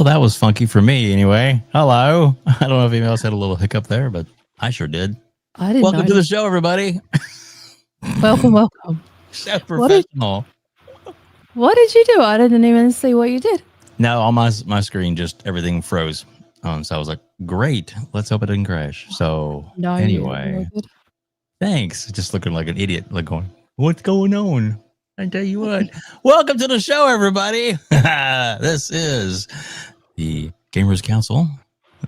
Well, that was funky for me anyway. Hello. I don't know if anyone else had a little hiccup there, but I sure did. I didn't Welcome to the notice. show, everybody. Welcome. So professional. What did you do? I didn't even see what you did. No, on my screen, just everything froze. So I was like, great. Let's hope it didn't crash. So anyway, thanks. Just looking like an idiot, like going, what's going on? I tell you what. Welcome to the show, everybody. This is the Gamers Council.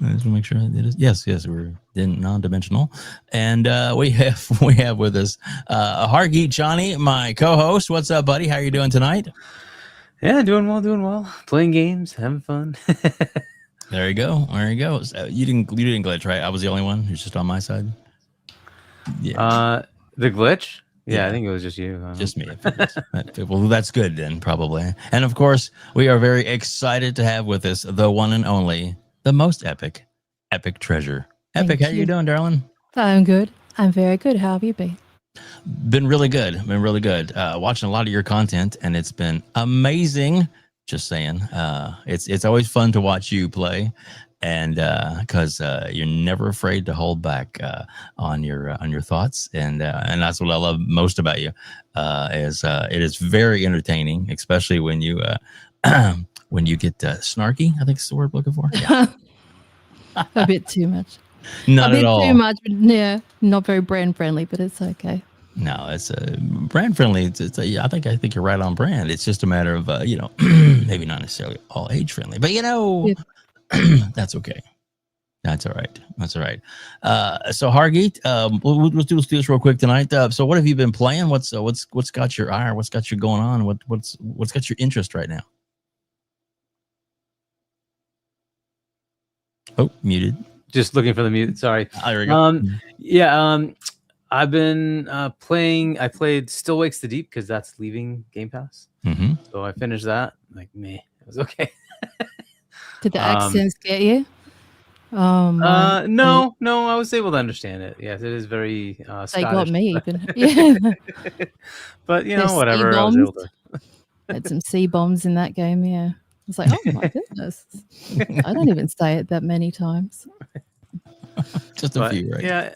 Let's make sure it is. Yes, we're in non-dimensional, and we have with us Hargeet Chani, my co-host. What's up, buddy? How are you doing tonight? Yeah, doing well. Playing games, having fun. There you go. So you didn't glitch, right? I was the only one who's just on my side. Yeah. The glitch. Yeah, I think it was just you. Just me. Well, that's good then, probably. And of course, we are very excited to have with us the one and only, the most epic, Epictreasure. Epic, how you doing, darling? I'm good. I'm very good. How have you been? Been really good. Watching a lot of your content, and it's been amazing. Just saying. It's always fun to watch you play, and because you're never afraid to hold back on your thoughts, and that's what I love most about you. Is it is very entertaining, especially when you when you get snarky. I think it's the word I'm looking for. Yeah. A bit too much. Not at all. Too much. Yeah, not very brand friendly, but it's okay. No, it's brand friendly. I think you're right on brand. It's just a matter of maybe not necessarily all age friendly, but that's okay. That's all right. So Hargeet, let's do this real quick tonight. So what have you been playing? What's got your ire? What's got you going on? What's got your interest right now? Oh, muted. Just looking for the mute. Sorry. There we go. I've been playing. I played Still Wakes the Deep because that's leaving Game Pass. Mm-hmm. So I finished that. Like it was okay. Did the accents get you? No, I was able to understand it. Yes, it is very Scottish. They got me even. Yeah. But whatever. I was able to. Had some C-bombs in that game. Yeah. It's like, oh my goodness. I don't even say it that many times. Just a few, right? Yeah.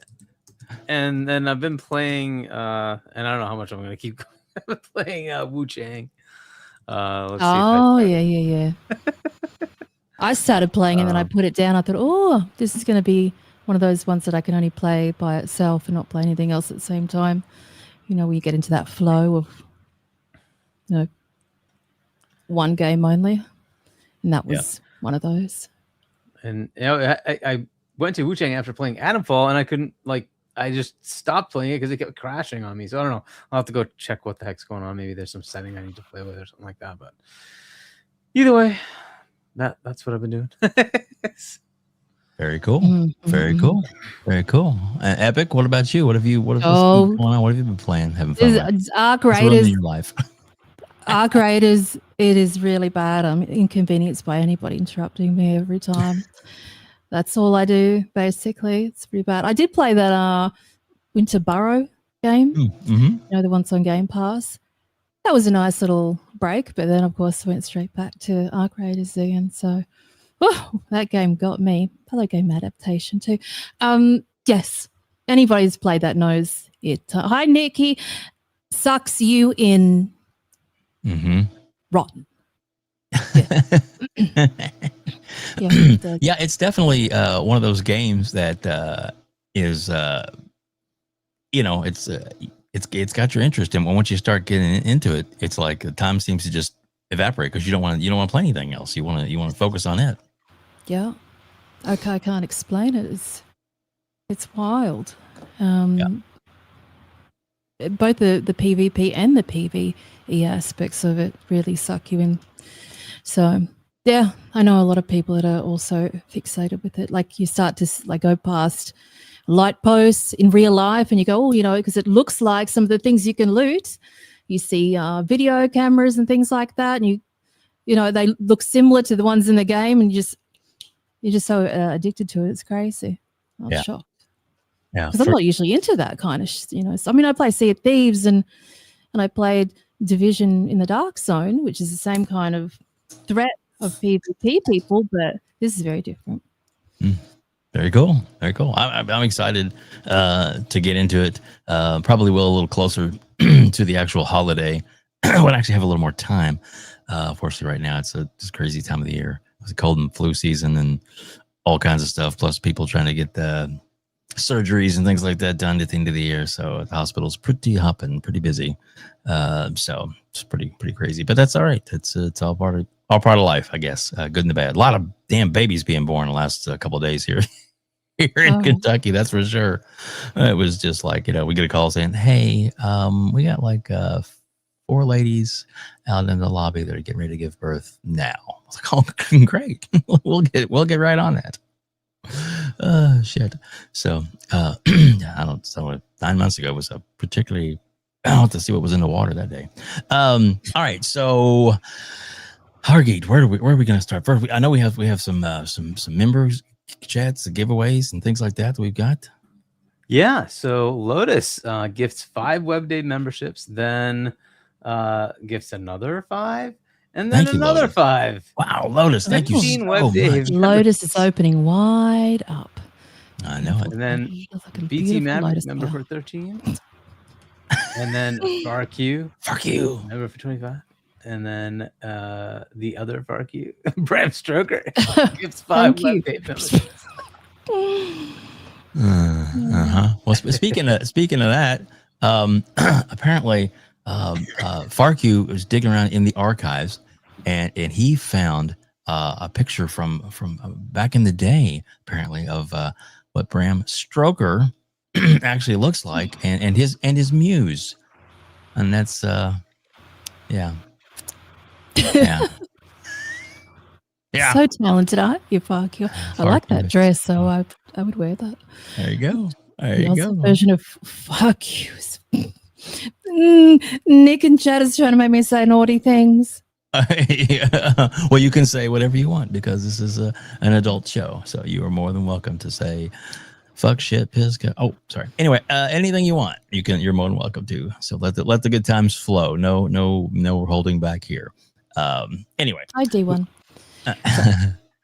And then I've been playing, and I don't know how much I'm going to keep playing Wu Chang. Let's see. Yeah. I started playing and then I put it down. I thought, this is going to be one of those ones that I can only play by itself and not play anything else at the same time. When you get into that flow of, one game only. And that was one of those. And I went to Wu Chang after playing Atomfall, and I couldn't I just stopped playing it because it kept crashing on me. So I don't know. I'll have to go check what the heck's going on. Maybe there's some setting I need to play with or something like that. But either way, that's what I've been doing. Very cool. Mm-hmm. Very cool. Epic, what about you? What have you been going on? What have you been playing? Having fun? Arc Raiders. In your life. Arc Raiders, it is really bad. I'm inconvenienced by anybody interrupting me every time. That's all I do, basically. It's pretty bad. I did play that Winter Burrow game, mm-hmm. The ones on Game Pass. That was a nice little break, but then, of course, I went straight back to Arc Raiders again. So, that game got me. Fellow game adaptation too. Yes, anybody who's played that knows it. Hi, Nikki. Sucks you in. Mm-hmm. Rotten. Yeah, it's definitely one of those games that is it's got your interest, and once you start getting into it, it's like the time seems to just evaporate because you don't want to play anything else. You want to focus on it. Yeah. Okay, I can't explain it. It's wild. Both the PvP and the PvE aspects of it really suck you in. So, yeah, I know a lot of people that are also fixated with it. Like you start to go past light posts in real life and you go, because it looks like some of the things you can loot. You see video cameras and things like that, and they look similar to the ones in the game, and you're just so addicted to it. It's crazy. I was shocked. Yeah, because I'm not usually into that kind of, I play Sea of Thieves and I played Division in the Dark Zone, which is the same kind of threat of PvP people, but this is very different. Very cool. Very cool. I'm excited to get into it. Probably will a little closer to the actual holiday. We'll actually have a little more time. Fortunately, right now it's a crazy time of the year. It's a cold and flu season and all kinds of stuff. Plus, people trying to get the surgeries and things like that done at the end of the year. So the hospital's pretty hopping, pretty busy. So it's pretty crazy. But that's all right. It's all part of life, I guess. Good and the bad. A lot of damn babies being born the last couple of days here. Here in Kentucky, that's for sure. It was just like, we get a call saying, hey, we got like 4 ladies out in the lobby that are getting ready to give birth now. I was like, oh, great. we'll get right on that. Shit. So I don't know. 9 months ago was a particularly, I'll have to see what was in the water that day. All right. So Hargeet, where are we going to start first? I know we have some members chats, giveaways, and things like that we've got. Yeah, so Lotus gifts 5 WEBDAVE memberships, then gifts another 5, and then another Lotus. 5. Wow, Lotus, thank you so much. Lotus is opening wide up. I know it. And then BT Maverick, member for 13. And then FarQ, member for 25. And then the other FarQ, Bram Stroker, gets 5 WEBDAVE memberships. Well, speaking of that, apparently FarQ was digging around in the archives, and he found a picture from back in the day, apparently, of what Bram Stroker actually looks like, and his muse, and that's yeah. So talented, aren't you, FarQ? I like that dress, so I would wear that. There you go. There you go. Version of FarQ. Nick and Chad is trying to make me say naughty things. Yeah. Well, you can say whatever you want because this is an adult show, so you are more than welcome to say fuck, shit, piss. Oh, sorry. Anyway, anything you want, you're more than welcome to. So let the good times flow. No holding back here. Anyway. Hi, D1.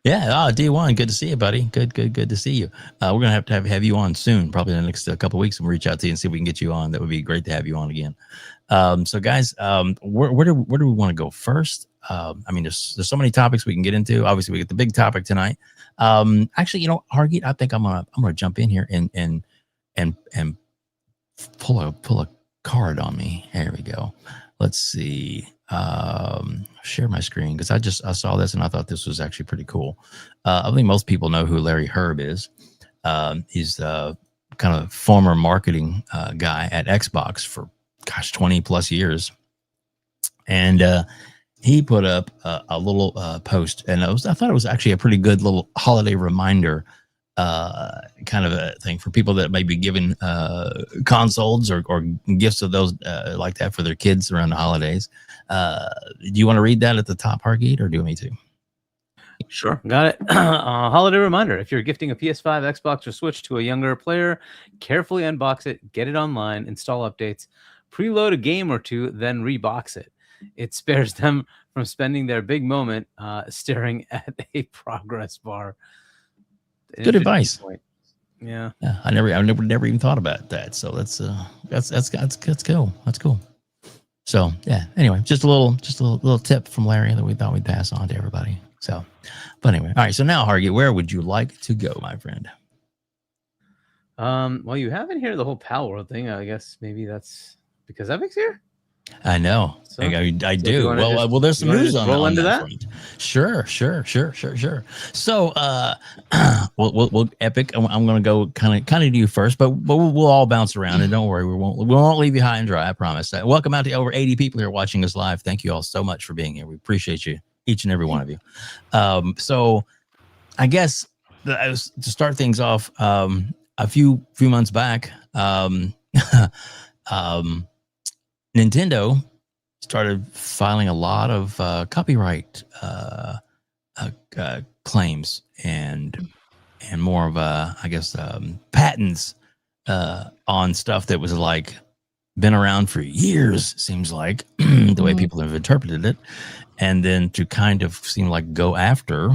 Yeah, D1, good to see you, buddy. Good to see you. We're gonna have to have you on soon, probably in the next couple of weeks, and we'll reach out to you and see if we can get you on. That would be great to have you on again. So guys, where do we want to go first? I mean, there's so many topics we can get into. Obviously, we get the big topic tonight. Actually, Hargeet, I think I'm gonna jump in here and pull a card on me. Here we go. Let's see. Share my screen because I saw this and I thought this was actually pretty cool. I think most people know who Larry Herb is. He's kind of former marketing guy at Xbox for 20 plus years, and he put up a little post, and I thought it was actually a pretty good little holiday reminder kind of a thing for people that may be given consoles or gifts of those like that for their kids around the holidays. Do you want to read that at the top, Hargeet, or do you want me to? Sure, got it. Holiday reminder: if you're gifting a PS5, Xbox, or Switch to a younger player, carefully unbox it, get it online, install updates, preload a game or two, then rebox it. It spares them from spending their big moment staring at a progress bar. Good advice. Yeah, I never even thought about that. So that's cool. That's cool. So yeah. Anyway, just a little tip from Larry that we thought we'd pass on to everybody. So, but anyway, all right. So now, Hargeet, where would you like to go, my friend? Well, you have in here the whole Palworld thing. I guess maybe that's because Epic's here. I know. So, I do. Well, there's some news on roll into that. Front. Sure. So, we'll Epic. I'm going to go kind of to you first, but we'll all bounce around, and don't worry, we won't leave you high and dry. I promise. Welcome out to over 80 people here watching us live. Thank you all so much for being here. We appreciate you, each and every one of you. So, I guess to start things off, a few months back, Nintendo started filing a lot of copyright claims and more of patents on stuff that was like been around for years, seems like the way people have interpreted it. and then to kind of seem like go after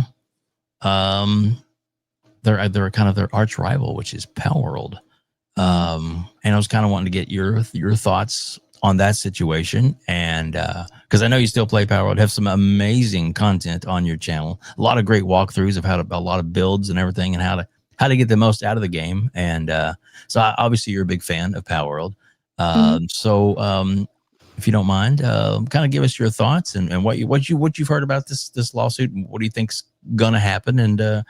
they're kind of their arch rival, which is Palworld. And I was kind of wanting to get your thoughts on that situation, and because I know you still play Palworld, have some amazing content on your channel, a lot of great walkthroughs of how to a lot of builds and everything, and how to get the most out of the game. And so obviously you're a big fan of Palworld. So if you don't mind, kind of give us your thoughts and what you've heard about this lawsuit, and what do you think's gonna happen, and I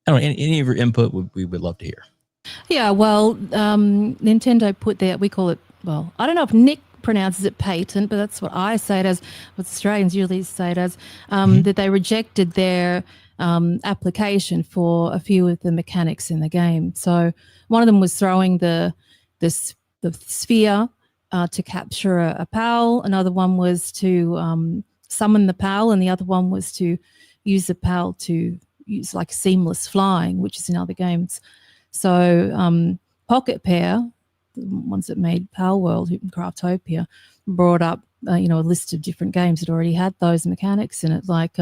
don't know, any of your input we would love to hear. Yeah, well, Nintendo put their, we call it, well, I don't know if Nick pronounces it patent, but that's what I say it as, what Australians usually say it as, that they rejected their application for a few of the mechanics in the game. So one of them was throwing the sphere to capture a PAL. Another one was to summon the PAL, and the other one was to use the PAL to use like seamless flying, which is in other games. So Pocketpair, the ones that made Palworld, Craftopia, brought up a list of different games that already had those mechanics in it, like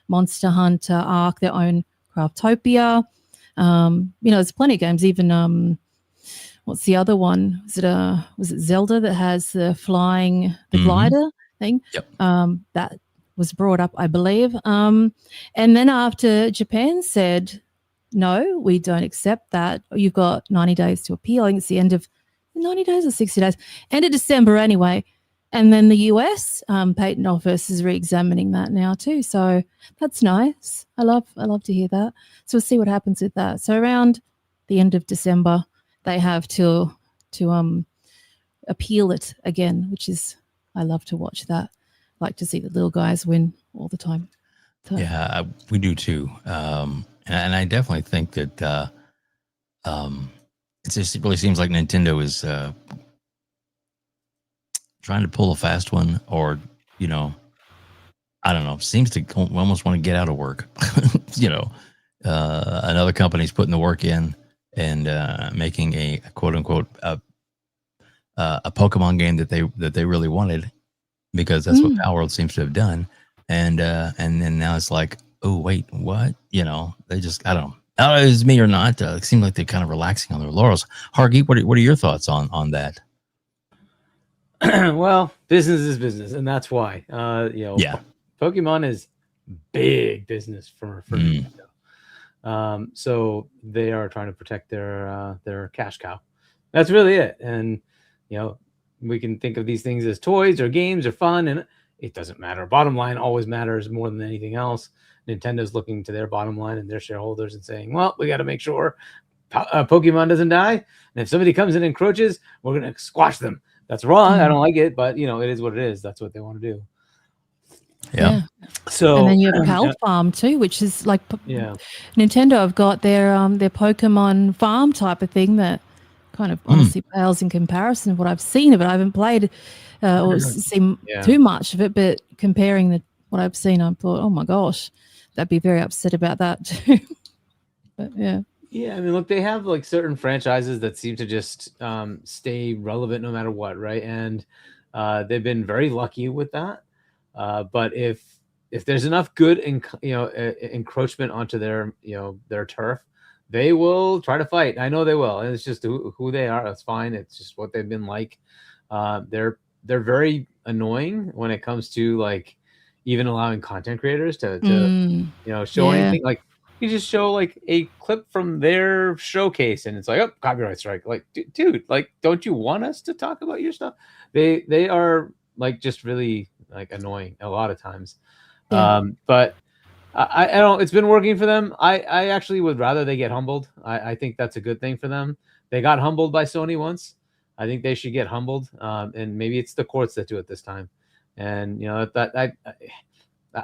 Monster Hunter, Ark, their own Craftopia. There's plenty of games. Even what's the other one? Was it Zelda that has the flying, the glider thing? Yep. That was brought up, I believe. And then after Japan said, no, we don't accept that, you've got 90 days to appeal. I think it's the end of 90 days or 60 days, end of December anyway. And then the US Patent Office is re-examining that now too. So that's nice. I love to hear that. So we'll see what happens with that. So around the end of December, they have to appeal it again, which is, I love to watch that. I like to see the little guys win all the time. So. Yeah, we do too. And I definitely think that it really seems like Nintendo is trying to pull a fast one, or I don't know, seems to almost want to get out of work. Another company's putting the work in and making a quote unquote a Pokemon game that they really wanted, because that's what Palworld seems to have done, and then now it's like, oh wait, what? They just, I don't know if it's me or not. It seems like they're kind of relaxing on their laurels. Hargeet, what are your thoughts on that? Well, business is business, and that's why. Yeah, Pokemon is big business for Nintendo. So they are trying to protect their cash cow. That's really it. And we can think of these things as toys or games or fun, and it doesn't matter. Bottom line always matters more than anything else. Nintendo's looking to their bottom line and their shareholders and saying, well, we got to make sure Pokemon doesn't die. And if somebody comes in and encroaches, we're going to squash them. That's wrong. I don't like it, but it is what it is. That's what they want to do. Yeah. So, and then you have Palfarm too, which is like, Nintendo have got their Pokemon farm type of thing that kind of honestly pales in comparison of what I've seen of it. I haven't played or seen too much of it, but comparing what I've seen, I thought, oh my gosh, I'd be very upset about that too. But yeah. Yeah, I mean, look, they have like certain franchises that seem to just stay relevant no matter what, right? And they've been very lucky with that. But if there's enough good encroachment onto their turf, they will try to fight. I know they will, and it's just who they are. That's fine. It's just what they've been like. They're very annoying when it comes to like even allowing content creators to show anything. Like you just show like a clip from their showcase, and it's like, oh, copyright strike. Like, dude, like, don't you want us to talk about your stuff? They are like just really like annoying a lot of times. But I don't. It's been working for them. I actually would rather they get humbled. I think that's a good thing for them. They got humbled by Sony once. I think they should get humbled. And maybe it's the courts that do it this time. And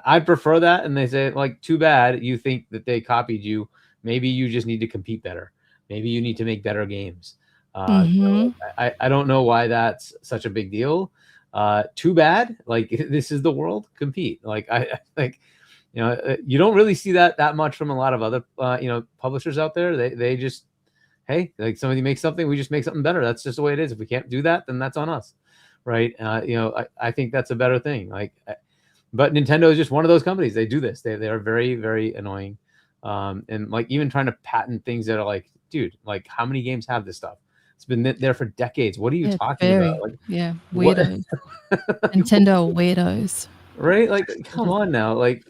I prefer that. And they say, like, too bad you think that they copied you. Maybe you just need to compete better. Maybe you need to make better games. I don't know why that's such a big deal. Too bad. Like, this is the world. Compete. Like, I think. You don't really see that much from a lot of other, publishers out there. They just, hey, like somebody makes something, we just make something better. That's just the way it is. If we can't do that, then that's on us, right? I think that's a better thing. Like, But Nintendo is just one of those companies. They do this. They are very, very annoying. And like even trying to patent things that are like, dude, like how many games have this stuff? It's been there for decades. What are you talking about? Like, weirdos. Nintendo weirdos. Right? Like, come on now. Like,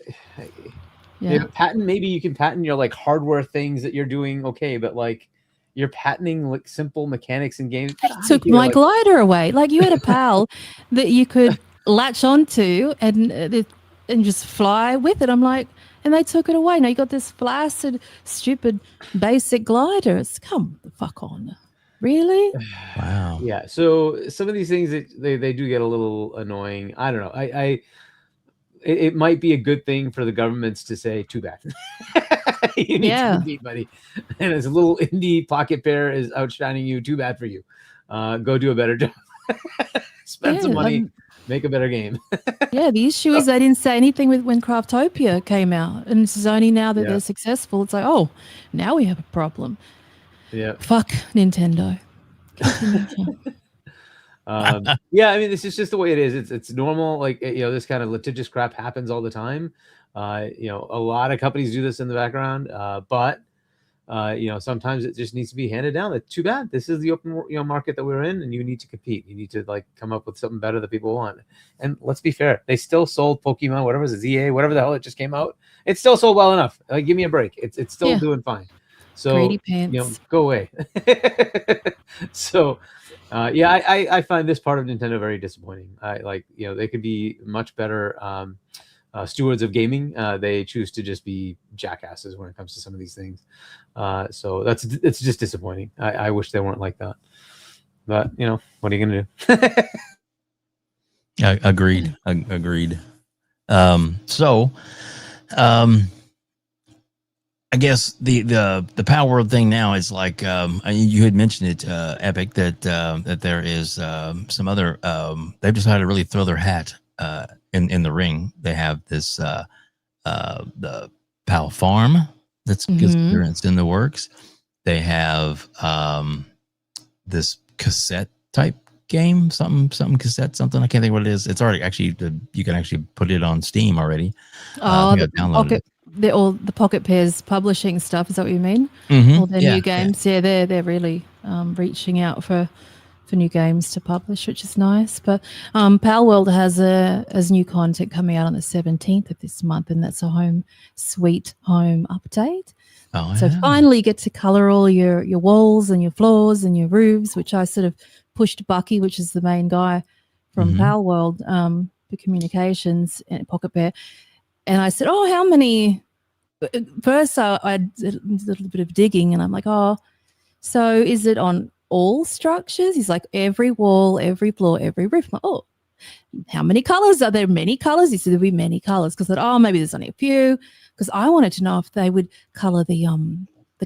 patent. Maybe you can patent your like hardware things that you're doing. Okay, but like, you're patenting like simple mechanics in games. Took my glider away. Like you had a pal that you could latch onto and just fly with it. I'm like, and they took it away. Now you got this flaccid, stupid, basic gliders. Come the fuck on. Really? Wow. Yeah. So some of these things they do get a little annoying. I don't know. It might be a good thing for the governments to say, too bad. You need to compete, buddy. And as a little indie Pocketpair is outshining you, too bad for you. Go do a better job. Spend some money, make a better game. The issue is they didn't say anything when Craftopia came out. And this is only now that they're successful. It's like, oh, now we have a problem. Yeah. Fuck Nintendo. I mean, this is just the way it is. It's normal. Like, this kind of litigious crap happens all the time. A lot of companies do this in the background, but sometimes it just needs to be handed down. That's too bad. This is the open market that we're in, and you need to compete. You need to like come up with something better that people want. And let's be fair, they still sold Pokemon, whatever it was, ZA, whatever the hell it just came out. It still sold well enough. Like, give me a break. It's still doing fine. So Grady pants. Go away. So. I find this part of Nintendo very disappointing. They could be much better stewards of gaming. They choose to just be jackasses when it comes to some of these things. So it's just disappointing. I wish they weren't like that. But what are you gonna do? Agreed. I guess the Palworld thing now is like you had mentioned it, Epic, that there is some other they've decided to really throw their hat in the ring. They have this the Palfarm that's it's in the works. They have this cassette type game, something cassette, something I can't think what it is. It's already actually you can actually put it on Steam already. The Pocketpair's publishing stuff, is that what you mean? All their new games. They're really reaching out for new games to publish, which is nice. But Palworld has new content coming out on the 17th of this month, and that's a sweet home update. So finally you get to color all your walls and your floors and your roofs, which I sort of pushed Bucky, which is the main guy from Palworld, for communications and Pocketpair. And I said, oh, how many? First, I did a little bit of digging, and I'm like, oh, so is it on all structures? He's like, every wall, every floor, every roof. I'm like, oh, how many colors? Are there many colors? He said there'll be many colors. Because I thought, oh, maybe there's only a few. Because I wanted to know if they would color the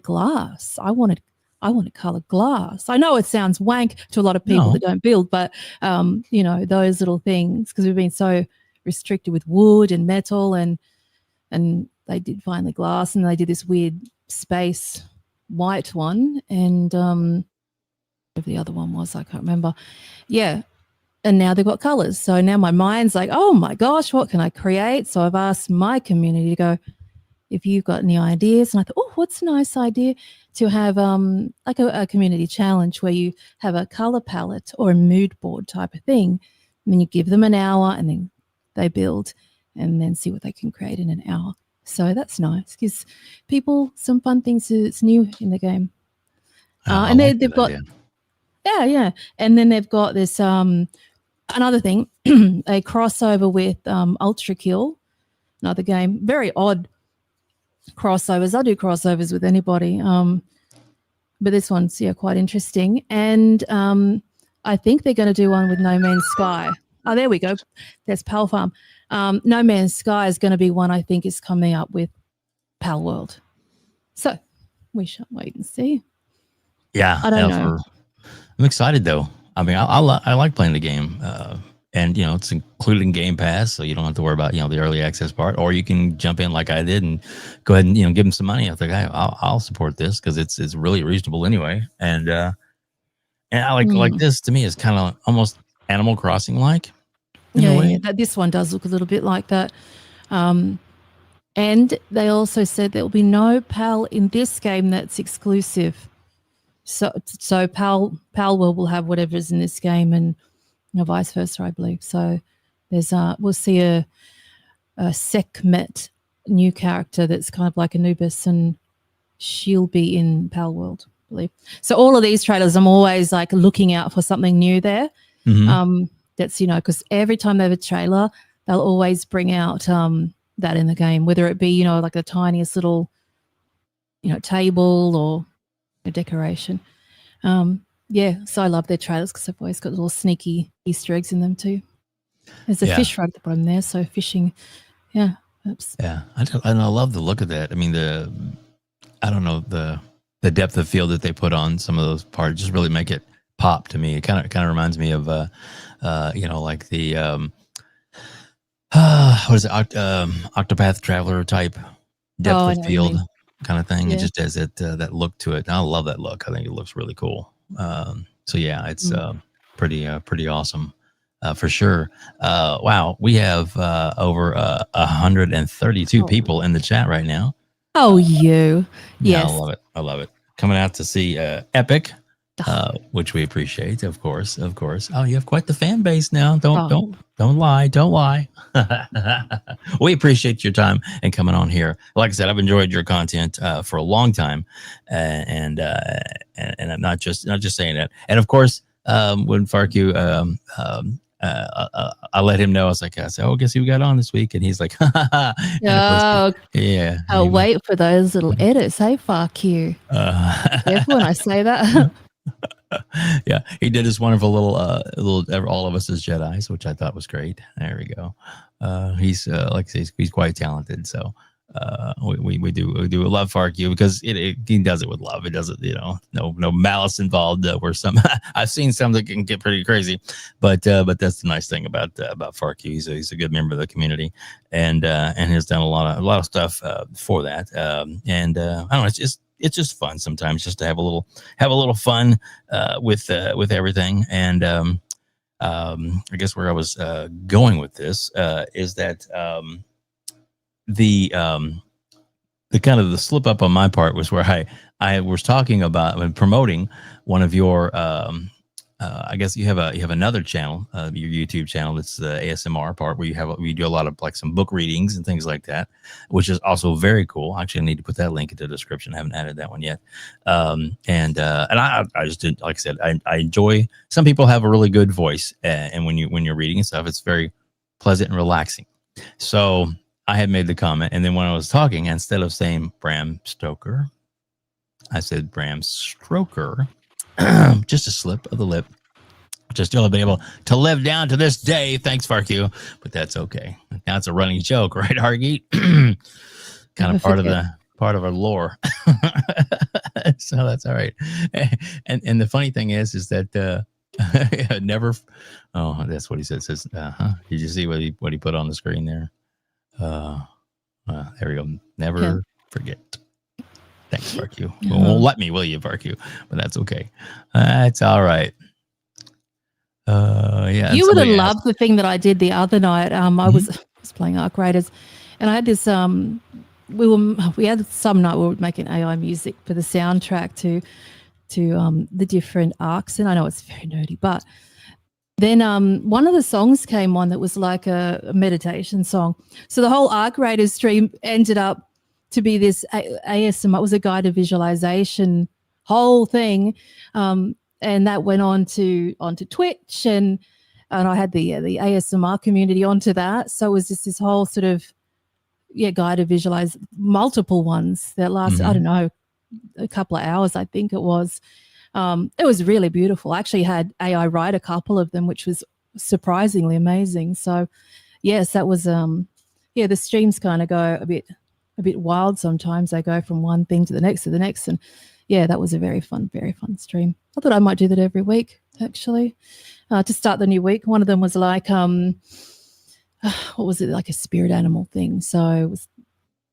glass. I wanted to color glass. I know it sounds wank to a lot of people that don't build, but those little things, because we've been so restricted with wood and metal, and they did finally glass, and they did this weird space white one, and whatever the other one was, I can't remember. And now they've got colors, so now my mind's like, oh my gosh, what can I create? So I've asked my community to go, if you've got any ideas. And I thought, oh, what's a nice idea to have like a community challenge where you have a color palette or a mood board type of thing, and then you give them an hour, and then they build, and then see what they can create in an hour. So that's nice. Gives people some fun things that's new in the game. And they've got, and then they've got this another thing, a crossover with Ultra Kill, another game. Very odd crossovers. I do crossovers with anybody, but this one's quite interesting. And I think they're going to do one with No Man's Sky. Oh, there we go. There's Palfarm. No Man's Sky is going to be one I think is coming up with Palworld. So we shall wait and see. Yeah, I don't know. I'm excited though. I mean, I like playing the game, and it's included in Game Pass, so you don't have to worry about the early access part, or you can jump in like I did and go ahead and give them some money. I think I'll support this because it's really reasonable anyway, and I like this. To me is kind of almost Animal Crossing like. This one does look a little bit like that. And they also said there will be no PAL in this game that's exclusive. So Palworld will have whatever's in this game, and vice versa, I believe. So there's we'll see a Sekhmet new character that's kind of like Anubis, and she'll be in Palworld, I believe. So all of these trailers, I'm always like looking out for something new there. That's because every time they have a trailer, they'll always bring out that in the game, whether it be like the tiniest little table or a decoration. So I love their trailers because they've always got little sneaky Easter eggs in them too. There's a fish right at the bottom there, so fishing. Oops. Yeah, I love the look of that. I mean, the depth of field that they put on some of those parts just really make it pop to me. It kind of reminds me of like the what is it, Octopath Traveler type depth of field kind of thing. It just has that look to it. And I love that look. I think it looks really cool. It's pretty awesome. For sure. Wow, we have over 132 people in the chat right now. Oh, yes. Yeah, I love it. Coming out to see Epic, which we appreciate, of course. Oh, you have quite the fan base now. Don't lie. We appreciate your time and coming on here. Like I said, I've enjoyed your content for a long time, and I'm not just saying that. And of course, when Farku, I let him know. I said, guess who we got on this week? And he's like, yeah. I'll wait for those little edits. Hey, fuck you. Careful when I say that. Yeah, he did his wonderful little all of us as Jedis, which I thought was great. There we go. He's like I say, he's quite talented. So we do love Farku because he does it with love. It doesn't, no malice involved. Where some I've seen some that can get pretty crazy, but that's the nice thing about Farku. He's a good member of the community, and has done a lot of stuff for that. I don't know. It's just fun sometimes just to have a little fun with everything. And I guess where I was going with this is that the kind of the slip up on my part was where I was talking about and promoting one of your I guess you have another channel, your YouTube channel, that's the ASMR part where you do a lot of like some book readings and things like that, which is also very cool. Actually, I need to put that link into the description. I haven't added that one yet. And I just did, like I said, I enjoy. Some people have a really good voice, and when you're reading and stuff, it's very pleasant and relaxing. So I had made the comment, and then when I was talking, instead of saying Bram Stoker, I said Bram Stroker. Just a slip of the lip. Just still been able to live down to this day. Thanks, Farku. But that's okay. Now it's a running joke, right, Hargeet? Kind of part of our lore. So that's all right. And the funny thing is that never. Oh, that's what he said. Says, did you see what he put on the screen there? There we go. Never forget. Thanks, Farku. Well, let me, will you, Farku? But that's okay. That's all right. You would have loved the thing that I did the other night. I was playing Arc Raiders, and I had this. We had some night we were making AI music for the soundtrack to the different arcs, and I know it's very nerdy, but then one of the songs came on that was like a meditation song. So the whole Arc Raiders stream ended up to be this ASMR. It was a guided visualization whole thing, and that went onto Twitch, and I had the ASMR community onto that. So it was just this whole sort of guided visualize, multiple ones that lasted I don't know, a couple of hours, I think it was. It was really beautiful. I actually had AI write a couple of them, which was surprisingly amazing. So yes, that was the streams kind of go a bit wild sometimes. They go from one thing to the next, and that was a very fun stream. I thought I might do that every week, actually, to start the new week. One of them was like what was it, like a spirit animal thing. So it was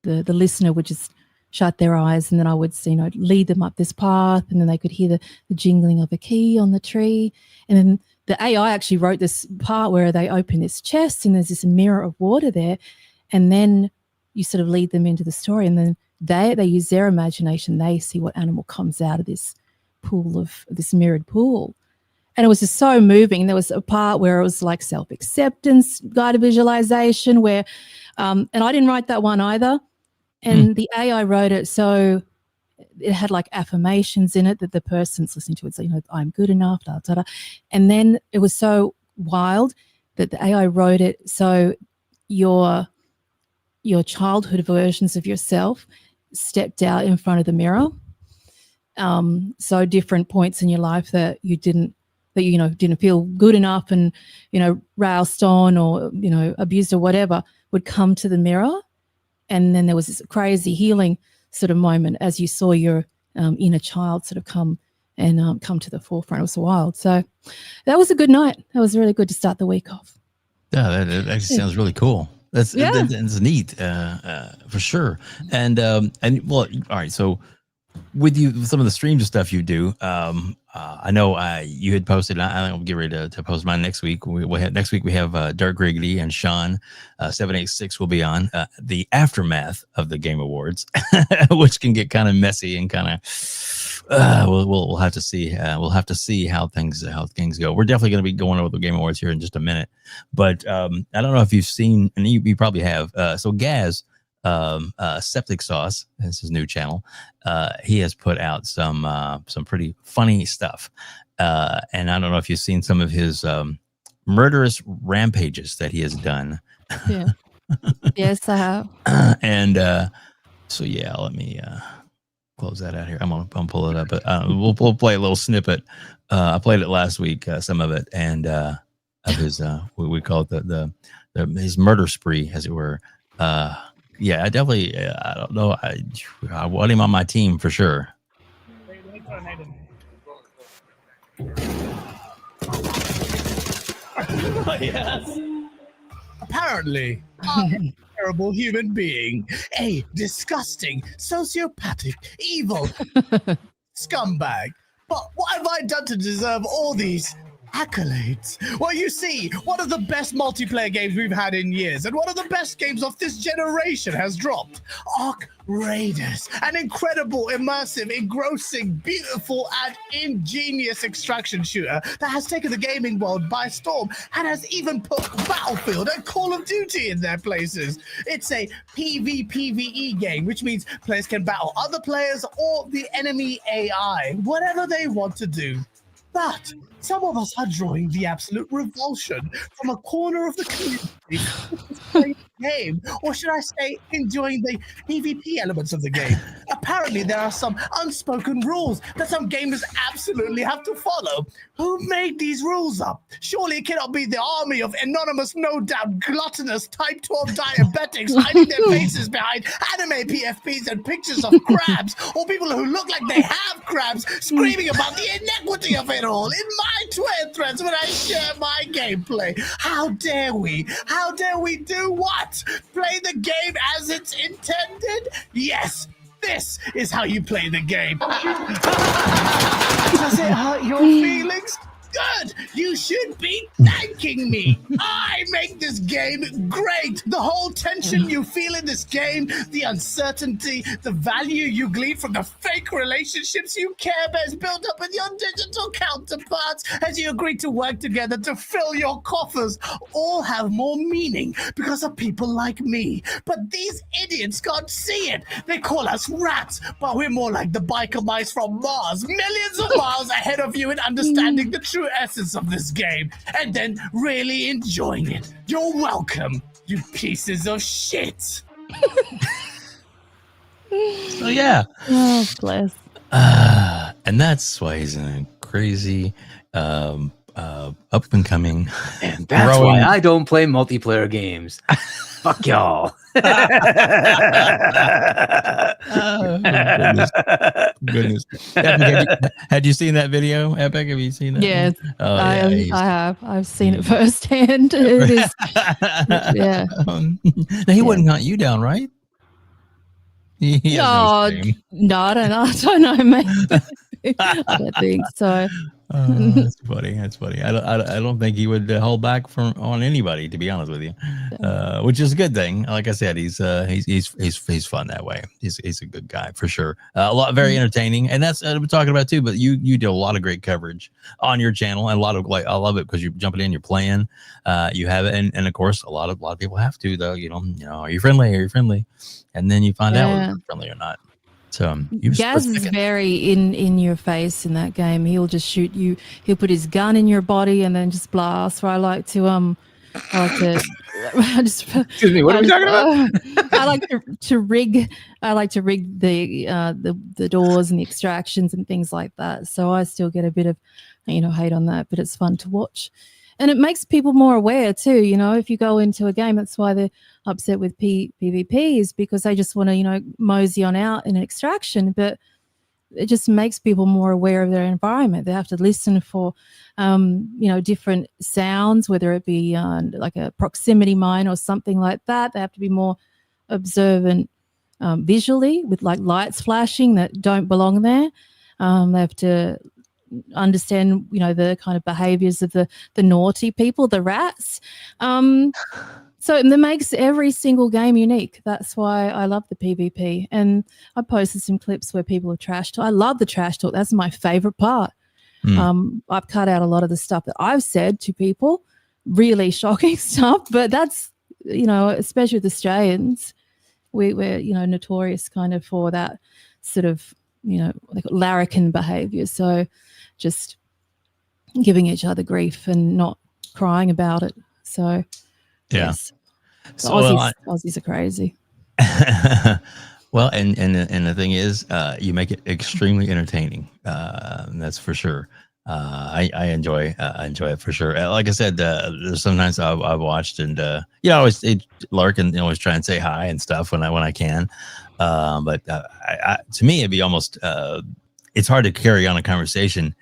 the listener would just shut their eyes, and then I would lead them up this path, and then they could hear the jingling of a key on the tree, and then the AI actually wrote this part where they open this chest and there's this mirror of water there, and then you sort of lead them into the story, and then they use their imagination. They see what animal comes out of this pool of this mirrored pool. And it was just so moving. There was a part where it was like self-acceptance, guided visualization, where, and I didn't write that one either. And the AI wrote it, so it had like affirmations in it that the person's listening to it. So, I'm good enough, da, da, da. And then it was so wild that the AI wrote it so your childhood versions of yourself stepped out in front of the mirror. So different points in your life that you didn't feel good enough and, roused on or, abused or whatever would come to the mirror. And then there was this crazy healing sort of moment as you saw your inner child sort of come to the forefront. It was wild. So that was a good night. That was really good to start the week off. Yeah, that actually sounds really cool. That's neat, for sure. And well, all right. So with some of the streams and stuff you do, I know you had posted. I think I'll get ready to post mine next week. Next week we have Dirk Griggly and Shaun 786 will be on the aftermath of the Game Awards, which can get kind of messy and kind of we'll have to see. We'll have to see how things go. We're definitely going to be going over the Game Awards here in just a minute, but I don't know if you've seen, and you probably have. So Gaz. Septic Sauce, that's his new channel. He has put out some pretty funny stuff, and I don't know if you've seen some of his murderous rampages that he has done. Yeah. Yes, I have. And so yeah, let me close that out here. I'm gonna pull it up, but we'll play a little snippet. I played it last week, some of it, and of his we call it his murder spree, as it were. Yeah, I definitely. I don't know. I want him on my team for sure. Yes. Apparently, I'm a terrible human being, a disgusting, sociopathic, evil scumbag. But what have I done to deserve all these accolades? Well, you see, one of the best multiplayer games we've had in years, and one of the best games of this generation has dropped. Ark Raiders, an incredible, immersive, engrossing, beautiful, and ingenious extraction shooter that has taken the gaming world by storm and has even put Battlefield and Call of Duty in their places. It's a PvPvE game, which means players can battle other players or the enemy AI, whatever they want to do. But some of us are drawing the absolute revulsion from a corner of the community game, or should I say, enjoying the PvP elements of the game. Apparently, there are some unspoken rules that some gamers absolutely have to follow. Who made these rules up? Surely it cannot be the army of anonymous, no doubt gluttonous type 12 diabetics hiding their faces behind anime PFPs and pictures of crabs, or people who look like they have crabs screaming about the inequity of it all in my Twitter threads when I share my gameplay. How dare we? How dare we do what? Play the game as it's intended? Yes, this is how you play the game. Does it hurt your feelings? Good! You should be thanking me. I make this game great. The whole tension you feel in this game, the uncertainty, the value you glean from the fake relationships you care bears build up with your digital counterparts as you agree to work together to fill your coffers, all have more meaning because of people like me. But these idiots can't see it. They call us rats, but we're more like the biker mice from Mars, millions of miles ahead of you in understanding the true essence of this game and then really enjoying it. You're welcome, you pieces of shit. So yeah. Oh, bless. And that's why he's a crazy up and coming. And that's why I don't play multiplayer games. Fuck y'all. Oh, goodness. Had you seen that video, Epic? Have you seen that? Yeah, Oh, I have. I've seen it firsthand. It is, yeah. Now, he wouldn't hunt you down, right? No, I don't know. I don't know, mate. I don't think so. That's funny. That's funny. I don't think he would hold back on anybody, to be honest with you, which is a good thing. Like I said, he's fun that way. He's a good guy for sure. Very entertaining, and that's what we're talking about too. But you do a lot of great coverage on your channel, and a lot of I love it because you're jumping in, you're playing, you have it, and of course a lot of people have to though. You know, are you friendly? Are you friendly? And then you find out whether you're friendly or not. So Gaz is very in your face in that game. He'll just shoot you. He'll put his gun in your body and then just blast. Or I like to excuse me, what are we talking about? I like to rig. I like to rig the doors and the extractions and things like that. So I still get a bit of hate on that, but it's fun to watch. And it makes people more aware too. If you go into a game, that's why they're upset with PvP is because they just want to, mosey on out in an extraction. But it just makes people more aware of their environment. They have to listen for, different sounds, whether it be like a proximity mine or something like that. They have to be more observant visually with like lights flashing that don't belong there. They have to understand the kind of behaviors of the naughty people, the rats, so that makes every single game unique. That's why I love the PvP. And I posted some clips where people have trash talk. I love the trash talk. That's my favorite part. I've cut out a lot of the stuff that I've said to people, really shocking stuff, but that's especially with Australians, we're notorious kind of for that sort of like larrikin behavior. So just giving each other grief and not crying about it. So yes, so Aussies are crazy. Well, and the thing is, you make it extremely entertaining. That's for sure. I enjoy it for sure. Like I said, there's sometimes I've watched and I always lurk and always try and say hi and stuff when I can. But to me, it'd be almost it's hard to carry on a conversation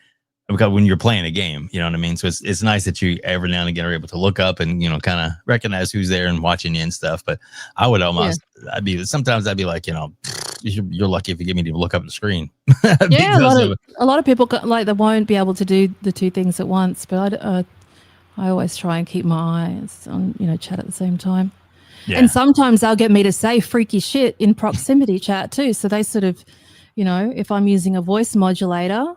because when you're playing a game, you know what I mean? So it's nice that you every now and again are able to look up and, kind of recognize who's there and watching you and stuff. But I would almost, I'd be like, you're lucky if you get me to look up at the screen. Yeah, a lot of people they won't be able to do the two things at once. But I always try and keep my eyes on, chat at the same time. Yeah. And sometimes they'll get me to say freaky shit in proximity chat too. So they sort of, if I'm using a voice modulator,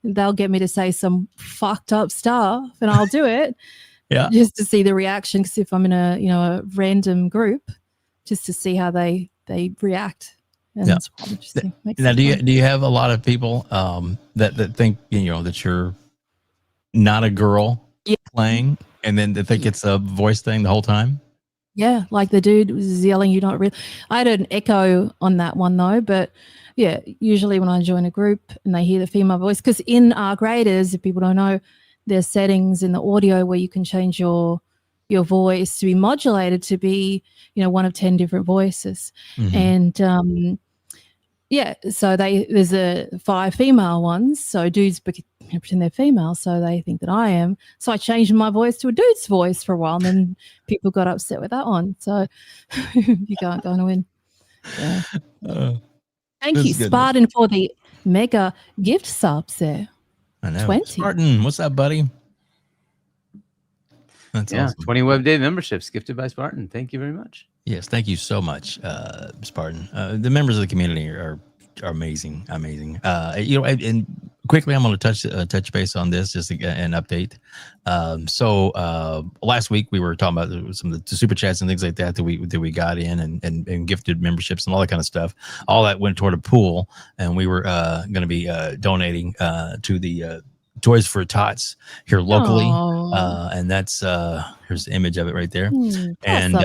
they'll get me to say some fucked up stuff and I'll do it just to see the reaction. Because if I'm in a random group, just to see how they react. And that's quite interesting. Now, do you have a lot of people that think, that you're not a girl playing and then they think it's a voice thing the whole time? Yeah, like the dude was yelling, "You're not real." I had an echo on that one though, but yeah, usually when I join a group and they hear the female voice, because in our graders, if people don't know, there's settings in the audio where you can change your voice to be modulated to be, one of 10 different voices, and so there's 5 female ones, so dudes pretend they're female, so they think that I am. So I changed my voice to a dude's voice for a while, and then people got upset with that one. So you can't go and win. Yeah. Thank you, Spartan, for the mega gift subs there. I know. 20. Spartan, what's up, buddy? That's awesome. 20 WEBDAVE memberships gifted by Spartan. Thank you very much. Yes, thank you so much, Spartan. The members of the community are amazing. And quickly, I'm going to touch base on this, just to get an update. So last week we were talking about some of the super chats and things like that we got in and gifted memberships and all that kind of stuff. All that went toward a pool, and we were going to be donating to the Toys for Tots here locally. And that's here's the image of it right there. And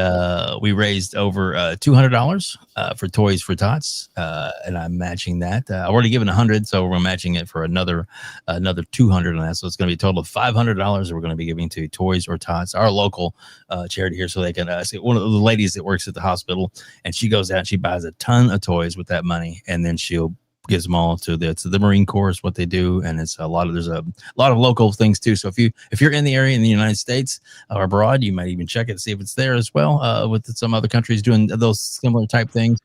we raised over $200 for Toys for Tots, and I'm matching that. I've already given 100, so we're matching it for another 200 on that. So it's going to be a total of $500 we're going to be giving to Toys for Tots, our local charity here, so they can see one of the ladies that works at the hospital, and she goes out and she buys a ton of toys with that money, and then she'll gives them all to the Marine Corps is what they do, and there's a lot of local things too. So if you're in the area in the United States or abroad, you might even check it to see if it's there as well. With some other countries doing those similar type things,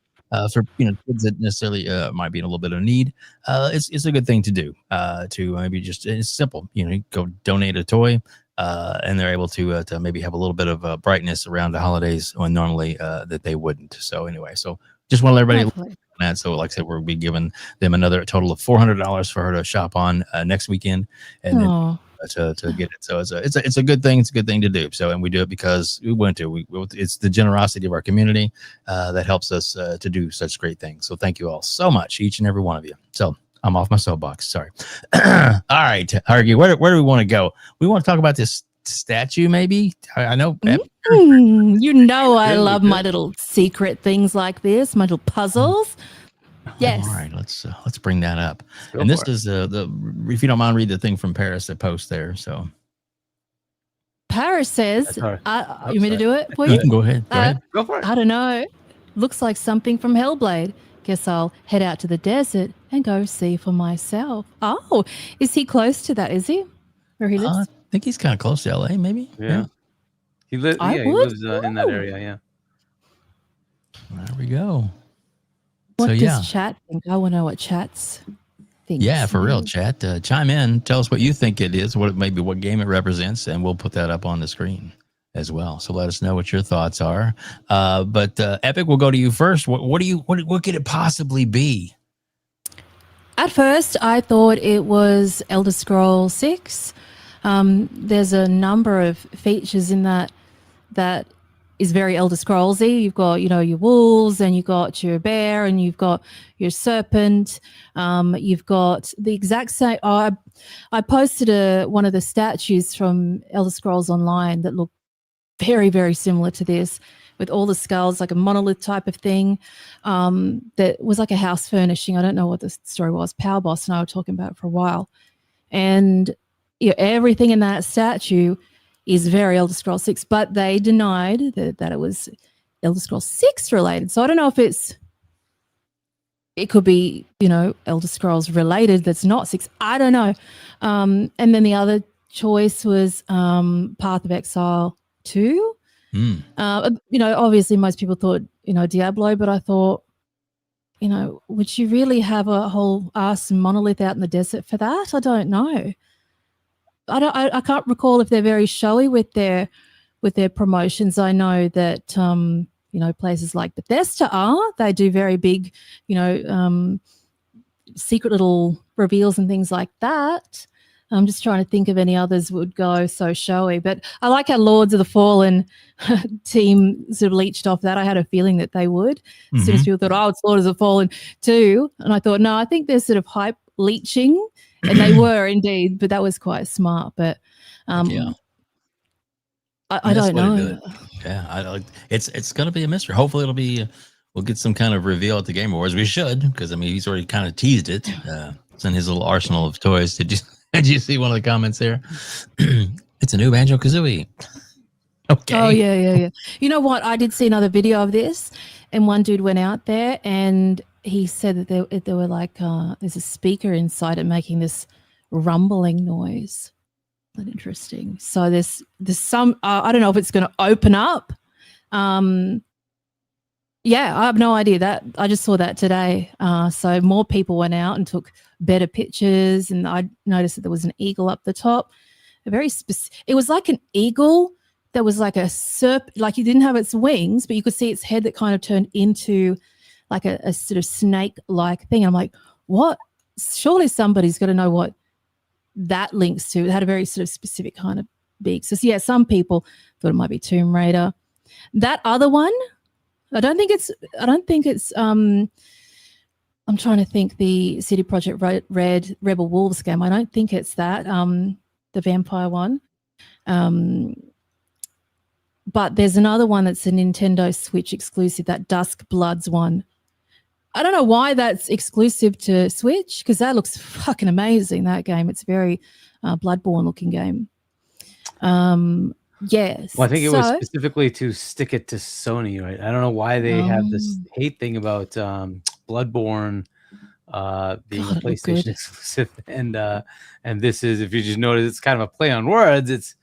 for kids that necessarily might be in a little bit of need. It's a good thing to do. To maybe just it's simple. Go donate a toy, and they're able to maybe have a little bit of brightness around the holidays when normally that they wouldn't. So anyway, so just want to let everybody know that. So like I said, we'll be giving them another total of $400 for her to shop on next weekend, and then to get it. So it's a good thing. It's a good thing to do. So, and we do it because we want to. It's the generosity of our community that helps us to do such great things. So thank you all so much, each and every one of you. So I'm off my soapbox. Sorry. All right, Hargee, where do we want to go? We want to talk about this statue, maybe. I know. I love my little secret things like this, my little puzzles. Yes. All right, let's bring that up. And this is if you don't mind, read the thing from Paris that posts there. So Paris says, you want me to do it for you? You can go ahead. Go for it. I don't know. Looks like something from Hellblade. Guess I'll head out to the desert and go see for myself. Oh, is he close to that? Is he? Where he lives? I think he's kind of close to LA, maybe. Yeah. He lives in that area, yeah. There we go. What does chat think? I want to know what chat's thinks. Yeah, for real, chat. Chime in. Tell us what you think it is, what game it represents, and we'll put that up on the screen as well. So let us know what your thoughts are. But Epic, we'll go to you first. What could it possibly be? At first, I thought it was Elder Scrolls 6. There's a number of features in that is very Elder Scrollsy. You've got, your wolves, and you've got your bear, and you've got your serpent. You've got the exact same. I posted one of the statues from Elder Scrolls Online that looked very, very similar to this, with all the skulls, like a monolith type of thing. That was like a house furnishing. I don't know what the story was. Power Boss and I were talking about it for a while, and everything in that statue is very Elder Scrolls 6, but they denied that it was Elder Scrolls 6 related. So I don't know if it could be, Elder Scrolls related that's not 6. I don't know. And then the other choice was Path of Exile 2. Obviously most people thought, Diablo, but I thought, would you really have a whole ass monolith out in the desert for that? I don't know. I can't recall if they're very showy with their promotions. I know that places like Bethesda they do very big, secret little reveals and things like that. I'm just trying to think of any others would go so showy. But I like how Lords of the Fallen team sort of leached off that. I had a feeling that they would. As soon as people thought, it's Lords of the Fallen too. And I thought, no, I think they're sort of hype leeching. And they were indeed, but that was quite smart. But I don't know. Yeah, it's going to be a mystery. Hopefully, we'll get some kind of reveal at the Game Awards. We should, because he's already kind of teased it. It's in his little arsenal of toys. Did you see one of the comments there? It's a new Banjo-Kazooie. Okay. Oh yeah. You know what? I did see another video of this, and one dude went out there and he said that there were like there's a speaker inside it making this rumbling noise. That's interesting. So there's some I don't know if it's going to open up. I have no idea. That I just saw that today. So more people went out and took better pictures, and I noticed that there was an eagle up the top. It was like an eagle that was like a serpent, like it didn't have its wings, but you could see its head that kind of turned into like a sort of snake-like thing. I'm like, what? Surely somebody's got to know what that links to. It had a very sort of specific kind of beak. So yeah, some people thought it might be Tomb Raider. That other one, I don't think it's I'm trying to think the CD Projekt Red Rebel Wolves game. I don't think it's that, the vampire one. But there's another one that's a Nintendo Switch exclusive, that Dusk Bloods one. I don't know why that's exclusive to Switch, because that looks fucking amazing, that game. It's a very Bloodborne looking game. Yes. Well, I think it was specifically to stick it to Sony, right? I don't know why they have this hate thing about Bloodborne being a PlayStation exclusive, and this is, if you just notice, it's kind of a play on words. It's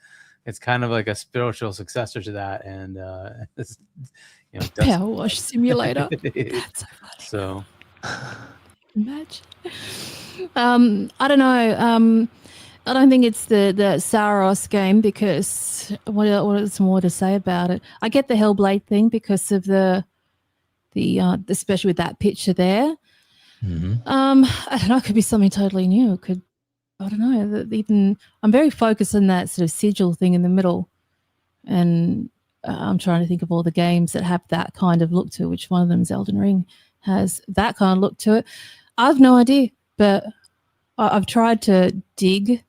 kind of like a spiritual successor to that, and Power wash simulator. That's so funny. So, imagine. I don't know. I don't think it's the Saros game because what is more to say about it? I get the Hellblade thing because of the especially with that picture there. Mm-hmm. I don't know. It could be something totally new. It could, I don't know. Even I'm very focused on that sort of sigil thing in the middle, and I'm trying to think of all the games that have that kind of look to it. Which one of them is Elden Ring has that kind of look to it? I have no idea, but I've tried to dig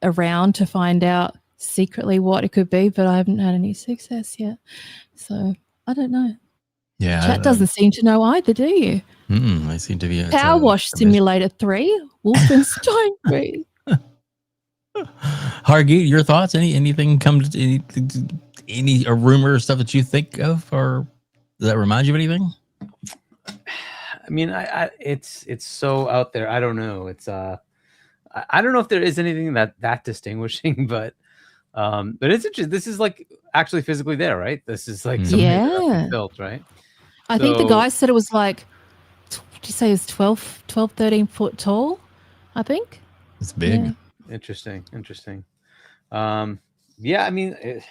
around to find out secretly what it could be, but I haven't had any success yet. So I don't know. Yeah, Chat doesn't seem to know either, do you? I seem to be Power Wash Simulator 3, Wolfenstein 3. Hargeet, your thoughts? Anything come to any rumor or stuff that you think of, or does that remind you of anything? I mean, it's so out there. I don't know. It's I don't know if there is anything that distinguishing, but it's interesting. This is like actually physically there, right? This is like something that's built, right? I think the guy said it was like, did you say it was 12, 13 foot tall? I think. It's big. Yeah. Interesting. Yeah, I mean,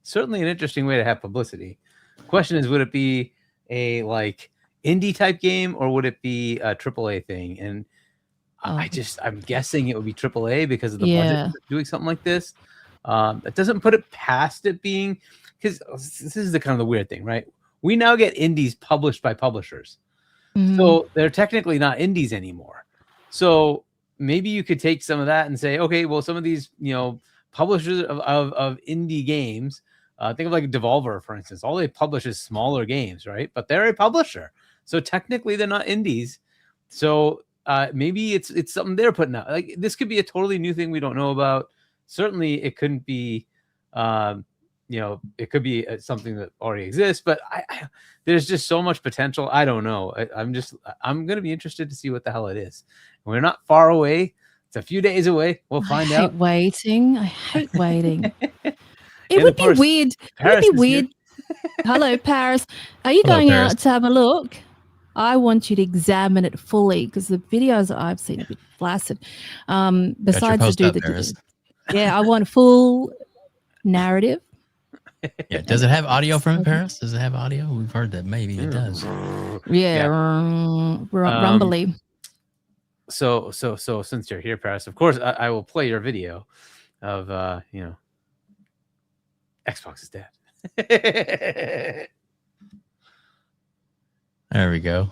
certainly an interesting way to have publicity. Question is, would it be a like indie type game or would it be a AAA thing? And I'm guessing it would be AAA because of the budget for doing something like this. It doesn't put it past it being, because this is the kind of the weird thing, right? We now get indies published by publishers. So they're technically not indies anymore. So maybe you could take some of that and say, okay, well, some of these, publishers of indie games, think of like Devolver, for instance. All they publish is smaller games, right? But they're a publisher. So technically they're not indies. So maybe it's something they're putting out. Like this could be a totally new thing we don't know about. Certainly it couldn't be, it could be something that already exists, but there's just so much potential. I don't know. I'm going to be interested to see what the hell it is. We're not far away. It's a few days away. We'll find out. I hate waiting. It would be weird. It would be weird. Hello, Paris. Are you going out to have a look? I want you to examine it fully because the videos that I've seen are a bit flaccid. Besides to do I want full narrative. Yeah, does it have audio from it, Paris? Does it have audio? We've heard that maybe it does. Yeah. Rumbly. So since you're here, Paris, of course I will play your video of Xbox is dead. There we go.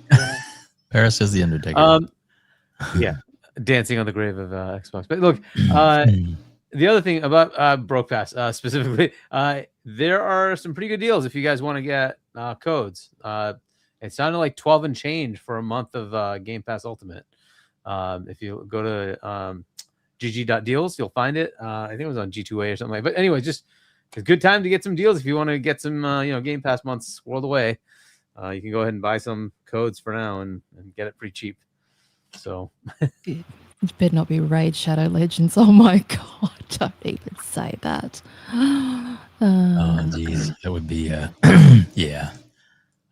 Paris is the Undertaker. Yeah, dancing on the grave of Xbox. But look, the other thing about Broke Pass specifically, there are some pretty good deals if you guys want to get codes. It sounded like 12 and change for a month of Game Pass Ultimate. If you go to gg.deals, you'll find it. I think it was on G2A or something like that. But anyway, just a good time to get some deals if you want to get some Game Pass months squirreled away. You can go ahead and buy some codes for now and get it pretty cheap. So it better not be Raid Shadow Legends. Oh my god, don't even say that. Oh geez, that would be yeah.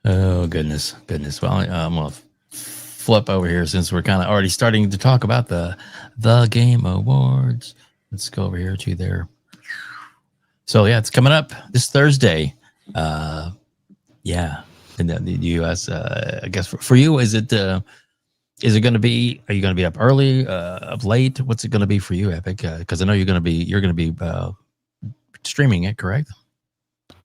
Oh goodness. Well, I'm gonna flip over here since we're kind of already starting to talk about the Game Awards. Let's go over here to there. So yeah, it's coming up this Thursday. Yeah, in the U.S. I guess for you, is it going to be? Are you going to be up early, up late? What's it going to be for you, Epic? Because I know you're going to be streaming it, correct?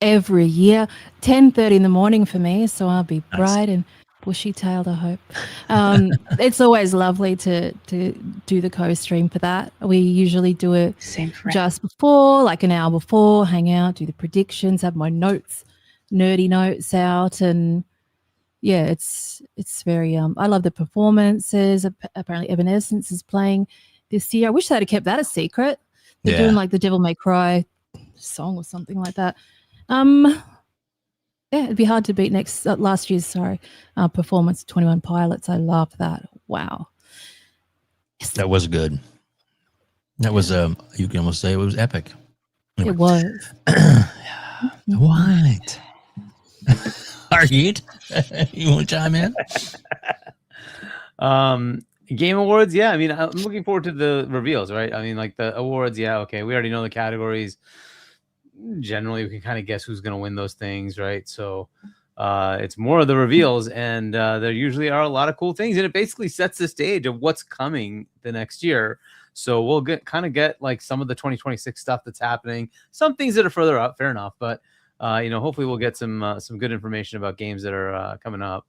Every year, 10:30 in the morning for me, so I'll be bright and bushy-tailed, I hope. It's always lovely to do the co-stream for that. We usually do it just before, like an hour before, hang out, do the predictions, have my nerdy notes out, and yeah, it's very I love the performances. Apparently Evanescence is playing this year. I wish they'd have kept that a secret. They're doing like the Devil May Cry song or something like that. Yeah, it'd be hard to beat last year's performance, 21 Pilots. I love that. Wow. Yes. That was good. That was you can almost say it was epic. Anyway. It was. What? Hargeet, you want to chime in? Game awards, yeah. I mean, I'm looking forward to the reveals, right? I mean, like the awards, yeah. Okay, we already know the categories. Generally, we can kind of guess who's going to win those things, right? So it's more of the reveals, and there usually are a lot of cool things, and it basically sets the stage of what's coming the next year. So we'll get like some of the 2026 stuff that's happening, some things that are further up, fair enough, but hopefully we'll get some good information about games that are coming up,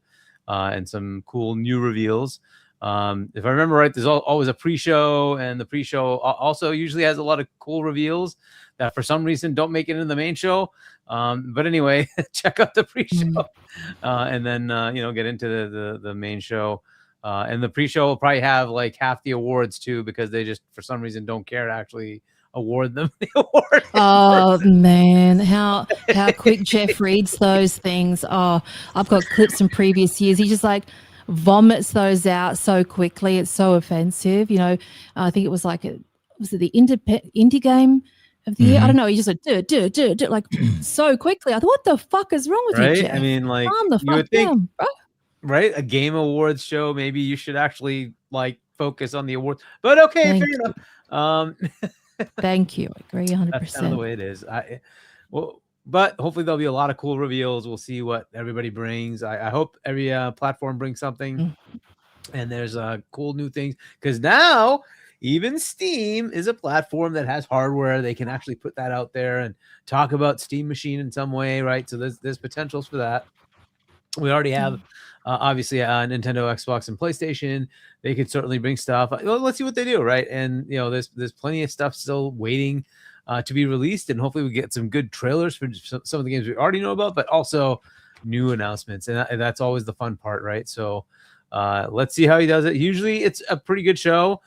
and some cool new reveals. If I remember right, there's always a pre-show, and the pre-show also usually has a lot of cool reveals that for some reason don't make it into the main show. But anyway, check out the pre-show, and then get into the main show. And the pre-show will probably have like half the awards too, because they just for some reason don't care to actually award them the award. Oh man, how quick Geoff reads those things. Oh, I've got clips from previous years. He just like vomits those out so quickly. It's so offensive. I think it was like was it the indie game of the year? I don't know. He just like do like so quickly. I thought, what the fuck is wrong with you, Geoff? I mean, like calm the fuck down, bro. Right? A game awards show. Maybe you should actually like focus on the awards. But okay, fair enough. Thank you. I agree 100%. That's kind of the way it is. But hopefully there'll be a lot of cool reveals. We'll see what everybody brings. I hope every platform brings something, and there's cool new things, because now even Steam is a platform that has hardware. They can actually put that out there and talk about Steam Machine in some way, right? So there's potentials for that. We already have obviously Nintendo, Xbox, and PlayStation. They could certainly bring stuff. Well, let's see what they do, right? And there's plenty of stuff still waiting to be released, and hopefully we get some good trailers for some of the games we already know about, but also new announcements, and that's always the fun part, right? So let's see how he does it. Usually it's a pretty good show.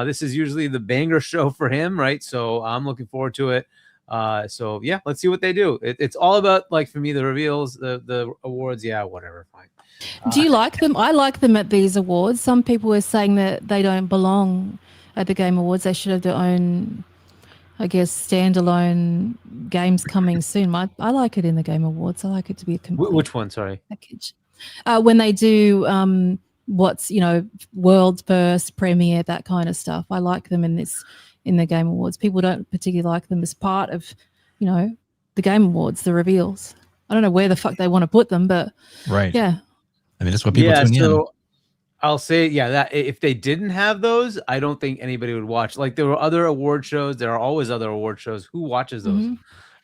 This is usually the banger show for him, right? So I'm looking forward to it. So yeah, let's see what they do. It's all about, like, for me, the reveals, the awards. Yeah, whatever, fine. Do you like them? I like them at these awards. Some people were saying that they don't belong at the Game Awards. They should have their own, I guess, standalone games coming soon. I like it in the Game Awards. I like it to be a complete Which one? Sorry. Package. When they do what's world first, premiere, that kind of stuff. I like them in the Game Awards. People don't particularly like them as part of, the Game Awards, the reveals. I don't know where the fuck they want to put them, but right. Yeah. I mean, that's what people tune in. I'll say, that if they didn't have those, I don't think anybody would watch. Like, there were other award shows. There are always other award shows. Who watches those? Mm-hmm.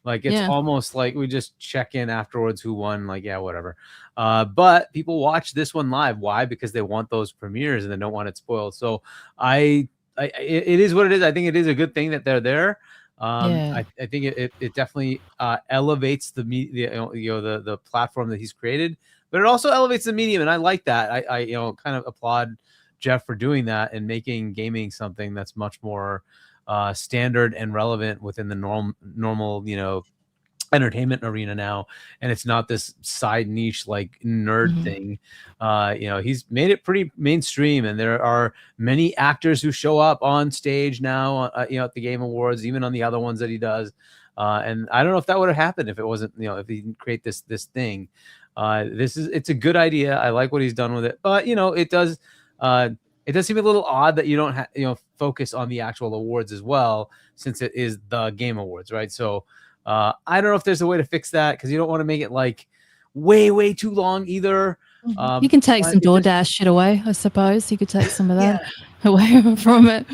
Like, it's almost like we just check in afterwards who won. Like, yeah, whatever. But people watch this one live. Why? Because they want those premieres and they don't want it spoiled. So it is what it is. I think it is a good thing that they're there. I think it definitely elevates the platform that he's created, but it also elevates the medium, and I like that. I kind of applaud Geoff for doing that and making gaming something that's much more standard and relevant within the normal entertainment arena now, and it's not this side niche like nerd thing. He's made it pretty mainstream, and there are many actors who show up on stage now at the Game Awards, even on the other ones that he does, and I don't know if that would have happened if it wasn't if he didn't create this thing. It's a good idea. I like what he's done with it, but it does seem a little odd that you don't focus on the actual awards as well, since it is the Game Awards, right? So I don't know if there's a way to fix that, because you don't want to make it like way too long either. You can take some DoorDash shit away, I suppose. You could take some of that away from it.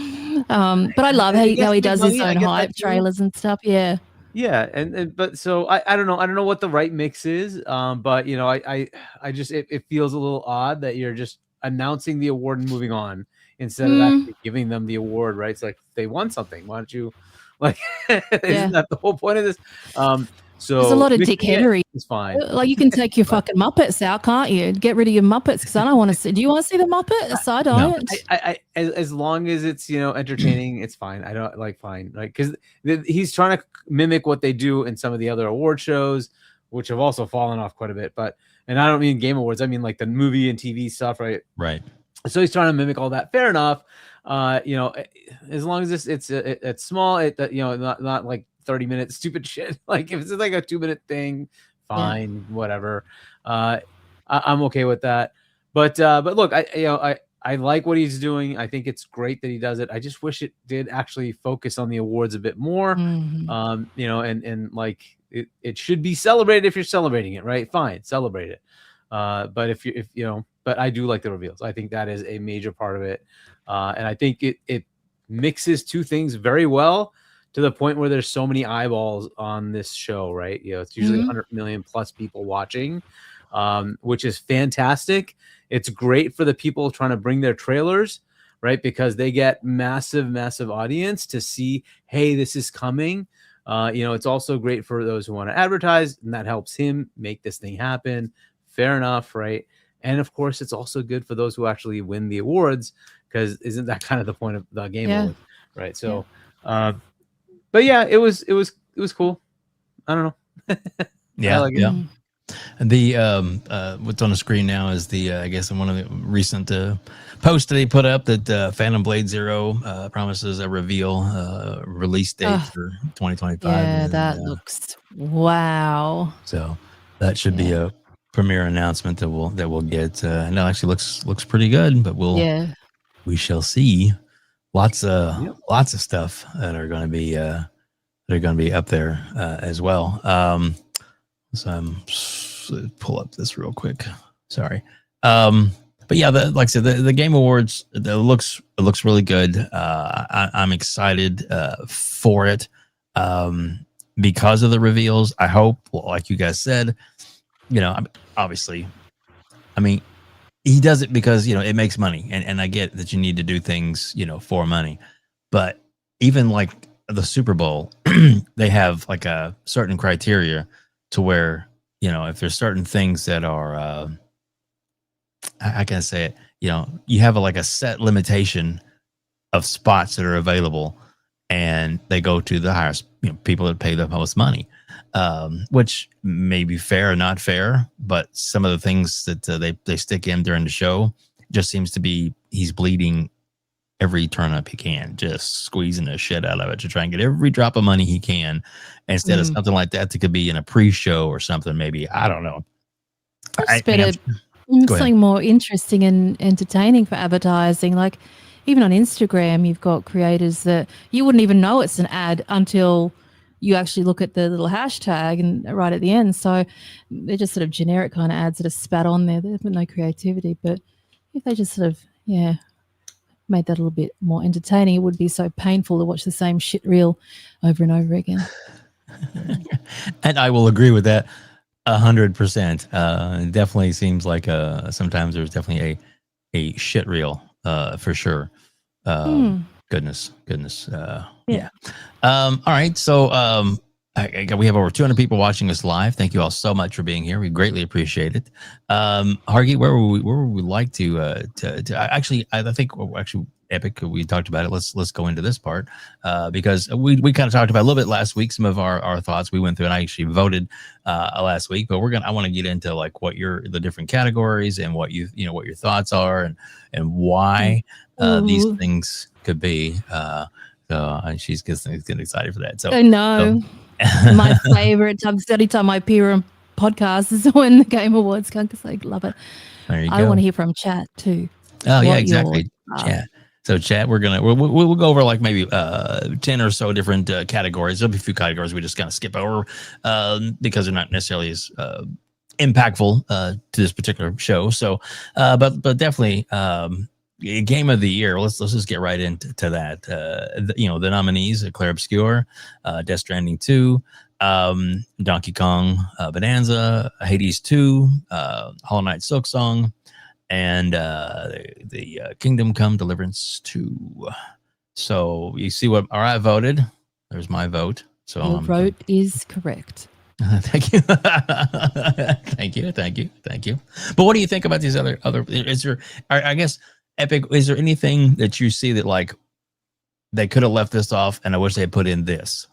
But I love how he does his own hype trailers and stuff. Yeah. Yeah, but so I don't know what the right mix is. But I just it feels a little odd that you're just announcing the award and moving on instead of actually giving them the award, right? It's like, they won something. Why don't you? Like, isn't that the whole point of this? So there's a lot of dickheadery. It's fine. Like, you can take your fucking Muppets out, can't you? Get rid of your Muppets, because I don't want to see. Do you want to see the Muppets? I don't. No. I as long as it's entertaining, it's fine. I don't fine, right? Because he's trying to mimic what they do in some of the other award shows, which have also fallen off quite a bit. And I don't mean Game Awards. I mean like the movie and TV stuff, right? Right. So he's trying to mimic all that. Fair enough. As long as it's small, not like 30-minute stupid shit. Like, if it's like a 2-minute thing, fine, whatever. I'm okay with that. But look, I like what he's doing. I think it's great that he does it. I just wish it did actually focus on the awards a bit more. You know, and like it should be celebrated if you're celebrating it, right? Fine, celebrate it. But if you know, but I do like the reveals. I think that is a major part of it. And I think it mixes two things very well to the point where there's so many eyeballs on this show, right? You know, it's usually 100 million plus people watching, which is fantastic. It's great for the people trying to bring their trailers, right? Because they get massive audience to see, hey, this is coming. You know, it's also great for those who want to advertise, and that helps him make this thing happen. Fair enough, right? And of course, it's also good for those who actually win the awards, because isn't that kind of the point of the game awards, right? So, but yeah, it was cool. I don't know. Yeah, like The what's on the screen now is the I guess one of the recent posts that they put up that Phantom Blade Zero promises a reveal release date for 2025. Yeah, that looks wow. So that should be a premiere announcement that we'll get. And it actually looks pretty good, but we shall see. Lots of stuff that are going to be up there as well. So pull up this real quick. Sorry. But yeah, like I said, the Game Awards, it looks really good. I'm excited for it because of the reveals. I hope, like you guys said, you know, obviously, I mean, he does it because, you know, it makes money, and I get that you need to do things, you know, for money. But even like the Super Bowl, they have like a certain criteria to where, you know, if there's certain things that are, I can't say it, you know, you have like a set limitation of spots that are available, and they go to the highest, you know, people that pay the most money, which may be fair or not fair, but some of the things that they stick in during the show just seems to be he's bleeding every turnip he can, just squeezing the shit out of it to try and get every drop of money he can, instead of something like that could be in a pre-show or something. Maybe, I don't know. Something more interesting and entertaining for advertising. Like even on Instagram, you've got creators that you wouldn't even know it's an ad until you actually look at the little hashtag and right at the end. So they're just sort of generic kind of ads that are spat on there. There's no creativity. But if they just sort of, made that a little bit more entertaining, it would be so painful to watch the same shit reel over and over again. And I will agree with that 100%. It definitely seems like sometimes there's definitely a shit reel for sure. Goodness. Yeah. All right. So we have over 200 people watching us live. Thank you all so much for being here. We greatly appreciate it. Hargeet, where would we like to actually, I think actually Epic, we talked about it. Let's go into this part because we kind of talked about a little bit last week, some of our thoughts we went through, and I actually voted last week, but I want to get into like what the different categories and what what your thoughts are and why these things could be. So she's getting excited for that. So I know. My favorite time, the only time I appear on podcasts is when the Game Awards come, because I love it. There you go. I want to hear from chat too. Oh yeah, exactly. Chat. So chat, we'll go over like maybe 10 or so different categories. There'll be a few categories we just kind of skip over because they're not necessarily as impactful to this particular show. So, but definitely. Game of the year. Let's just get right into that. The nominees: Claire Obscure, Death Stranding 2, Donkey Kong Bonanza, Hades 2, Hollow Knight Silksong, and the Kingdom Come Deliverance 2. So you see what I voted. There's my vote. So your vote is correct. Thank you. Thank you. But what do you think about these other? Is there? I guess. Epic, is there anything that you see that like they could have left this off and I wish they had put in this?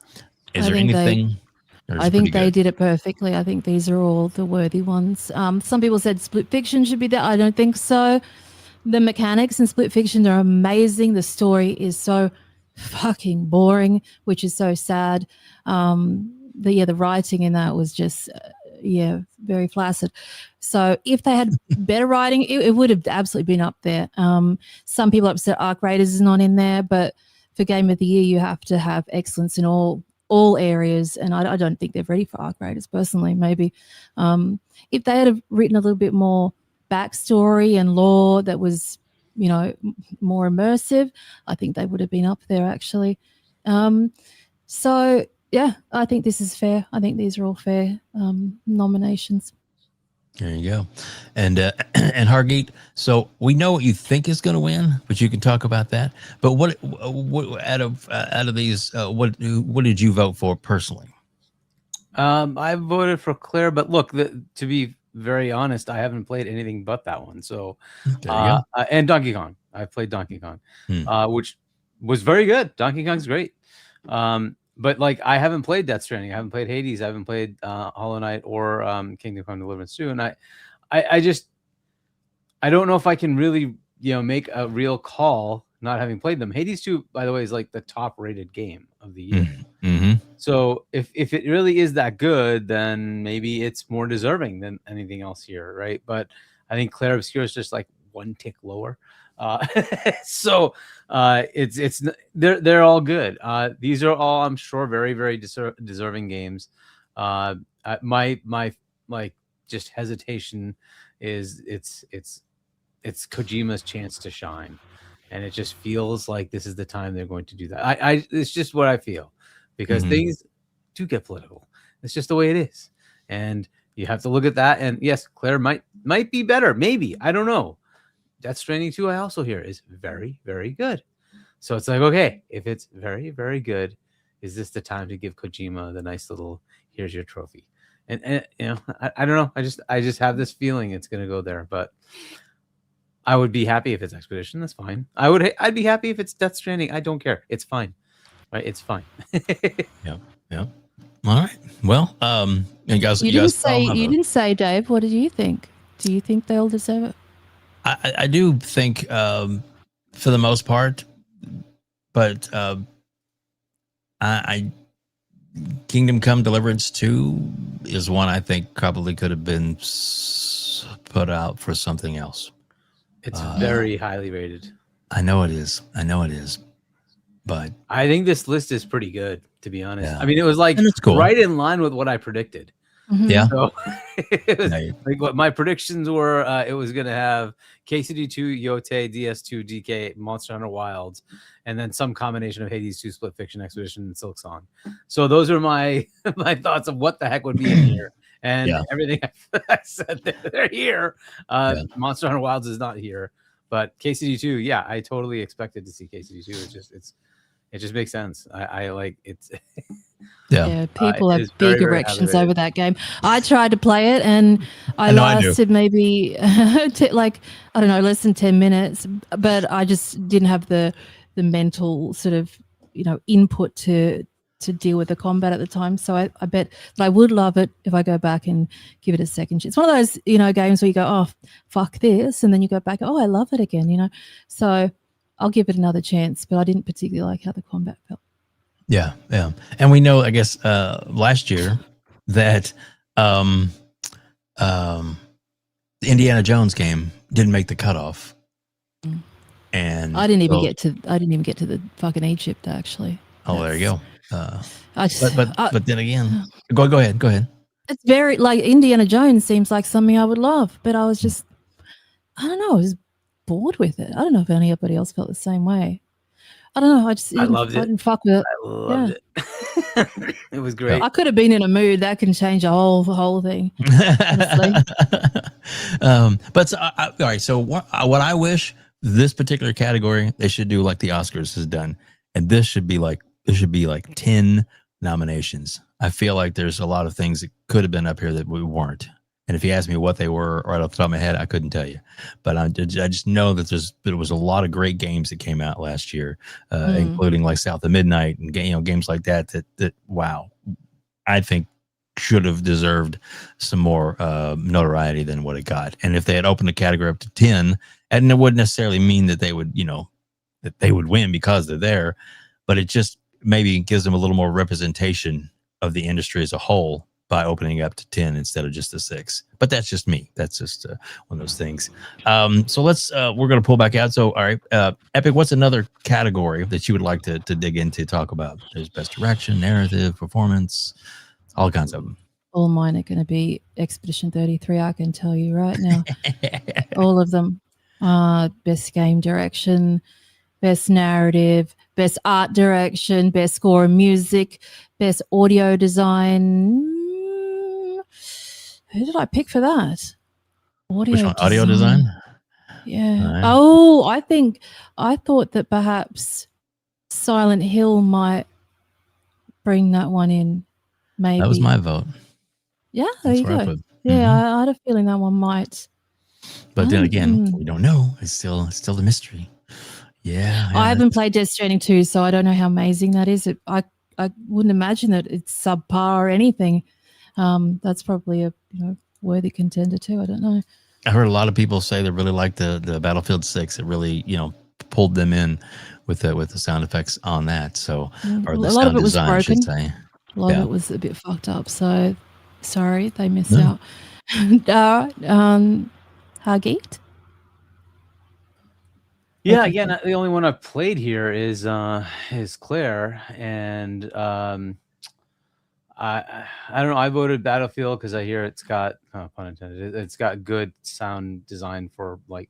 Is there anything? I think they did it perfectly. I think these are all the worthy ones. Some people said Split Fiction should be there. I don't think so. The mechanics in Split Fiction are amazing. The story is so fucking boring, which is so sad. The writing in that was just very flaccid. So if they had better writing, it would have absolutely been up there. Some people upset Arc Raiders is not in there, but for Game of the Year, you have to have excellence in all areas, and I don't think they're ready for Arc Raiders personally. Maybe if they had written a little bit more backstory and lore that was, more immersive, I think they would have been up there actually. So yeah, I think this is fair. I think these are all fair nominations. There you go. And Hargeet, so we know what you think is going to win, but you can talk about that. But what out of these, what did you vote for personally? I voted for Claire, but look, to be very honest, I haven't played anything but that one. So, and Donkey Kong. I played Donkey Kong, which was very good. Donkey Kong's great. But like, I haven't played Death Stranding. I haven't played Hades. I haven't played Hollow Knight or Kingdom Come Deliverance 2. And I don't know if I can really, make a real call not having played them. Hades 2, by the way, is like the top rated game of the year. Mm-hmm. So if it really is that good, then maybe it's more deserving than anything else here, right? But I think Clair Obscur is just like one tick lower. So it's they're all good. These are all, I'm sure, very, very deserving games. My like just hesitation is it's Kojima's chance to shine, and it just feels like this is the time they're going to do that. It's just what I feel, because things do get political. It's just the way it is, and you have to look at that. And yes, Claire might be better, maybe, I don't know. Death Stranding 2, I also hear, is very, very good. So it's like, okay, if it's very, very good, is this the time to give Kojima the nice little, here's your trophy? And I don't know. I just have this feeling it's going to go there. But I would be happy if it's Expedition. That's fine. I'd be happy if it's Death Stranding. I don't care. It's fine. Right? It's fine. Yeah. All right. Well, you didn't say, Dave. What did you think? Do you think they'll deserve it? I do think, for the most part, but I Kingdom Come Deliverance 2 is one I think probably could have been put out for something else. It's very highly rated. I know it is, but I think this list is pretty good, to be honest. Yeah. I mean, it was like cool. Right in line with what I predicted. Yeah. So it was like what my predictions were. It was going to have KCD2, Yote, DS2, DK, Monster Hunter Wilds, and then some combination of Hades 2, Split Fiction, Expedition, and Silk Song. So those are my thoughts of what the heck would be in here. And everything I said, they're here. Monster Hunter Wilds is not here. But KCD2, yeah, I totally expected to see KCD2. It just makes sense. I like it's. Yeah, people have big erections over that game. I tried to play it, and I lasted maybe like, I don't know, less than 10 minutes. But I just didn't have the mental sort of input to deal with the combat at the time. So I bet that I would love it if I go back and give it a second chance. It's one of those games where you go, oh fuck this, and then you go back, oh I love it again. So I'll give it another chance. But I didn't particularly like how the combat felt. Yeah. And we know, I guess, last year that the Indiana Jones game didn't make the cutoff. And I didn't even get to the fucking Egypt, actually. Oh, there you go. But then again, go ahead. It's very like Indiana Jones seems like something I would love, but I was just, I don't know, I was bored with it. I don't know if anybody else felt the same way. I don't know. I loved it. I didn't fuck with it. I loved it. It was great. I could have been in a mood that can change the whole thing. But all right. So what I wish this particular category, they should do like the Oscars has done, and this should be like 10 nominations. I feel like there's a lot of things that could have been up here that we weren't. And if you ask me what they were right off the top of my head, I couldn't tell you. But I just know that there was a lot of great games that came out last year, including like South of Midnight and games like that wow, I think should have deserved some more notoriety than what it got. And if they had opened the category up to 10, and it wouldn't necessarily mean that they would, that they would win because they're there, but it just maybe gives them a little more representation of the industry as a whole by opening up to 10 instead of just the 6. But that's just me. That's just one of those things. So we're going to pull back out. So, all right, Epic, what's another category that you would like to dig into, talk about? There's best direction, narrative, performance, all kinds of them. All mine are going to be Expedition 33, I can tell you right now. All of them. Best game direction, best narrative, best art direction, best score and music, best audio design. Who did I pick for that? Which one? Audio design? Yeah. Right. Oh, I thought that perhaps Silent Hill might bring that one in. Maybe. That was my vote. Yeah, there you go. Yeah, I had a feeling that one might. But then again, we don't know. It's still the mystery. Yeah. I haven't played Death Stranding 2, so I don't know how amazing that is. I wouldn't imagine that it's subpar or anything. That's probably a worthy contender too. I don't know. I heard a lot of people say they really liked the Battlefield 6. It really, pulled them in with the sound effects on that. So, or the sound design, I should say. A lot of it was a bit fucked up. So, sorry, they missed out. Hargeet? Yeah, again, the only one I've played here is Claire, and I don't know. I voted Battlefield because I hear it's got pun intended. It's got good sound design for like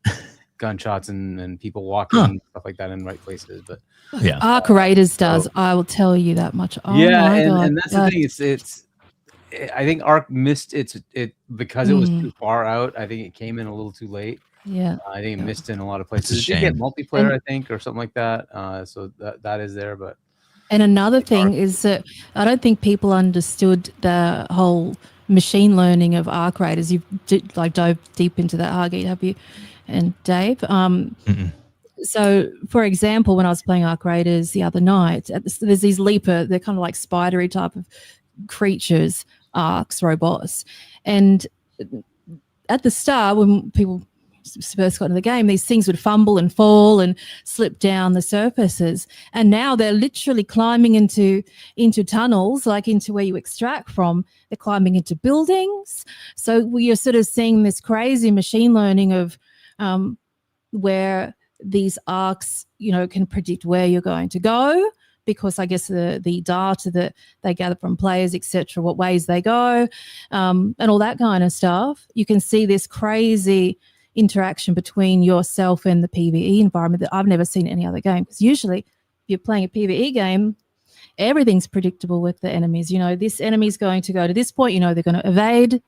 gunshots and people walking and stuff like that in the right places. But yeah, Arc Raiders does. I will tell you that much. Oh yeah, my God. And that's the thing. It's I think Arc missed it because it was too far out. I think it came in a little too late. Yeah, I think it missed in a lot of places. It did get multiplayer, I think, or something like that. So that is there, but. And another thing is that I don't think people understood the whole machine learning of Arc Raiders. You've dove deep into that, Hargeet, have you? And Dave. So, for example, when I was playing Arc Raiders the other night, there's these leaper. They're kind of like spidery type of creatures, arcs, robots, and at the start when people first got into the game, these things would fumble and fall and slip down the surfaces, and now they're literally climbing into tunnels, like into where you extract from. They're climbing into buildings, so we are sort of seeing this crazy machine learning of where these arcs can predict where you're going to go, because I guess the data that they gather from players, etc., what ways they go, and all that kind of stuff. You can see this crazy interaction between yourself and the PvE environment that I've never seen in any other game. Because usually if you're playing a PvE game, everything's predictable with the enemies. This enemy's going to go to this point, they're going to evade,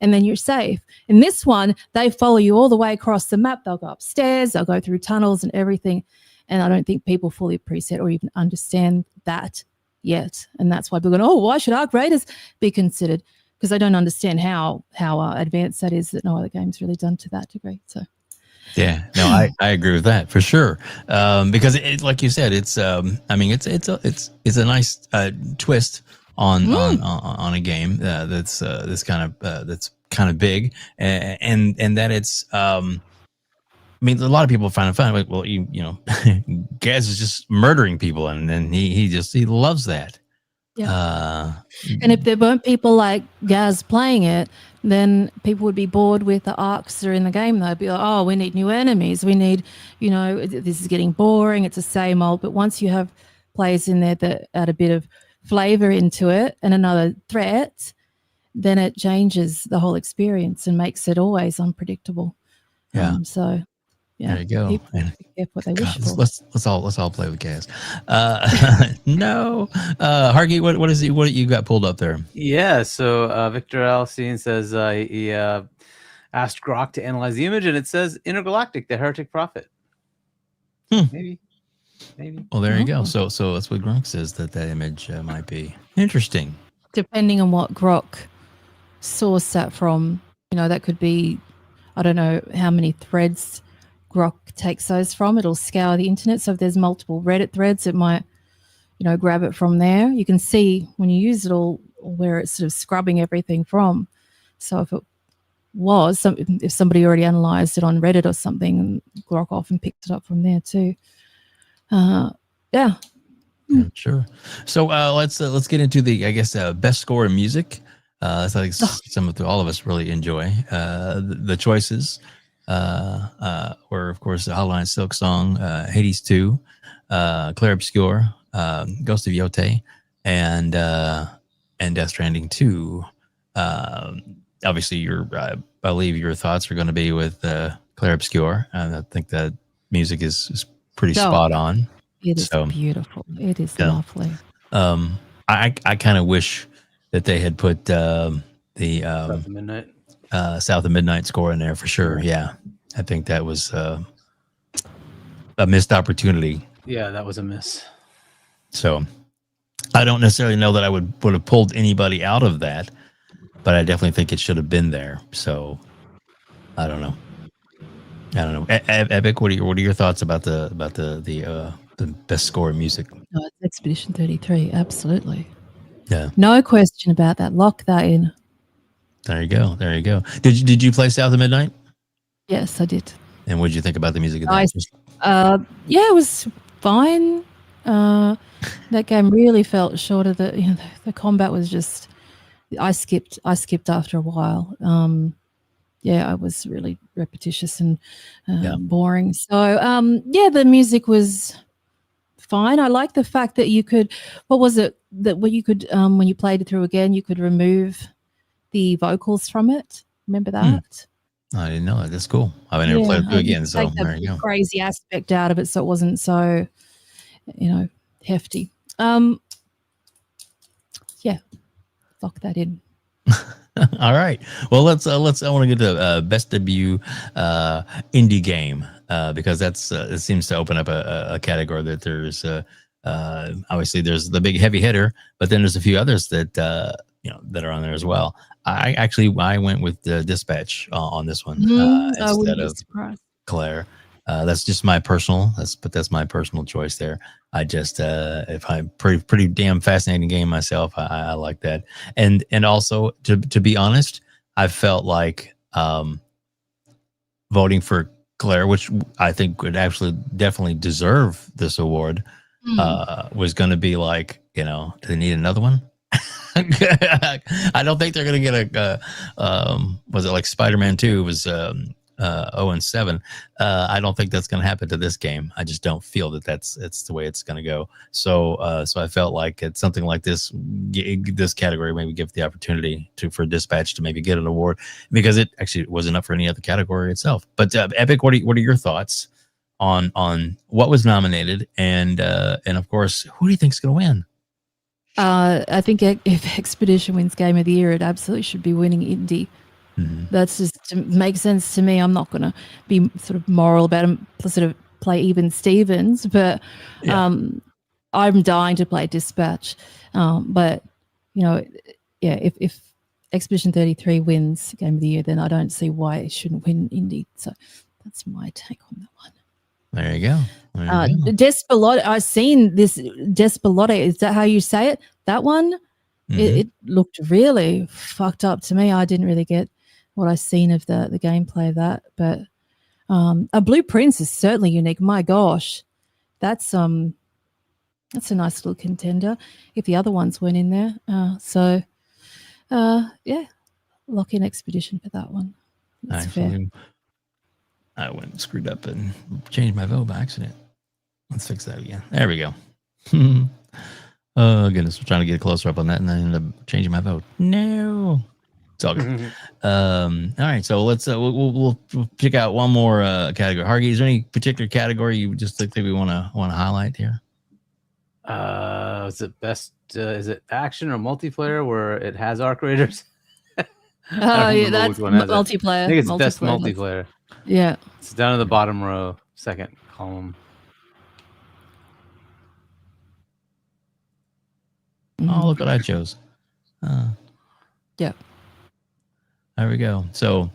and then you're safe. In this one, they follow you all the way across the map. They'll go upstairs, they'll go through tunnels and everything. And I don't think people fully appreciate or even understand that yet. And that's why people go, why should Arc Raiders be considered? Because I don't understand how advanced that is, that no other game's really done to that degree. So, yeah, no, I agree with that for sure. Because it, like you said, it's it's a nice twist on a game that's kind of big, and that it's a lot of people find it fun. Like, well, Gaz is just murdering people, and then he loves that. Yeah. And if there weren't people like Gaz playing it, then people would be bored with the arcs that are in the game. They'd be like, we need new enemies. We need, this is getting boring. It's the same old. But once you have players in there that add a bit of flavor into it and another threat, then it changes the whole experience and makes it always unpredictable. Yeah. Yeah, there you go. And what they wish for. Let's all play with Gaz. No, Hargeet, what you got pulled up there? Yeah, so Victor Alcine says he asked Grok to analyze the image, and it says Intergalactic, the Heretic Prophet. Maybe. Well, there you go. So that's what Grok says that image might be interesting. Depending on what Grok sourced that from, that could be, I don't know how many threads Grok takes those from. It'll scour the internet. So if there's multiple Reddit threads, it might, grab it from there. You can see when you use it all where it's sort of scrubbing everything from. So if it was, if somebody already analyzed it on Reddit or something, Grok often picked it up from there too. Yeah, sure. So let's get into the best score in music. So I think all of us really enjoy. The choices were, of course, the Hotline Silk Song, Hades 2, Clair Obscur, Ghost of Yote, and Death Stranding 2. Obviously, I believe your thoughts are going to be with Clair Obscur. I think that music is pretty spot on. It is beautiful. It is lovely. I kind of wish that they had put the South of Midnight score in there for sure. Yeah, I think that was a missed opportunity. Yeah, that was a miss. So I don't necessarily know that I would have pulled anybody out of that, but I definitely think it should have been there. So I don't know. Epic, what are your thoughts about the best score in music? No, it's Expedition 33, absolutely. Yeah. No question about that. Lock that in. There you go. Did you play South of Midnight? Yes, I did. And what did you think about the music? Yeah, it was fine. That game really felt short of the combat was just. I skipped after a while. Yeah, it was really repetitious and boring. So the music was fine. I like the fact that you could. What was it that when you could when you played it through again, you could remove the vocals from it? Remember that? I didn't know that. That's cool. I've never played it through again. So there you go. Crazy aspect out of it, so it wasn't so, hefty. Yeah, lock that in. All right. Well, let's. I want to get to best debut indie game because that's it seems to open up a category that there's obviously there's the big heavy hitter, but then there's a few others that that are on there as well. I went with the Dispatch on this one instead of Claire. That's just my personal. That's my personal choice there. I just if I'm pretty damn fascinating game myself, I like that. And also to be honest, I felt like voting for Claire, which I think would actually definitely deserve this award, was going to be like, do they need another one? I don't think they're going to get was it like Spider-Man 2 was 0-7. I don't think that's going to happen to this game. I just don't feel that it's the way it's going to go. So I felt like it's something like this category maybe give the opportunity for Dispatch to maybe get an award because it actually wasn't up for any other category itself. But Epic, what are your thoughts on what was nominated and of course who do you think is going to win? I think if Expedition wins Game of the Year, it absolutely should be winning Indie. That's just makes sense to me. I'm not going to be sort of moral about them, sort of play even Stevens, but I'm dying to play Dispatch. But if Expedition 33 wins Game of the Year, then I don't see why it shouldn't win Indie. So that's my take on that one. There you go. Despelote. I've seen this Despelote. Is that how you say it? That one. It looked really fucked up to me. I didn't really get what I've seen of the gameplay of that, but a Blue Prince is certainly unique. My gosh, that's a nice little contender. If the other ones weren't in there, lock in Expedition for that one. That's fair. I went and screwed up and changed my vote by accident. Let's fix that again. There we go. Oh goodness, we're trying to get closer up on that, and I ended up changing my vote. No, it's all good. All right, so let's we'll pick out one more category. Hargeet, is there any particular category you just think we want to highlight here? Is it best? Is it action or multiplayer where it has arc raiders? Yeah, that's multiplayer. I think it's best multiplayer. Yeah, it's down in the bottom row, second column. Oh, look what I chose. Yeah. There we go. So,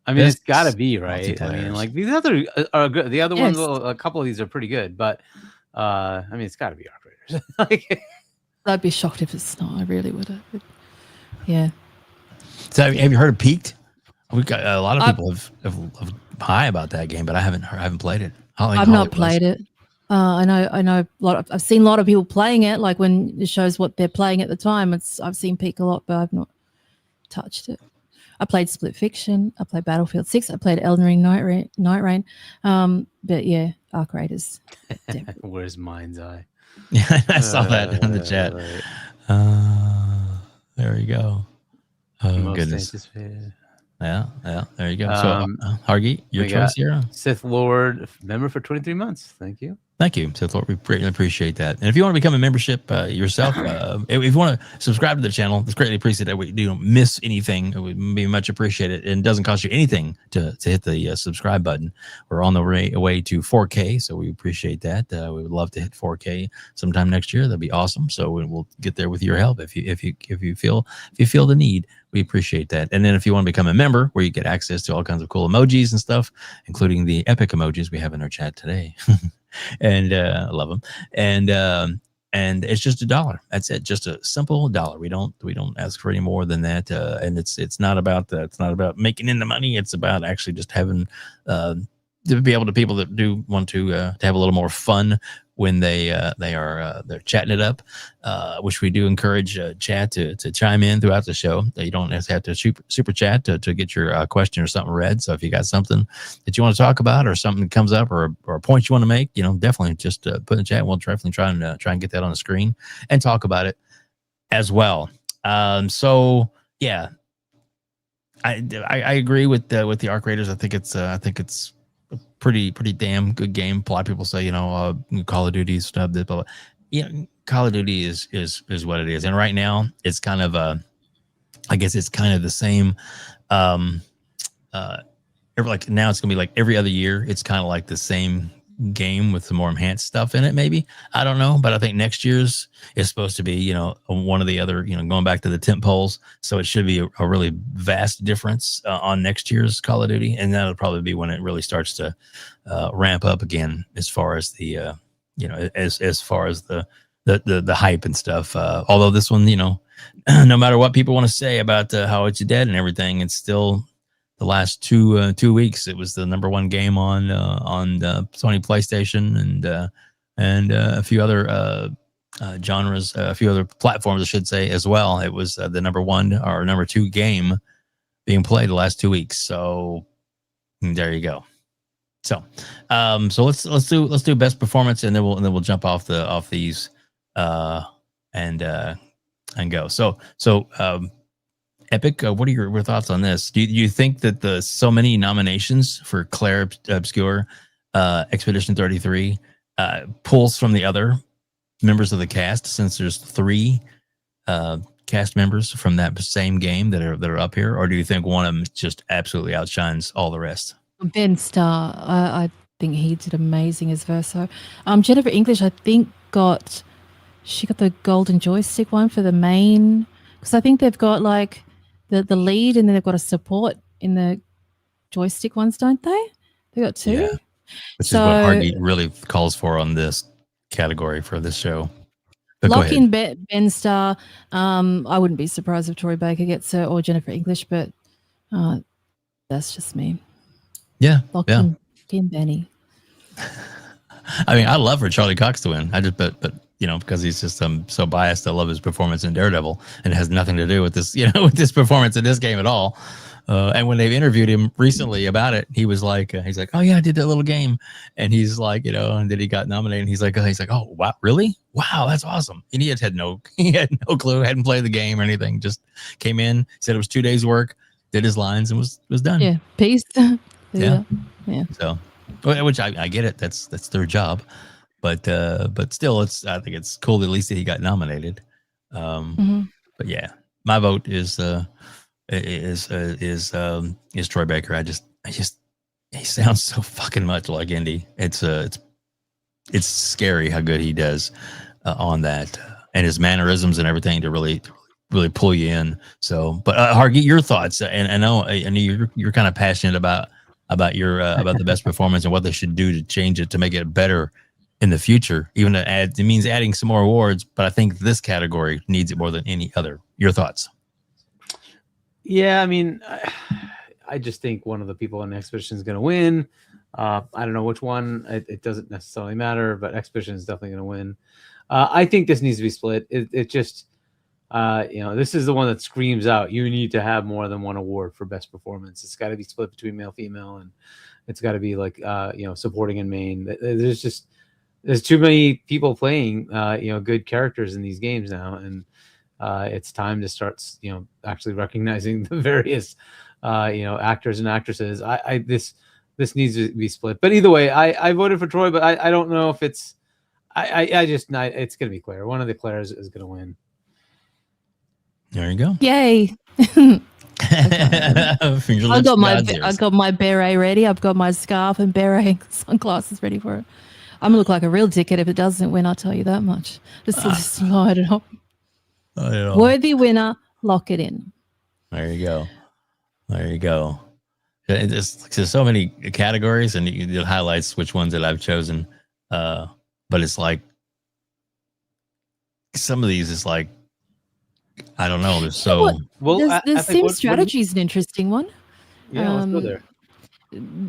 I mean, it's got to be right. I mean, like these other are good. The other ones, a couple of these are pretty good, but I mean, it's got to be arc raiders. I'd be shocked if it's not. I really would. Yeah. So, have you heard of Peaked? We've got a lot of people have high about that game, but I haven't played it. I've not played it. I know I've seen a lot of people playing it. Like when it shows what they're playing at the time, I've seen Peak a lot, but I've not touched it. I played Split Fiction. I played Battlefield 6. I played Elden Ring Night Rain. But yeah, Arc Raiders. Where's Mind's Eye? Yeah, I saw that in the chat. Right. There you go. Oh, Most goodness. anticipated. Yeah, there you go. So, Hargeet, your choice here? Sith Lord member for 23 months. Thank you. Thank you, Sith Lord. We greatly appreciate that. And if you want to become a membership yourself, if you want to subscribe to the channel, it's greatly appreciated that we don't miss anything. It would be much appreciated. And it doesn't cost you anything to hit the subscribe button. We're on the way to 4K, so we appreciate that. We would love to hit 4K sometime next year. That'd be awesome. So we'll get there with your help if you feel the need. We appreciate that. And then if you want to become a member, where you get access to all kinds of cool emojis and stuff, including the epic emojis we have in our chat today. And I love them. And it's just $1. That's it. Just a simple $1. We don't ask for any more than that. And it's not about making in the money. It's about actually just having to be able to people that do want to have a little more fun when they're chatting it up, which we do encourage chat to chime in throughout the show. You don't have to super chat to get your question or something read. So if you got something that you want to talk about or something that comes up or a point you want to make, definitely just put in the chat. We'll definitely try and get that on the screen and talk about it as well. So yeah, I agree with the Arc Raiders. I think it's pretty damn good game. A lot of people say, Call of Duty stuff. But Call of Duty is what it is, and right now it's kind of I guess it's kind of the same. Now it's gonna be like every other year. It's kind of like the same game with some more enhanced stuff in it. Maybe, I don't know, but I think next year's is supposed to be one of the other going back to the tent poles. So it should be a really vast difference on next year's Call of Duty, and that'll probably be when it really starts to ramp up again as far as the as far as the hype and stuff. Although this one, no matter what people want to say about how it's dead and everything, it's still the last 2 weeks. It was the #1 game on Sony PlayStation and a few other genres, a few other platforms, I should say, as well. It was the #1 or #2 game being played the last 2 weeks. So there you go. So let's do best performance, and then we'll jump off these and go. So Epic, what are your thoughts on this? Do you think that the so many nominations for Claire Obscure, Expedition 33, pulls from the other members of the cast, since there's 3 cast members from that same game that are up here, or do you think one of them just absolutely outshines all the rest? Ben Starr, I think he did amazing as Verso. Jennifer English, I think she got the golden joystick one for the main, because I think they've got like the lead, and then they've got a support in the joystick ones, don't they? They got 2. Yeah. Which is what Hargeet really calls for on this category for this show. But lock in Ben Starr. I wouldn't be surprised if Troy Baker gets it, or Jennifer English, but that's just me. Yeah. Lock in Benny. I mean, I love for Charlie Cox to win. I just but because he's just so biased. I love his performance in Daredevil, and it has nothing to do with this, with this performance in this game at all. And when they've interviewed him recently about it, he was like, oh yeah, I did that little game, and he's like, and then he got nominated. And he's like, oh wow, really? Wow, that's awesome. And he had no clue, hadn't played the game or anything. Just came in, said it was 2 days work, did his lines, and was done. Yeah, peace. Yeah. So, which I get it. That's their job. But still, I think it's cool that at least he got nominated. But yeah, my vote is Troy Baker. He sounds so fucking much like Indy. It's scary how good he does on that, and his mannerisms and everything to really pull you in. So, but Hargeet, your thoughts? And I know you're kind of passionate about about the best performance and what they should do to change it to make it better in the future. Even to add, it means adding some more awards, but I think this category needs it more than any other. Your thoughts? Yeah, I mean, I just think one of the people in Expedition is going to win. I don't know which one. It doesn't necessarily matter, but Expedition is definitely going to win. I think this needs to be split. It just this is the one that screams out, you need to have more than one award for best performance. It's got to be split between male, female, and it's got to be like, supporting in main. There's too many people playing, good characters in these games now. And it's time to start, actually recognizing the various, actors and actresses. This needs to be split. But either way, I voted for Troy, but I don't know if it's, it's going to be Claire. One of the Claires is going to win. There you go. Yay. I got my beret ready. I've got my scarf and beret and sunglasses ready for it. I'm going to look like a real dickhead if it doesn't win, I'll tell you that much. Just light it up. Worthy winner, lock it in. There you go. There's so many categories, and it highlights which ones that I've chosen. But it's like some of these is like, I don't know. There's so well. The sim strategy is an interesting one. Yeah, let's go there.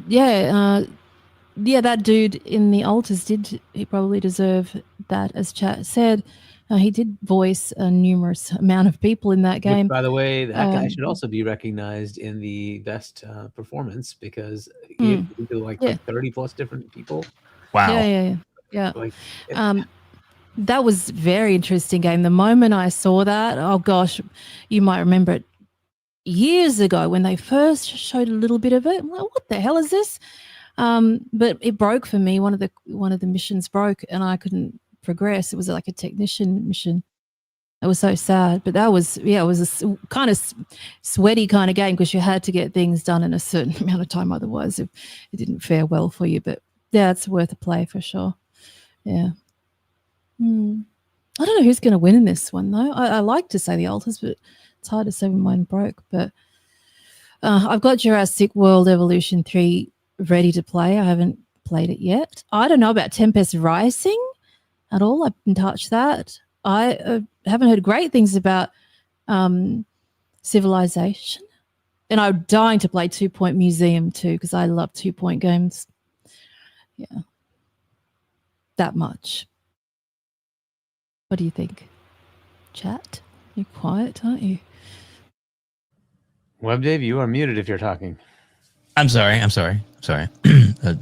Yeah, that dude in the altars he probably deserve that, as chat said. He did voice a numerous amount of people in that game. Which, by the way, that guy should also be recognized in the best performance, because he did like 30 plus different people. Wow. Yeah. That was a very interesting game. The moment I saw that, oh gosh, you might remember it years ago when they first showed a little bit of it. I'm like, what the hell is this? But it broke for me. One of the missions broke, and I couldn't progress. It was like a technician mission. It was so sad. But that was, it was a kind of sweaty kind of game, because you had to get things done in a certain amount of time. Otherwise, it didn't fare well for you. But yeah, it's worth a play for sure. Yeah. I don't know who's going to win in this one, though. I like to say the altars, but it's hard to say when mine broke. But I've got Jurassic World Evolution 3 ready to play. I haven't played it yet. I don't know about Tempest Rising at all. I haven't touched that. I haven't heard great things about Civilization. And I'm dying to play 2 Point Museum too, because I love 2 Point games. Yeah. That much. What do you think? Chat? You're quiet, aren't you? WebDave, you are muted if you're talking. I'm sorry.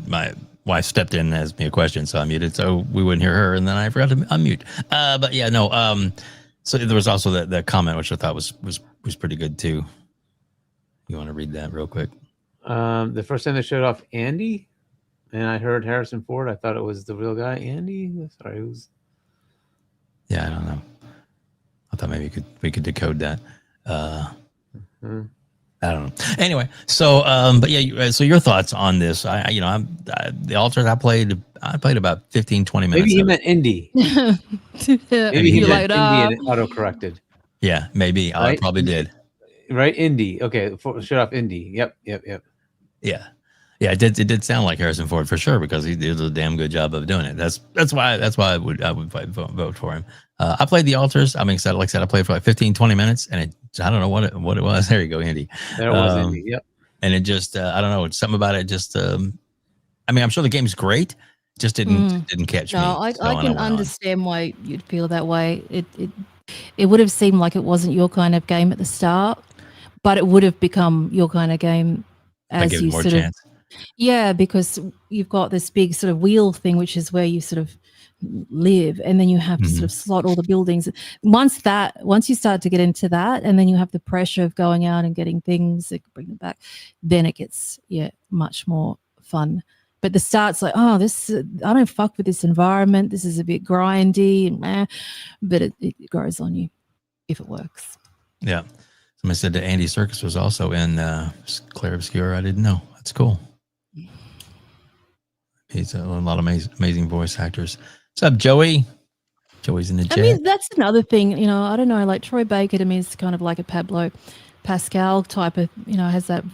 My wife stepped in and asked me a question, so I muted so we wouldn't hear her, and then I forgot to unmute. But yeah, no. So there was also that comment, which I thought was pretty good too. You want to read that real quick? The first time they showed off Andy, and I heard Harrison Ford, I thought it was the real guy, Andy. Sorry, it was. Yeah, I don't know. I thought maybe we could decode that. I don't know. Anyway, so but yeah, so your thoughts on this? The altars I played about 15-20 minutes. Maybe he meant indie. Maybe he meant indie and it auto-corrected. Yeah, maybe. I probably did. Right, indie. Okay, shut off indie. Yep. Yeah, it did sound like Harrison Ford for sure, because he did a damn good job of doing it. That's why I would vote for him. I played the altars. I mean, like I said, I played for like 15-20 minutes, and I don't know what it was. There you go, Andy. There was Andy. Yep. And it just I don't know, something about it just I mean, I'm sure the game's great, just didn't catch me. No, I can understand why you'd feel that way. It would have seemed like it wasn't your kind of game at the start, but it would have become your kind of game as you sort of. Yeah, because you've got this big sort of wheel thing, which is where you sort of live, and then you have to sort of slot all the buildings. Once you start to get into that, and then you have the pressure of going out and getting things that bring them back, then it gets much more fun. But the start's like, oh, I don't fuck with this environment. This is a bit grindy, and but it grows on you if it works. Yeah. Somebody said that Andy Serkis was also in Claire Obscure. I didn't know. That's cool. He's a lot of amazing voice actors. What's up, Joey? Joey's in the chat. I mean, that's another thing. I don't know. Like Troy Baker to me is kind of like a Pablo Pascal type of. Has that.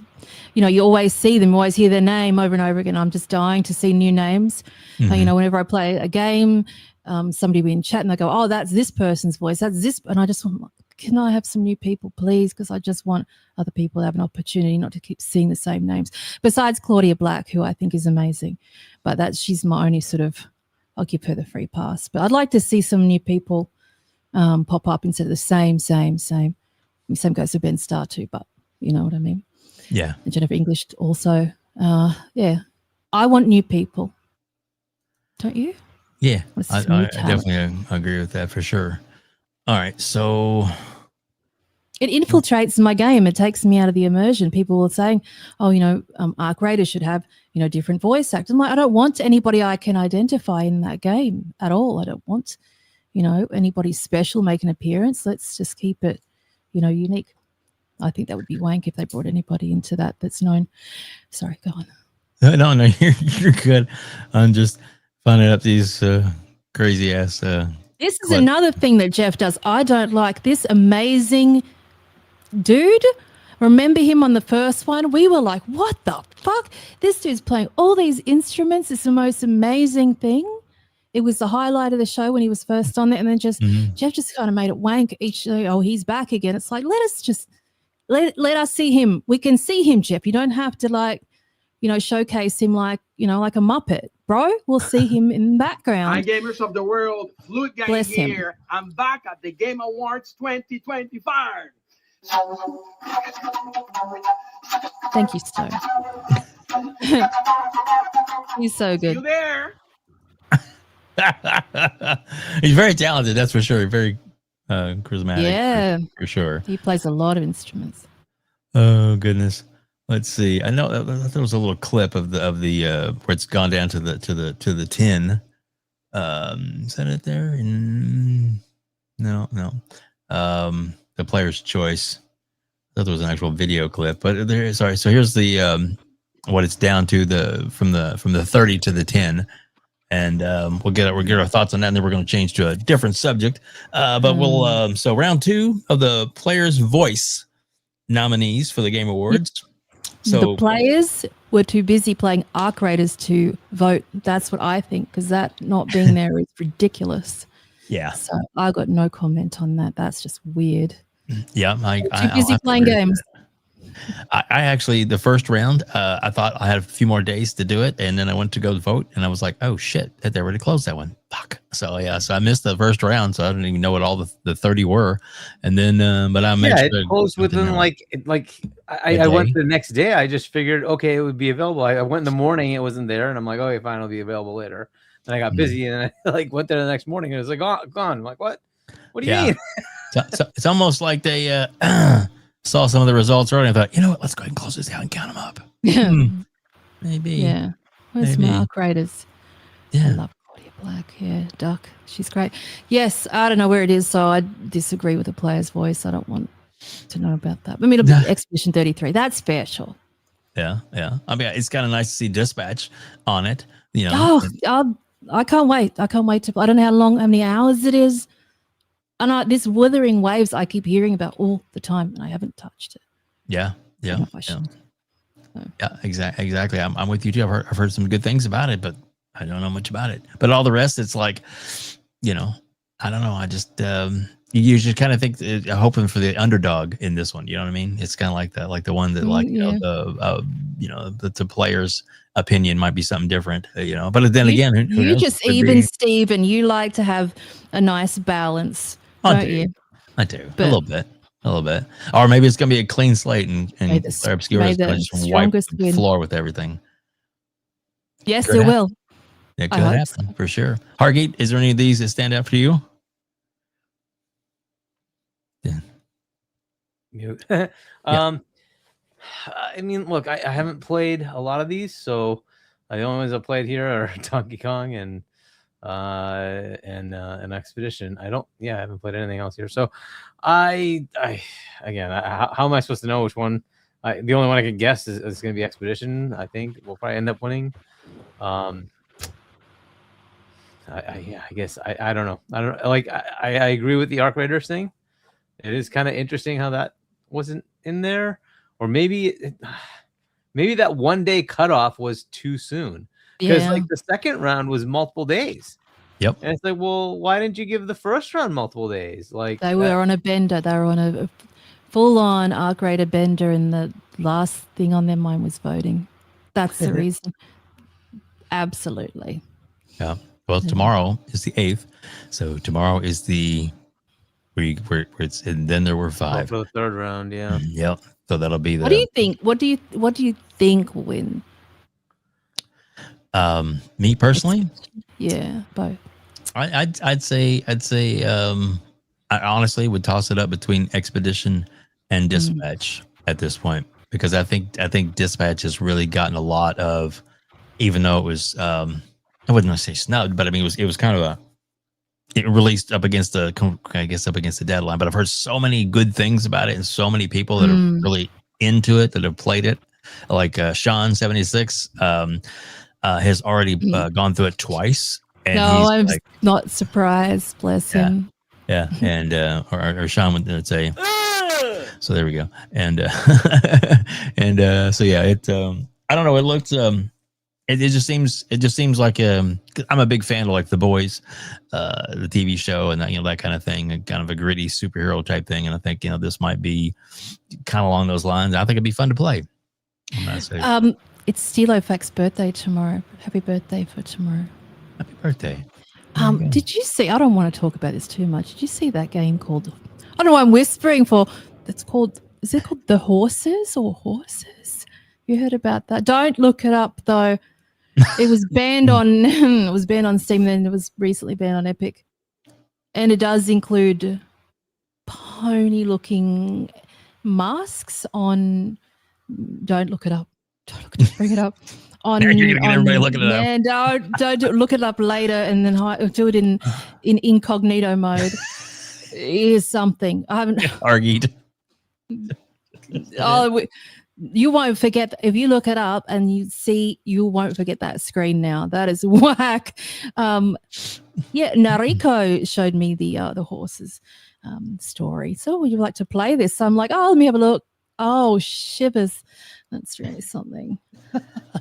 You always see them, always hear their name over and over again. I'm just dying to see new names. Whenever I play a game, somebody will be in chat and they go, "Oh, that's this person's voice. That's this," and I just want. Can I have some new people, please? Because I just want other people to have an opportunity, not to keep seeing the same names. Besides Claudia Black, who I think is amazing, but she's my only sort of. I'll give her the free pass. But I'd like to see some new people pop up instead of the same. Same goes for Ben Star too, but you know what I mean. Yeah. And Jennifer English also. Yeah. I want new people. Don't you? Yeah, I definitely agree with that for sure. All right, so it infiltrates my game. It takes me out of the immersion. People were saying, "Oh, Arc Raiders should have different voice actors." I'm like, I don't want anybody I can identify in that game at all. I don't want anybody special make an appearance. Let's just keep it unique. I think that would be wank if they brought anybody into that's known. Sorry, go on. No, you're good. I'm just finding up these crazy ass. This is another thing that Geoff does. I don't like this amazing dude. Remember him on the first one? We were like, what the fuck? This dude's playing all these instruments. It's the most amazing thing. It was the highlight of the show when he was first on there. And then Geoff just kind of made it wank each. Oh, he's back again. It's like, let us just let us see him. We can see him, Geoff. You don't have to showcase him like a Muppet, bro. We'll see him in the background. Hi, gamers of the world. Fluid Gang Bless here. him. I'm back at the Game Awards 2025. Thank you, Sto. He's so good. You there? He's very talented, that's for sure. Very charismatic. Yeah, for sure. He plays a lot of instruments. Oh goodness. Let's see. I know there was a little clip of the where it's gone down to the 10. Is that it there? No. The player's choice. I thought there was an actual video clip, but there. Sorry. So here's the what it's down to from the 30 to the 10, and we'll get our thoughts on that, and then we're going to change to a different subject. But we'll so round 2 of the player's voice nominees for the Game Awards. So the players were too busy playing Arc Raiders to vote. That's what I think, because that not being there is ridiculous. Yeah. So I got no comment on that. That's just weird. Yeah, too busy playing games. I actually, the first round, I thought I had a few more days to do it, and then I went to go vote, and I was like, "Oh shit, they already closed that one." Fuck. So yeah, so I missed the first round, so I didn't even know what all the 30 were, and then but I made it closed within I went the next day. I just figured okay, it would be available. I went in the morning, it wasn't there, and I'm like, okay, fine, it'll be available later. Then I got busy, and I went there the next morning, and it was like, oh, gone. I'm like, what? What do you mean? So it's almost like they saw some of the results early and thought, you know what, let's go ahead and close this down and count them up. Maybe. Yeah. Where's my Arc Raiders? Yeah. I love Claudia Black. Yeah, Duck. She's great. Yes, I don't know where it is, so I disagree with the player's voice. I don't want to know about that. I mean, it'll be Expedition 33. That's fair, sure. Yeah. I mean, it's kind of nice to see Dispatch on it. I can't wait. I can't wait to. I don't know how many hours it is. And this Wuthering Waves I keep hearing about all the time, and I haven't touched it. Yeah, exactly. I'm with you too. I've heard some good things about it, but I don't know much about it. But all the rest, it's like, I don't know. I just you just kind of think hoping for the underdog in this one. You know what I mean? It's kind of like that, like the one that the player's opinion might be something different. But then again, who you knows? just Steve, and you like to have a nice balance. I do. A little bit. Or maybe it's going to be a clean slate and Claire Obscura is going to just wipe the floor with everything. Yes, it will. It could happen for sure. Hargeet, is there any of these that stand out for you? Yeah. I mean, look, I haven't played a lot of these, so the only ones I played here are Donkey Kong and an Expedition. I haven't played anything else here. So how am I supposed to know which one? The only one I can guess is going to be Expedition. I think we'll probably end up winning. I guess I don't know. I agree with the Arc Raiders thing. It is kind of interesting how that wasn't in there, or maybe that 1 day cutoff was too soon. Because the second round was multiple days. Yep. And it's like, well, why didn't you give the first round multiple days? Like they were on a bender. They were on a full-on Arc Raider bender, and the last thing on their mind was voting. That's the reason. Absolutely. Yeah. Well, tomorrow is the 8th. So tomorrow is the where it's, and then there were 5 for the third round. Yeah. Yep. So that'll be the. What do you think? What do you think will win? Me personally, Yeah, both. I'd say I honestly would toss it up between Expedition and Dispatch at this point, because I think Dispatch has really gotten a lot of, even though it was I wouldn't want to say snubbed, but I mean it was kind of it released up against the deadline, but I've heard so many good things about it, and so many people that are really into it, that have played it, like Shaun 76 has already gone through it twice. And no, I'm not surprised. Bless him. Yeah, and or Shaun would say. So there we go, and so yeah, it I don't know, it looked it just seems like I'm a big fan of like The Boys, the TV show, and that, that kind of thing, and kind of a gritty superhero type thing, and I think this might be kind of along those lines. I think it'd be fun to play. It's Steelofac's birthday tomorrow. Happy birthday for tomorrow. Happy birthday. Did you see, I don't want to talk about this too much. Did you see that game called, I don't know why I'm whispering for, is it called The Horses or Horses? You heard about that? Don't look it up though. It was banned on Steam, and it was recently banned on Epic. And it does include pony looking masks on, don't look it up. Bring it up. On, you're gonna get everybody looking it up. Yeah, don't look it up later, and then do it in incognito mode. Is something I haven't argued. You won't forget if you look it up, and you won't forget that screen now. That is whack. Yeah, Nariko showed me the horses story. So would you like to play this? So I'm like, oh, let me have a look. Oh, shivers. That's really something.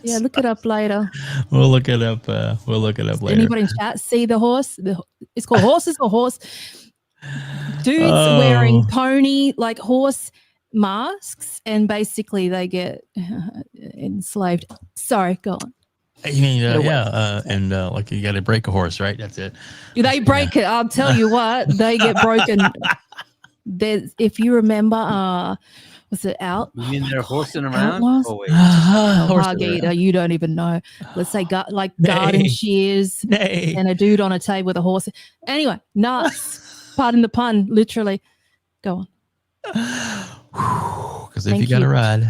Yeah, look it up later. We'll look it up. Later. Anybody in chat see the horse? It's called Horses or Horse. Dudes wearing pony, like horse masks, and basically they get enslaved. Sorry, go on. You mean, and like you got to break a horse, right? That's it. They break it. I'll tell you what, they get broken. There's, if you remember, was it out? You mean they're horsing around? Outlaws? Oh, wait. Hargeet, you don't even know. Let's say garden shears and a dude on a table with a horse. Anyway, nuts. Pardon the pun, literally. Go on. Because if you got to ride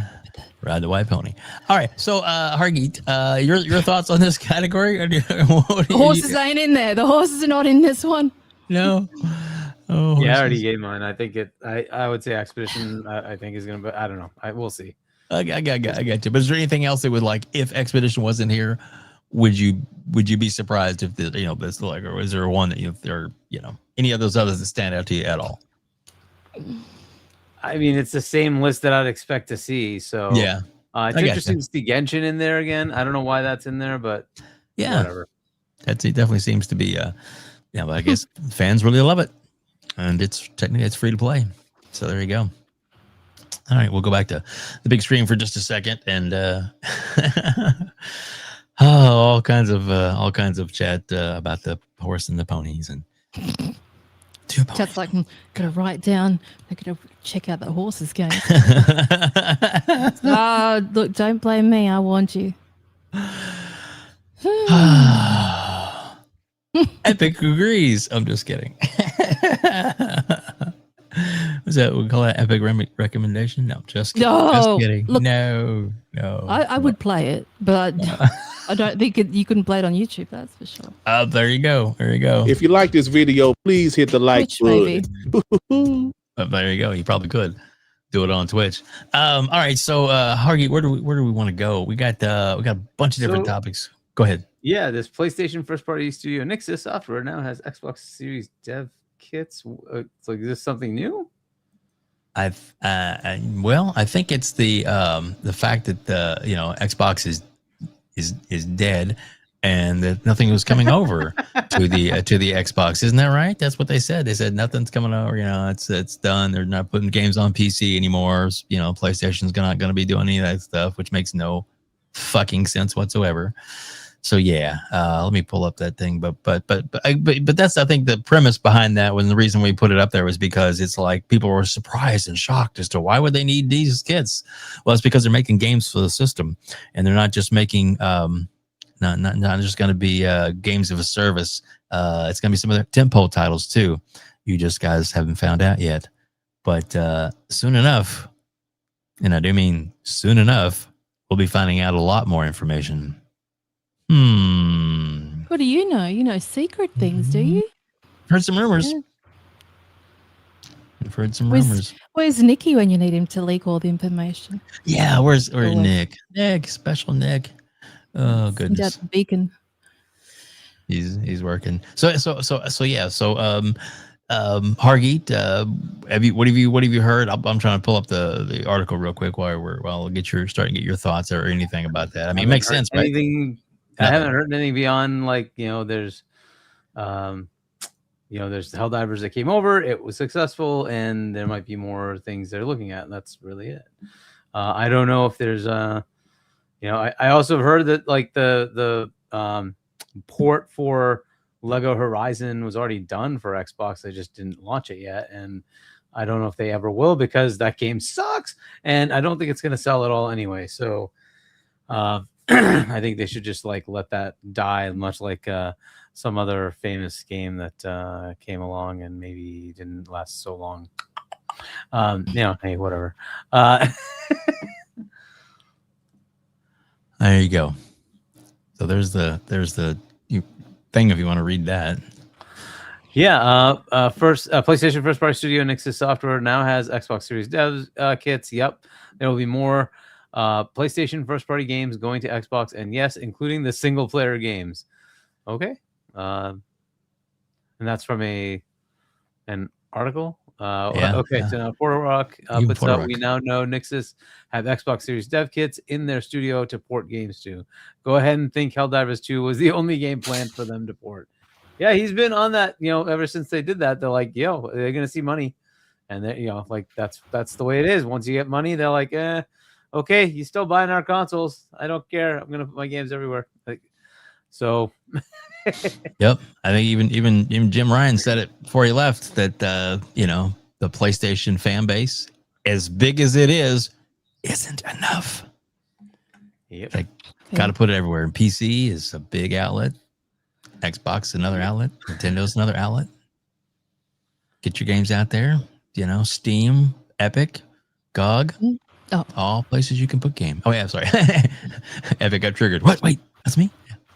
the white pony. All right, so Hargeet, your thoughts on this category? Horses ain't in there. The horses are not in this one. No. Oh, yeah, I already gave mine. I think I would say Expedition. I think is gonna, but I don't know. We'll see. I got you. But is there anything else that would, like, if Expedition wasn't here, would you be surprised if this, like, or is there one that there any of those others that stand out to you at all? I mean, it's the same list that I'd expect to see. So yeah, it's interesting to see Genshin in there again. I don't know why that's in there, but yeah, whatever. It definitely seems to be. But I guess fans really love it. And it's free to play. So there you go. All right, we'll go back to the big screen for just a second, and all kinds of chat about the horse and the ponies and Chat's like, gotta write down. They're gonna check out the horses game. Look, don't blame me. I warned you. Epic agrees. I'm just kidding. Was that we call that epic recommendation? No, just kidding. Just kidding. Look, no. I would play it, but I don't think you couldn't play it on YouTube. That's for sure. There you go. If you like this video, please hit the like button. There you go. You probably could do it on Twitch. All right. So, Hargeet, where do we want to go? We got a bunch of different topics. Go ahead. Yeah, this PlayStation first-party studio Nixxes Software now has Xbox Series dev kits. It's like, is this something new? I think it's the fact that the Xbox is dead and that nothing was coming over to the Xbox. Isn't that right? That's what they said. They said nothing's coming over. It's done. They're not putting games on PC anymore. PlayStation's not going to be doing any of that stuff, which makes no fucking sense whatsoever. yeah, let me pull up that thing. But that's, I think, the premise behind that, when the reason we put it up there was because it's like people were surprised and shocked as to why would they need these kits. Well, it's because they're making games for the system, and they're not just making not just going to be games of a service. It's going to be some of their tentpole titles too. You just guys haven't found out yet, but soon enough, and I do mean soon enough, we'll be finding out a lot more information. What do you know? You know secret things, do you? Heard some rumors. Yeah. I've heard some rumors. Where's Nicky when you need him to leak all the information? Yeah, where's Nick? Nick, special Nick. Oh goodness. That beacon. He's working. So yeah. So Hargeet, what have you heard? I'm trying to pull up the article real quick while I'll get your thoughts or anything about that. I mean, it makes sense, right? I haven't heard anything beyond like, there's there's the Helldivers that came over, it was successful, and there might be more things they're looking at, and that's really it. I don't know if there's I also heard that like the port for Lego Horizon was already done for Xbox. They just didn't launch it yet, and I don't know if they ever will, because that game sucks, and I don't think it's going to sell at all anyway. So I think they should just like let that die, much like some other famous game that came along and maybe didn't last so long. Hey, whatever. There you go. So there's the thing if you want to read that. Yeah. PlayStation first party studio Nixxes Software now has Xbox Series devs kits. Yep. There will be more PlayStation first party games going to Xbox, and yes, including the single player games. Okay. And that's from an article. Okay, so now Portal Rock puts up, we now know Nixxes have Xbox Series dev kits in their studio to port games to. Go ahead and think Helldivers 2 was the only game planned for them to port. Yeah, he's been on that, ever since they did that. They're like, they're going to see money. And like that's the way it is. Once you get money, they're like, okay, you still buying our consoles. I don't care. I'm going to put my games everywhere. Like, so... Yep, I think even Jim Ryan said it before he left that the PlayStation fan base, as big as it is, isn't enough. Yep. Like, got to put it everywhere. And PC is a big outlet. Xbox another outlet. Nintendo's another outlet. Get your games out there. Steam, Epic, GOG, all places you can put game. Oh yeah, sorry. Epic got triggered. What? Wait, that's me.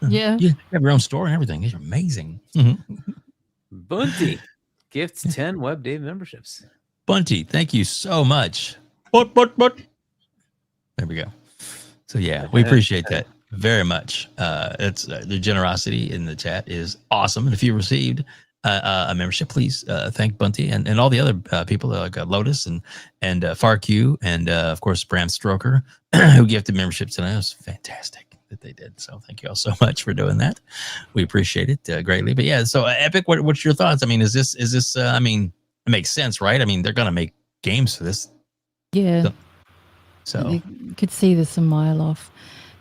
Yeah. You have your own store and everything. It's amazing. Bunty gifts 10 WEBDAVE memberships. Bunty, thank you so much. But. There we go. So yeah, we appreciate that very much. It's the generosity in the chat is awesome. And if you received a membership, please thank Bunty and all the other people like Lotus and FarQ and of course Bram Stroker who gifted memberships tonight. It was fantastic that they did. So thank you all so much for doing that. We appreciate it greatly. But yeah, so Epic, what's your thoughts? I mean, is this I mean, it makes sense, right? I mean, they're gonna make games for this. Yeah. So you could see this a mile off.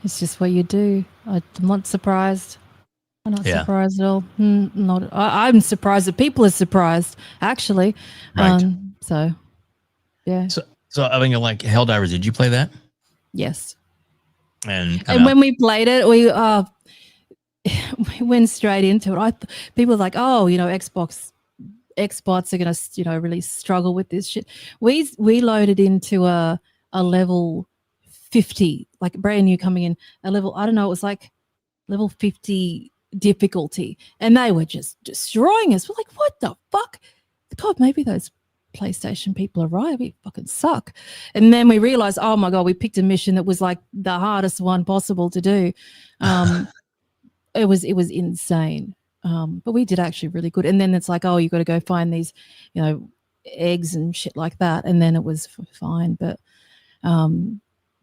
It's just what you do. I'm not surprised. I'm not surprised at all. I'm surprised that people are surprised, actually. Right. So yeah. So I mean, like Helldivers, did you play that? Yes. And when we played it, we went straight into it. People are like, Xbots are going to, really struggle with this shit. We loaded into a level 50, like brand new coming in, a level, I don't know, it was like level 50 difficulty. And they were just destroying us. We're like, what the fuck? God, maybe those PlayStation people are right. We fucking suck. And then we realized, oh my God, we picked a mission that was like the hardest one possible to do. It was insane. But we did actually really good. And then it's like, you got to go find these, eggs and shit like that. And then it was fine. But I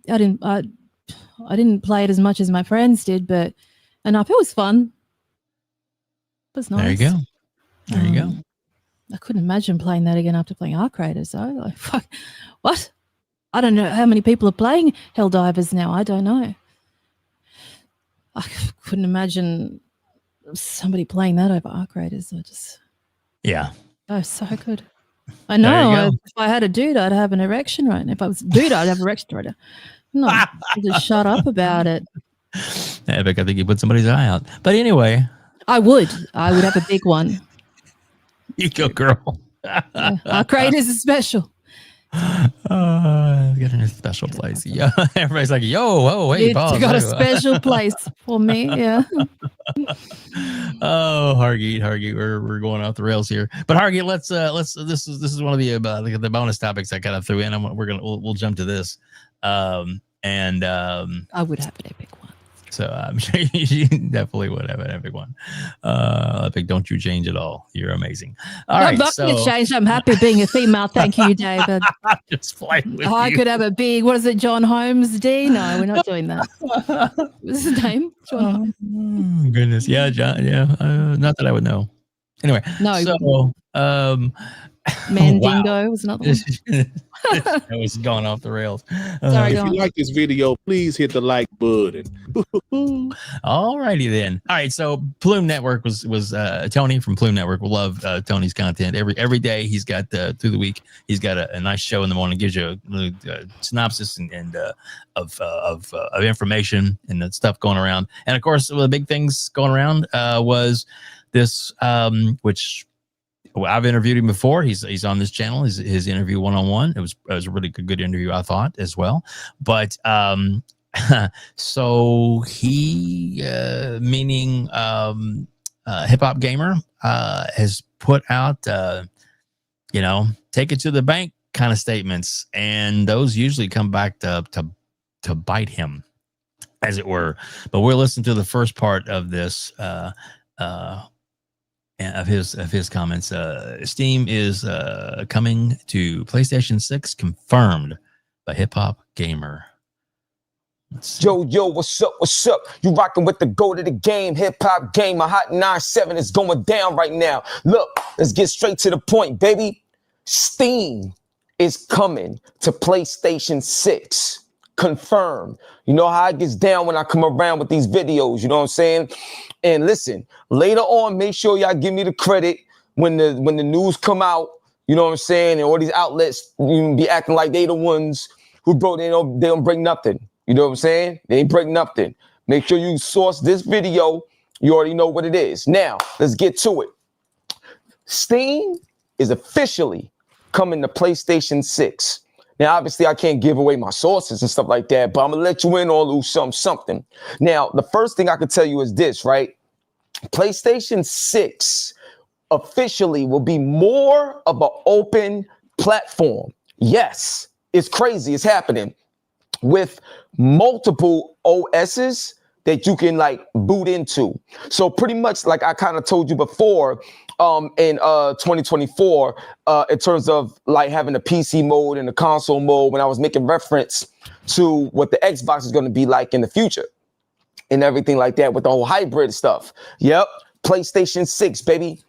didn't play it as much as my friends did, but enough. It was fun. It was nice. There you go. I couldn't imagine playing that again after playing Arc Raiders, though. Like, fuck, what? I don't know how many people are playing Helldivers now. I don't know. I couldn't imagine somebody playing that over Arc Raiders. Yeah. Oh, so good. I know. There you go. If I had a dude, I'd have an erection right now. If I was a dude, I'd have an erection right now. No, I'll just shut up about it. Epic, I think you put somebody's eye out. But anyway. I would have a big one. You go, girl. Yeah. Arc Raiders is special. Get in a special place. Yeah, everybody's like, "Yo, whoa, wait, You pause." got a special place for me, yeah. Oh, Hargeet, we're going off the rails here. But Hargeet, let's this is one of the bonus topics I kind of threw in. We'll jump to this. I would have an epic one. So I'm sure you definitely would have an epic one. Epic, don't you change at all. You're amazing. All right, I'm not going to change. I'm happy being a female. Thank you, David. Just playing with I could have a big, what is it, John Holmes D? No, we're not doing that. What's his name? John Holmes. Oh, goodness. Yeah, John. Yeah. Not that I would know. Anyway. No. So, Mandingo was another one. That was going off the rails. Sorry, If you like this video, please hit the like button. All righty then. All right. So Plume Network was Tony from Plume Network. We love Tony's content. Every day he's got through the week he's got a nice show in the morning. Gives you a synopsis and of information and the stuff going around. And of course, one of the big things going around was this, which. Well, I've interviewed him before. He's on this channel. His interview one-on-one. It was a really good interview, I thought, as well. But so he, meaning Hip Hop Gamer, has put out, take it to the bank kind of statements, and those usually come back to bite him, as it were. But we'll listen to the first part of this. Of his comments. Steam is coming to PlayStation 6, confirmed by Hip Hop Gamer. Yo, what's up? You rocking with the GOAT of the game, Hip Hop Gamer. Hot 97 is going down right now. Look, let's get straight to the point, baby. Steam is coming to PlayStation 6. Confirmed. You know how it gets down when I come around with these videos, you know what I'm saying? And listen, later on, make sure y'all give me the credit when the news come out, you know what I'm saying? And all these outlets be acting like they the ones who broke, they don't break nothing. You know what I'm saying? They ain't break nothing. Make sure you source this video. You already know what it is. Now, let's get to it. Steam is officially coming to PlayStation 6. Now, obviously, I can't give away my sources and stuff like that, but I'm going to let you in on a little something. Now, the first thing I can tell you is this, right? PlayStation 6 officially will be more of an open platform. Yes, it's crazy. It's happening with multiple OSs that you can boot into. So pretty much like I kind of told you before, in 2024, in terms of having a PC mode and a console mode, when I was making reference to what the Xbox is going to be like in the future and everything like that with the whole hybrid stuff. Yep. PlayStation 6, baby.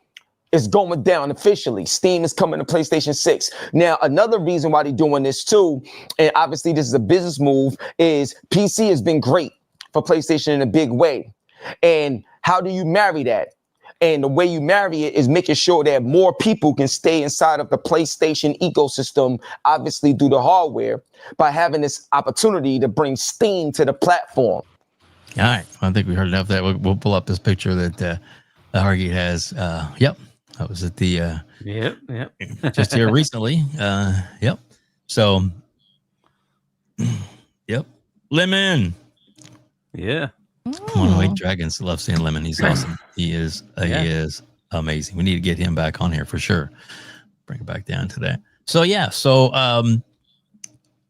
It's going down officially. Steam is coming to PlayStation 6. Now, another reason why they're doing this too, and obviously this is a business move, is PC has been great for PlayStation in a big way. And how do you marry that? And the way you marry it is making sure that more people can stay inside of the PlayStation ecosystem, obviously through the hardware, by having this opportunity to bring Steam to the platform. All right. I think we heard enough of that. We'll pull up this picture that Hargeet has. Yep. That was at the... Yep. just here recently. Yep. So, yep. Lemon. Yeah. Come on, wait, Dragons. Love seeing Lemon. He's awesome. He is amazing. We need to get him back on here for sure. Bring it back down to that. So yeah. So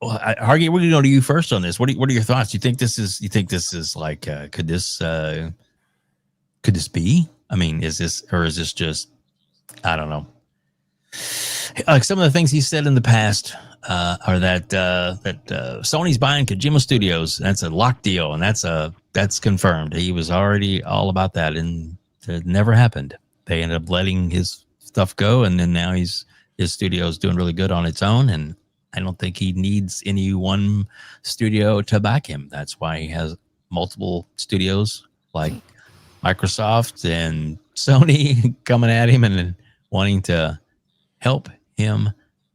Hargeet, we're gonna go to you first on this. What are your thoughts? You think this is like could this be? I mean, is this just I don't know. Like some of the things he said in the past are that Sony's buying Kojima Studios. That's a lock deal, and that's confirmed. He was already all about that, and it never happened. They ended up letting his stuff go, and then now his studio is doing really good on its own, and I don't think he needs any one studio to back him. That's why he has multiple studios like Microsoft and Sony coming at him and wanting to help him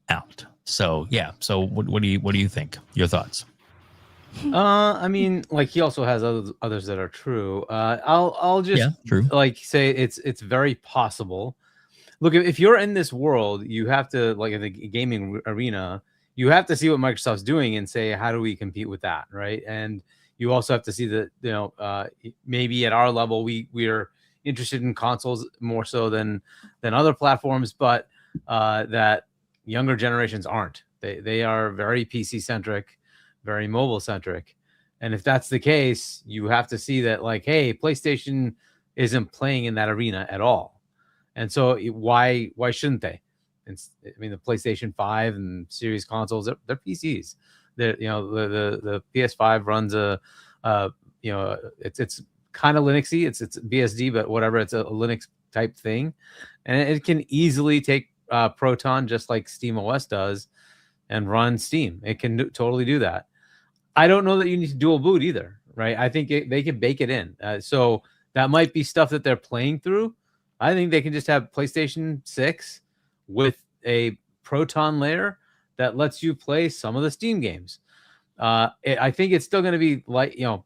out. So yeah. So what do you think? Your thoughts? I mean, like he also has others that are true. I'll just true. like say it's very possible. Look, if you're in this world, you have to, like in the gaming arena, you have to see what Microsoft's doing and say, how do we compete with that, right? And you also have to see that, you know, maybe at our level, we're interested in consoles more so than other platforms, but that younger generations aren't. They are very PC centric, very mobile centric. And if that's the case, you have to see that, like, hey, PlayStation isn't playing in that arena at all. And so why shouldn't they? I mean, the PlayStation 5 and series consoles, they're PCs. They're, you know, the PS5 runs you know, it's kind of Linuxy. It's BSD, but whatever. It's a Linux type thing, and it can easily take Proton just like Steam OS does and run Steam. It can totally do that. I don't know that you need to dual boot either, right? I think they can bake it in. So that might be stuff that they're playing through. I think they can just have PlayStation 6 with a Proton layer that lets you play some of the Steam games. I think it's still going to be like, you know,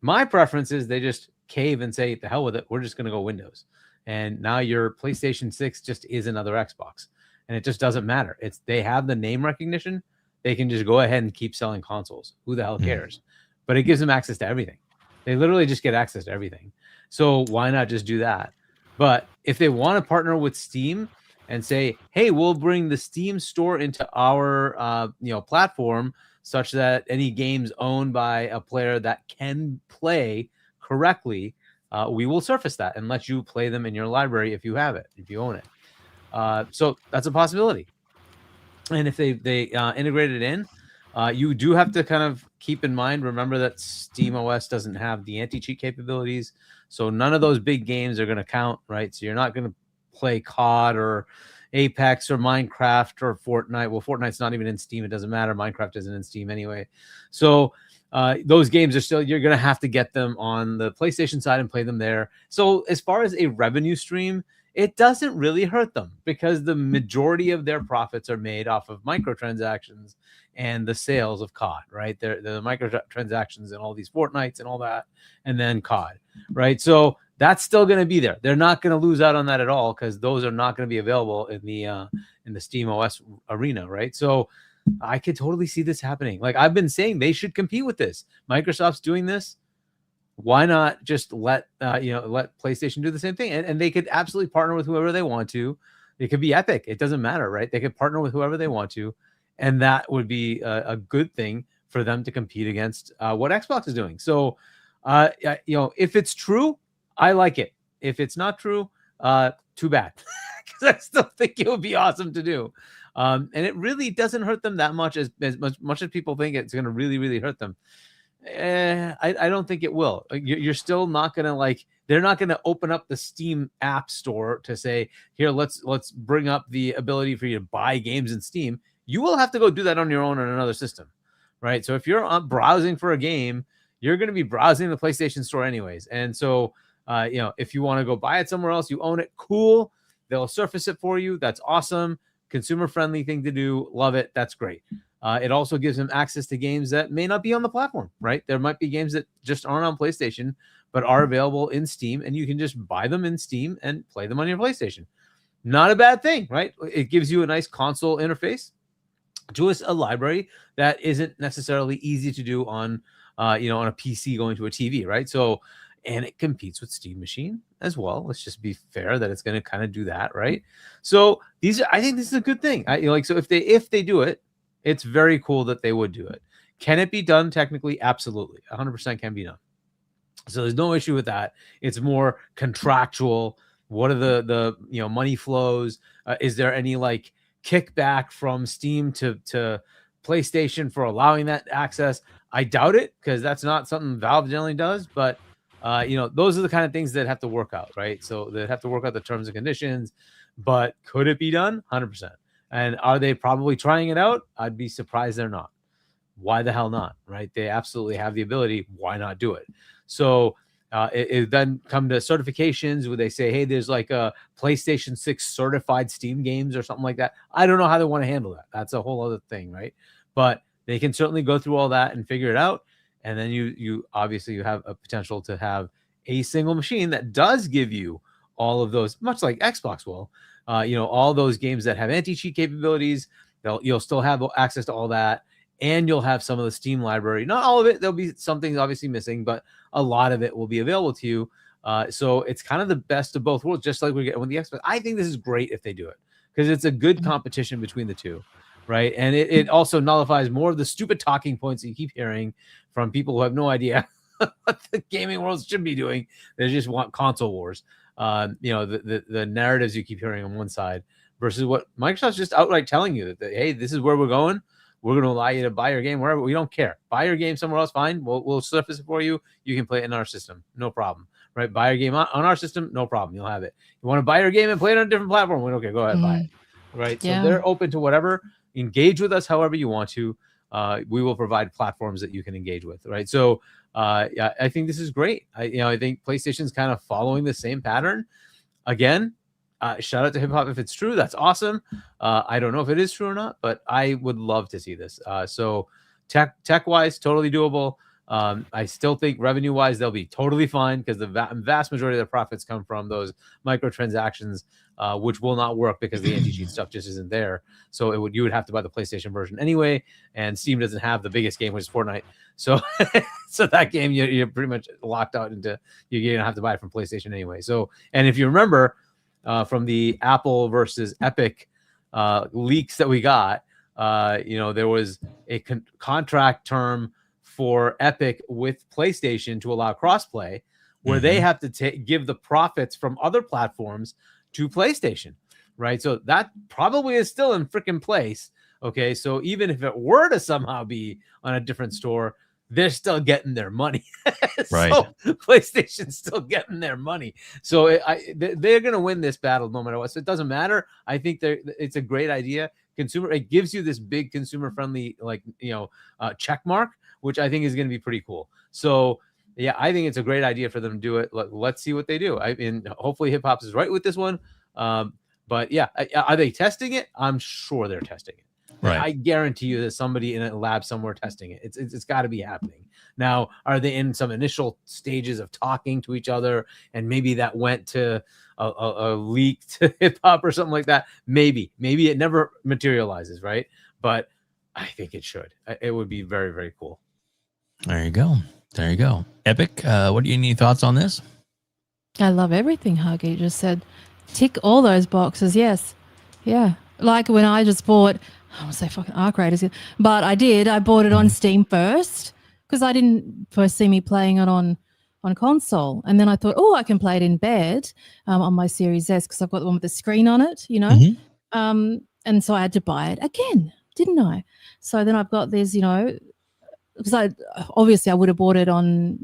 my preference is they just cave and say, the hell with it. We're just going to go Windows. And now your PlayStation 6 just is another Xbox. And it just doesn't matter. They have the name recognition. They can just go ahead and keep selling consoles. Who the hell cares? But it gives them access to everything. They literally just get access to everything. So why not just do that? But if they want to partner with Steam and say, hey, we'll bring the Steam store into our platform such that any games owned by a player that can play correctly, we will surface that and let you play them in your library if you have it, if you own it. So that's a possibility. And if they integrate it in, you do have to kind of keep in mind, remember that SteamOS doesn't have the anti-cheat capabilities. So none of those big games are going to count, right? So you're not going to play COD or Apex or Minecraft or Fortnite. Well, Fortnite's not even in Steam. It doesn't matter. Minecraft isn't in Steam anyway. So those games are still, you're going to have to get them on the PlayStation side and play them there. So as far as a revenue stream, it doesn't really hurt them because the majority of their profits are made off of microtransactions and the sales of COD, right? They're the microtransactions and all these Fortnites and all that, and then COD, right? So that's still going to be there. They're not going to lose out on that at all because those are not going to be available in the Steam OS arena, right? So I could totally see this happening. Like I've been saying, they should compete with this. Microsoft's doing this. Why not just let PlayStation do the same thing? And they could absolutely partner with whoever they want to. It could be Epic. It doesn't matter, right? They could partner with whoever they want to. And that would be a good thing for them to compete against what Xbox is doing. So, if it's true, I like it. If it's not true, too bad. Because I still think it would be awesome to do. And it really doesn't hurt them that much as much as people think it's going to really, really hurt them. I don't think it will. You're still not going to they're not going to open up the Steam app store to say, here, let's bring up the ability for you to buy games in Steam. You will have to go do that on your own on another system, right? So if you're browsing for a game, you're going to be browsing the PlayStation store anyways. And so, if you want to go buy it somewhere else, you own it, cool. They'll surface it for you. That's awesome. Consumer-friendly thing to do. Love it. That's great. It also gives them access to games that may not be on the platform, right? There might be games that just aren't on PlayStation, but are available in Steam, and you can just buy them in Steam and play them on your PlayStation. Not a bad thing, right? It gives you a nice console interface to a library that isn't necessarily easy to do on, on a PC going to a TV, right? So, and it competes with Steam Machine as well. Let's just be fair that it's going to kind of do that, right? So I think this is a good thing. So if they do it, it's very cool that they would do it. Can it be done technically? Absolutely. 100% can be done. So there's no issue with that. It's more contractual. What are the money flows? Is there any kickback from Steam to PlayStation for allowing that access? I doubt it because that's not something Valve generally does. But those are the kind of things that have to work out, right? So they have to work out the terms and conditions. But could it be done? 100%. And are they probably trying it out? I'd be surprised they're not. Why the hell not, right? They absolutely have the ability. Why not do it? So it then come to certifications where they say, hey, there's like a PlayStation 6 certified Steam games or something like that. I don't know how they want to handle that. That's a whole other thing, right? But they can certainly go through all that and figure it out. And then you obviously you have a potential to have a single machine that does give you all of those, much like Xbox will, all those games that have anti-cheat capabilities. You'll still have access to all that, and you'll have some of the Steam library. Not all of it. There'll be some things obviously missing, but a lot of it will be available to you. So it's kind of the best of both worlds, just like we get with the Xbox. I think this is great if they do it, because it's a good competition between the two, right? And it also nullifies more of the stupid talking points that you keep hearing from people who have no idea what the gaming world should be doing. They just want console wars. The narratives you keep hearing on one side versus what Microsoft's just outright telling you that hey, this is where we're going. We're going to allow you to buy your game wherever. We don't care. Buy your game somewhere else, fine. We'll surface it for you. You can play it in our system, no problem. Right? Buy your game on our system, no problem. You'll have it. You want to buy your game and play it on a different platform? We don't care. Go ahead, buy it. Right? Yeah. So they're open to whatever. Engage with us however you want to. We will provide platforms that you can engage with. Right? So I think this is great. I think PlayStation's kind of following the same pattern. Again, shout out to Hip Hop if it's true. That's awesome. I don't know if it is true or not, but I would love to see this. So tech wise, totally doable. I still think revenue wise, they'll be totally fine because the vast majority of their profits come from those microtransactions, which will not work because the anti-cheat stuff just isn't there. So you would have to buy the PlayStation version anyway, and Steam doesn't have the biggest game, which is Fortnite. So so that game you're pretty much locked out into. You're gonna have to buy it from PlayStation anyway. So, and if you remember from the Apple versus Epic leaks that we got, there was a contract term for Epic with PlayStation to allow crossplay, where they have to give the profits from other platforms to PlayStation, right? So that probably is still in freaking place. Okay, so even if it were to somehow be on a different store, they're still getting their money. Right. So PlayStation's still getting their money. So they're going to win this battle no matter what. So it doesn't matter. I think it's a great idea. It gives you this big consumer friendly, check mark, which I think is going to be pretty cool. So yeah, I think it's a great idea for them to do it. Let's see what they do. Hopefully Hip Hop is right with this one. But yeah, are they testing it? I'm sure they're testing it. Right. I guarantee you there's somebody in a lab somewhere testing it. It's got to be happening. Now, are they in some initial stages of talking to each other, and maybe that went to a leak to Hip Hop or something like that? Maybe it never materializes, right? But I think it should. It would be very, very cool. There you go. Epic, what do you need thoughts on this? I love everything Hargeet just said. Tick all those boxes, yes. Yeah. Like when I just bought, I want to say fucking Arc Raiders, but I bought it on Steam first because I didn't first see me playing it on console. And then I thought, I can play it in bed on my Series S because I've got the one with the screen on it, And so I had to buy it again, didn't I? So then I've got this, because I would have bought it on,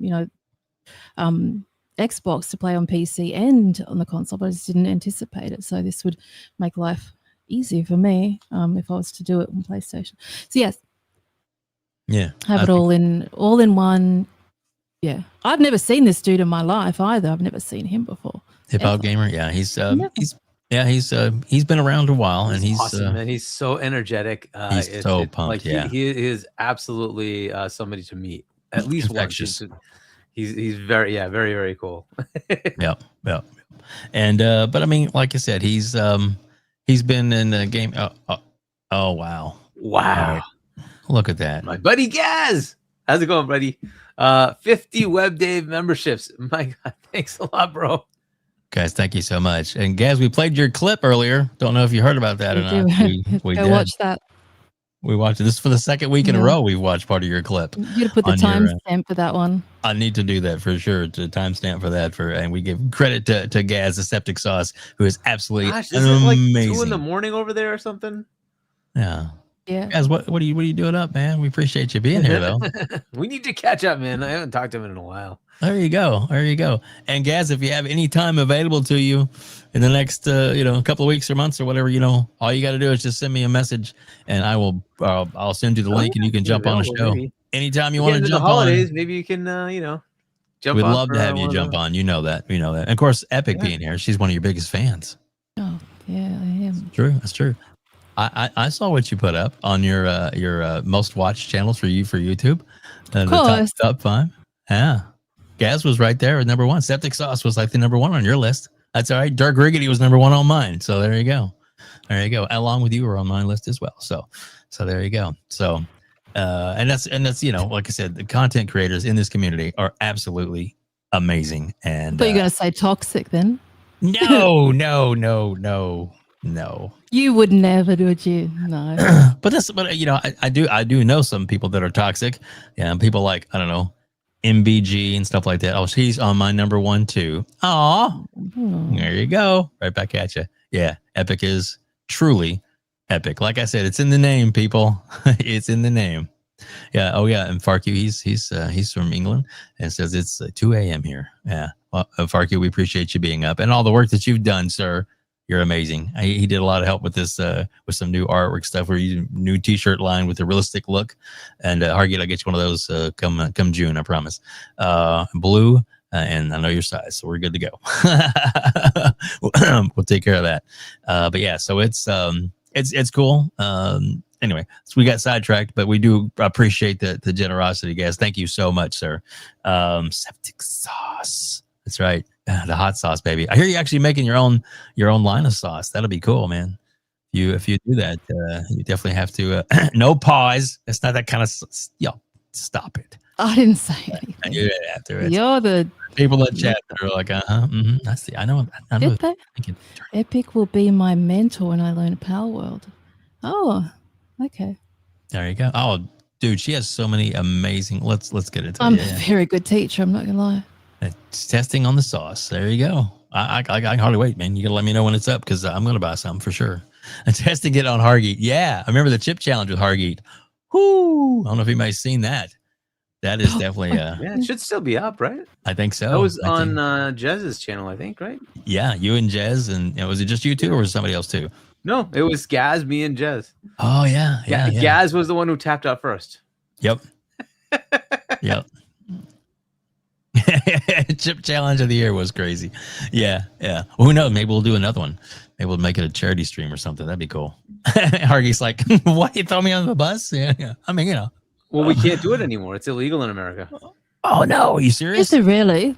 Xbox to play on PC and on the console, but I just didn't anticipate it. So this would make life easier for me if I was to do it on PlayStation. So yes, have it all in one. Yeah, I've never seen this dude in my life either. I've never seen him before. Hip Hop Gamer, yeah, he's been around a while, and he's awesome, man. He's so energetic. He's so pumped. He is absolutely somebody to meet at least once. He's very, very, very cool. Yep. And but I mean, like I said, he's been in the game. Oh wow. Right. Look at that, my buddy Gaz. How's it going, buddy? 50 WEBDAVE memberships. My God, thanks a lot, bro. Guys, thank you so much. And Gaz, we played your clip earlier. Don't know if you heard about that or not. We did. Watch that. We watched it. This is for the second week in a row we've watched part of your clip. You got to put the timestamp for that one. I need to do that for sure. To timestamp for that. And we give credit to Gaz, the Septic Sauce, who is absolutely amazing. Is it like 2 a.m. over there or something? Yeah. Yeah. Guys, what are you doing up, man? We appreciate you being here, though. We need to catch up, man. I haven't talked to him in a while. There you go. And Gaz, if you have any time available to you in the next, couple of weeks or months or whatever, all you got to do is just send me a message, and I'll send you the link, and you can jump on the show anytime you want to jump holidays, on. Maybe you can, jump We'd on love to for, have you one jump of on. You know that. And of course, Epic Yeah. being here, she's one of your biggest fans. Oh, yeah, I am. True. That's true. I saw what you put up on your most watched channels for YouTube. Of The course. top 5. Yeah. Gaz was right there at number 1. Septic Sauce was like the number 1 on your list. That's all right. Dark Riggedy was number 1 on mine. So there you go. There you go. Along with you were on my list as well. So there you go. So and that's like I said, the content creators in this community are absolutely amazing. And But you're going to say toxic then? No. You would never, would you? No. but I do know some people that are toxic. Yeah, people like, I don't know, MBG and stuff like that. Oh, she's on my number 1 too. Aw, there you go. Right back at you. Yeah, Epic is truly epic. Like I said, it's in the name, people. It's in the name. Yeah. Oh yeah. And Farku, he's from England and says it's 2 a.m. here. Yeah. Well, Farku, we appreciate you being up and all the work that you've done, sir. You're amazing. He did a lot of help with this, with some new artwork stuff. We're using new T-shirt line with a realistic look. And Hargeet, I'll get you one of those come June, I promise. Blue, and I know your size, so we're good to go. We'll take care of that. But yeah, so it's cool. Anyway, so we got sidetracked, but we do appreciate the generosity, guys. Thank you so much, sir. Septic Sauce. That's right. The hot sauce, baby. I hear you actually making your own line of sauce. That'll be cool, man. If you do that, you definitely have to. No pause. It's not that kind of. Stop it. I didn't say anything. You didn't have to. You're the people in chat that are like, That's the. I know. Epic will be my mentor when I learn Palworld. Oh, okay. There you go. Oh, dude, she has so many amazing. Let's get into it. I'm a very good teacher. I'm not gonna lie. It's testing on the sauce. There you go. I can hardly wait, man. You gotta let me know when it's up because I'm gonna buy some for sure. And testing it on Hargeet. Yeah, I remember the chip challenge with Hargeet. Whoo! I don't know if anybody's seen that. That is definitely yeah, it should still be up, right? I think so. That was on Jez's channel, I think, right? Yeah, you and Jez, and was it just you two, or was it somebody else too? No, it was Gaz, me, and Jez. Oh yeah. Gaz was the one who tapped out first. Yep. Yep. Chip challenge of the year was crazy. Yeah. Well, who knows? Maybe we'll do another one. Maybe we'll make it a charity stream or something. That'd be cool. Hargeet's like, what? You throw me on the bus? Yeah. I mean, Well, we can't do it anymore. It's illegal in America. Oh no! Are you serious? Is it really?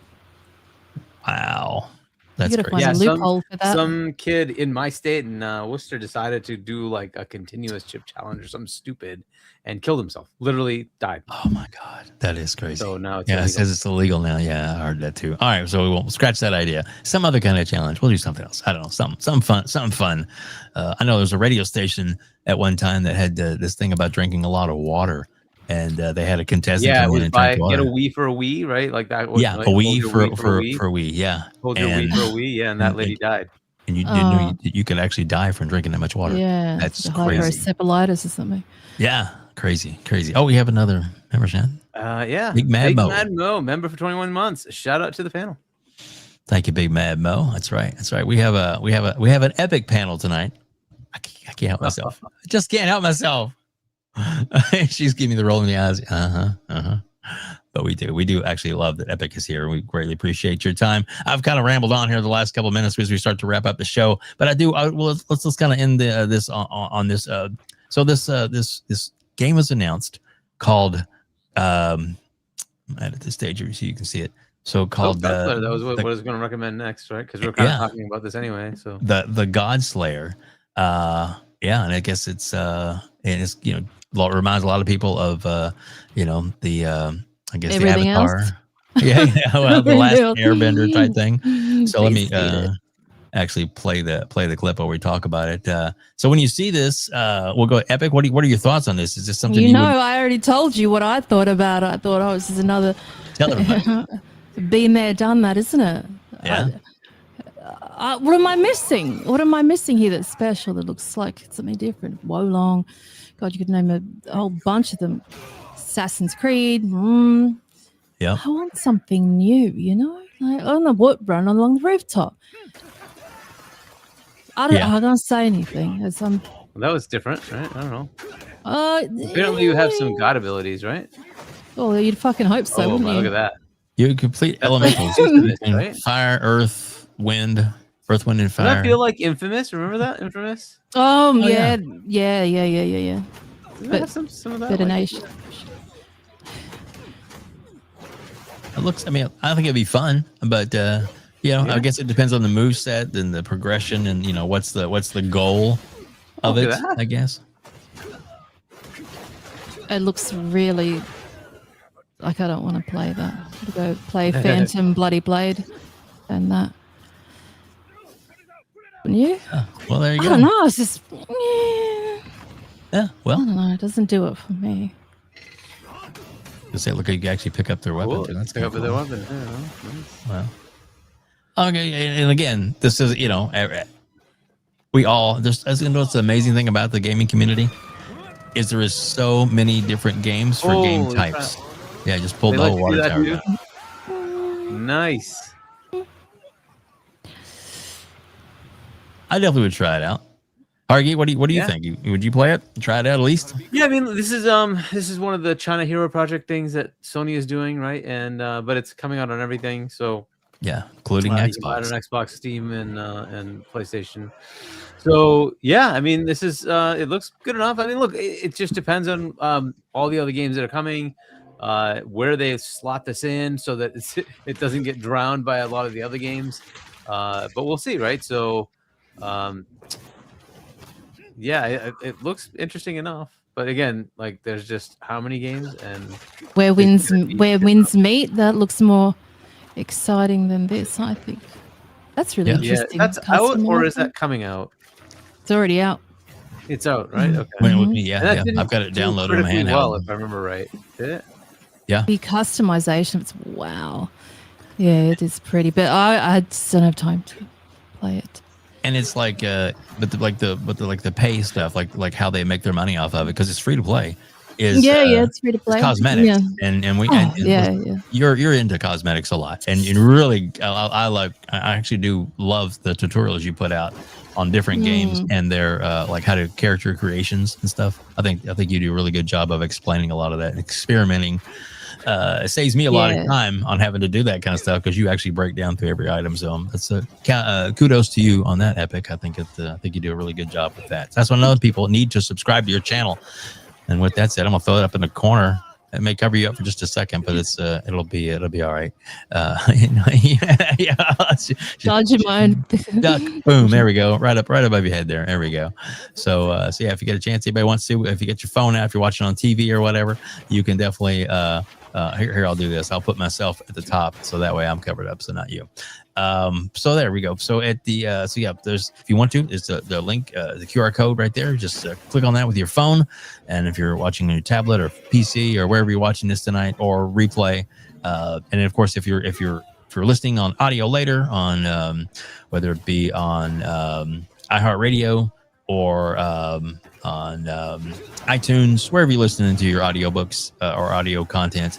Wow. That's crazy. Yeah, loophole for that. Some kid in my state in Worcester decided to do like a continuous chip challenge or something stupid and killed himself. Literally died. Oh my God. That is crazy. So now it's illegal. It says it's illegal now. Yeah, I heard that too. All right, so we won't scratch that idea. Some other kind of challenge. We'll do something else. I don't know. Something fun. I know there's a radio station at one time that had this thing about drinking a lot of water. And they had a contestant. Yeah, it was by get a Wii for a Wii, right? Like that. Was, yeah, like, a Wii for a Wii. Yeah, hold your Wii for a Wii. Yeah, and that lady died. And you didn't know you could actually die from drinking that much water. Yeah, that's crazy. Hydrocephalus or something. Yeah, crazy. Oh, we have another member, Shan. Yeah, Big Mad Mo, member for 21 months. Shout out to the panel. Thank you, Big Mad Mo. That's right. We have an epic panel tonight. I can't help myself. I just can't help myself. She's giving me the roll in the eyes. But we do actually love that Epic is here. We greatly appreciate your time. I've kind of rambled on here the last couple of minutes as we start to wrap up the show. But let's kind of end this on this. So this game was announced called at this stage so you can see it. So called that was what I was going to recommend next, right? Because we're kind of talking about this anyway. So the Godslayer. And I guess it's reminds a lot of people of the I guess everything the Avatar. Else? Well, the last Airbender type thing. So let me actually play the clip where we talk about it. So when you see this, we'll go Epic. What are your thoughts on this? Is this something I already told you what I thought about it. I thought, this is another. Tell everybody. Been there, done that, isn't it? Yeah. What am I missing? What am I missing here that's special that looks like something different? Wolong. God, you could name a whole bunch of them. Assassin's Creed. Yeah. I want something new, Like on the wood run along the rooftop. I don't say anything. Well, that was different, right? I don't know. Apparently you have some god abilities, right? Oh, you'd fucking hope so, wouldn't you? Look at that. You complete elementals. Right? Fire, earth, wind, and fire. Does that feel like Infamous? Remember that Infamous? Yeah. Doesn't But have some of that. better Like, nation. It looks. I mean, I think it'd be fun, but I guess it depends on the move set and the progression, and what's the goal of it. I guess it looks really like I don't want to play that. To go play Phantom Bloody Blade and that. And you? Well, there you go. I don't know. It's just yeah. Well, I don't know. It doesn't do it for me. Say, look, you can actually pick up their weapon. Cool. That's Pick up cool. their weapon. Yeah, nice. Well, okay, and again, this is we all just as what's the amazing thing about the gaming community is there is so many different games for game types. Yeah, just pulled the whole water tower down. Nice. I definitely would try it out. Hargeet, what do you think? Would you play it? Try it out at least? Yeah, I mean, this is one of the China Hero Project things that Sony is doing, right? And but it's coming out on everything, so yeah, including you can buy it Xbox, on Xbox, Steam, and PlayStation. So yeah, I mean, this is it looks good enough. I mean, look, it just depends on all the other games that are coming, where they slot this in, so that it doesn't get drowned by a lot of the other games. But we'll see, right? So. Yeah, it looks interesting enough, but again, like there's just how many games and where wins meet. That looks more exciting than this. I think that's really interesting. That's out, or is that coming out? It's already out. It's out, right? Okay. I've got it downloaded on my handheld. Well, if I remember right, did it? Yeah. The customizations, wow. Yeah, it is pretty, but I just don't have time to play it. And it's like, but the pay stuff, like how they make their money off of it, because it's free to play. It's free to play. It's cosmetics, and you're into cosmetics a lot, and really, I actually do love the tutorials you put out on different games and their like how to character creations and stuff. I think you do a really good job of explaining a lot of that and experimenting. It saves me a lot of time on having to do that kind of stuff because you actually break down through every item. So that's kudos to you on that, Epic. I think you do a really good job with that. So that's why other people need to subscribe to your channel. And with that said, I'm gonna throw it up in the corner. It may cover you up for just a second, but it'll be all right. Charge your mind. Duck. Boom. There we go. Right above your head there. There we go. So yeah, if you get a chance, anybody wants to, if you get your phone out, if you're watching on TV or whatever, you can definitely here I'll do this. I'll put myself at the top so that way I'm covered up, so not you. So there we go. So at the there's, if you want to, is the link, the QR code right there. Just click on that with your phone, and if you're watching on your tablet or PC or wherever you're watching this tonight, or replay, and then of course if you're listening on audio later on whether it be on iHeartRadio or on iTunes, wherever you're listening to your audiobooks or audio content,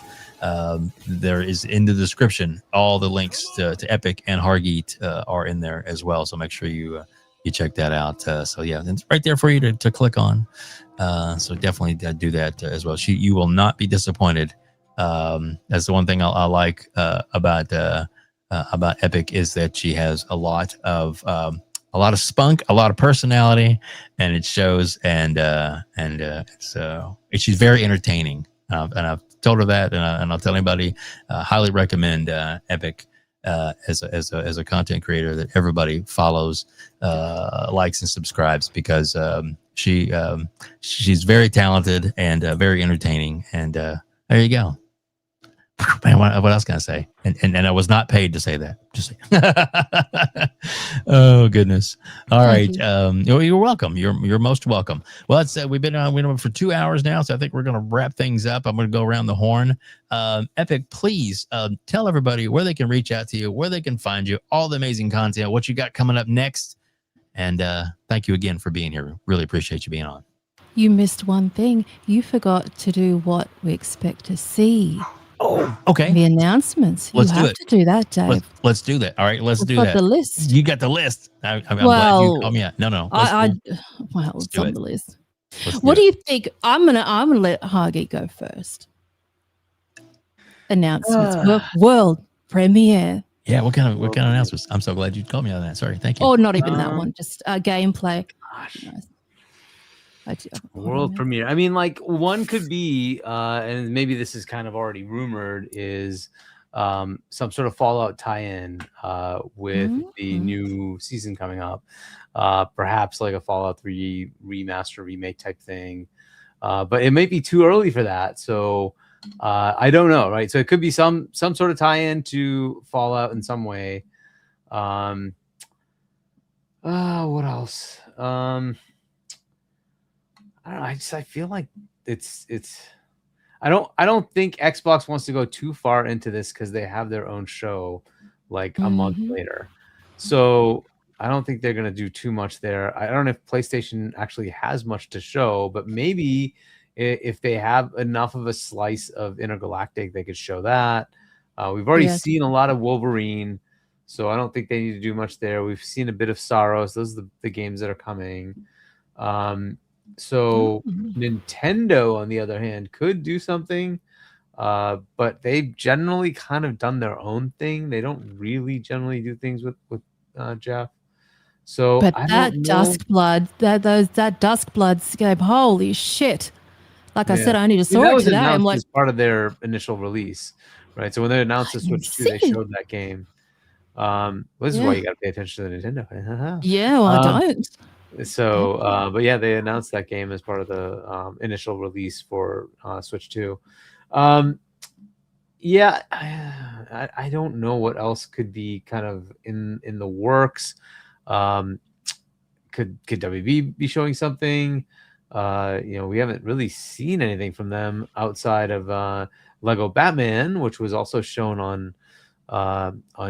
there is in the description all the links to Epic and Hargeet are in there as well. So make sure you check that out. So yeah, it's right there for you to click on. So definitely do that as well. You will not be disappointed. That's the one thing I like about Epic, is that she has a lot of spunk, a lot of personality, and it shows. And she's very entertaining. And I've told her that, and I'll tell anybody, highly recommend Epic as a content creator that everybody follows, likes, and subscribes, because she's very talented and very entertaining. And there you go. Man, what else can I say? And I was not paid to say that. Just say. Oh goodness! All right, you're welcome. You're most welcome. Well, we've been on for 2 hours now, so I think we're going to wrap things up. I'm going to go around the horn. Epic, please tell everybody where they can reach out to you, where they can find you, all the amazing content, what you got coming up next, and thank you again for being here. Really appreciate you being on. You missed one thing. You forgot to do what we expect to see. Oh, okay. The announcements. You have to do that, Dave. Let's do that. All right, let's do that. The list. You got the list. I'm glad you called me out. No. It's on the list. What do you think? I'm gonna let Hargeet go first. announcements. World premiere. Yeah, what kind of announcements? I'm so glad you called me on that. Sorry, thank you. Or not even that one, just gameplay. Gosh. Nice. World premiere. I mean, like one could be, and maybe this is kind of already rumored, is some sort of Fallout tie-in with the new season coming up. Perhaps like a Fallout 3 remaster, remake type thing. But it might be too early for that. So I don't know, right? So it could be some sort of tie-in to Fallout in some way. What else? I don't know. I feel like it's. I don't think Xbox wants to go too far into this because they have their own show like a month later. So I don't think they're gonna do too much there. I don't know if PlayStation actually has much to show, but maybe if they have enough of a slice of Intergalactic, they could show that. We've already seen a lot of Wolverine, so I don't think they need to do much there. We've seen a bit of Saros. Those are the games that are coming. So Nintendo, on the other hand, could do something, but they've generally kind of done their own thing. They don't really generally do things with Geoff. So, but that Duskblood, that Duskblood game, holy shit! Like I said, I only just saw it today. I'm like, as part of their initial release, right? So when they announced the Switch 2, they showed that game. This is why you got to pay attention to the Nintendo. Yeah, well, I don't. So, but yeah, they announced that game as part of the initial release for Switch 2. Yeah, I don't know what else could be kind of in the works. Could WB be showing something? We haven't really seen anything from them outside of Lego Batman, which was also shown on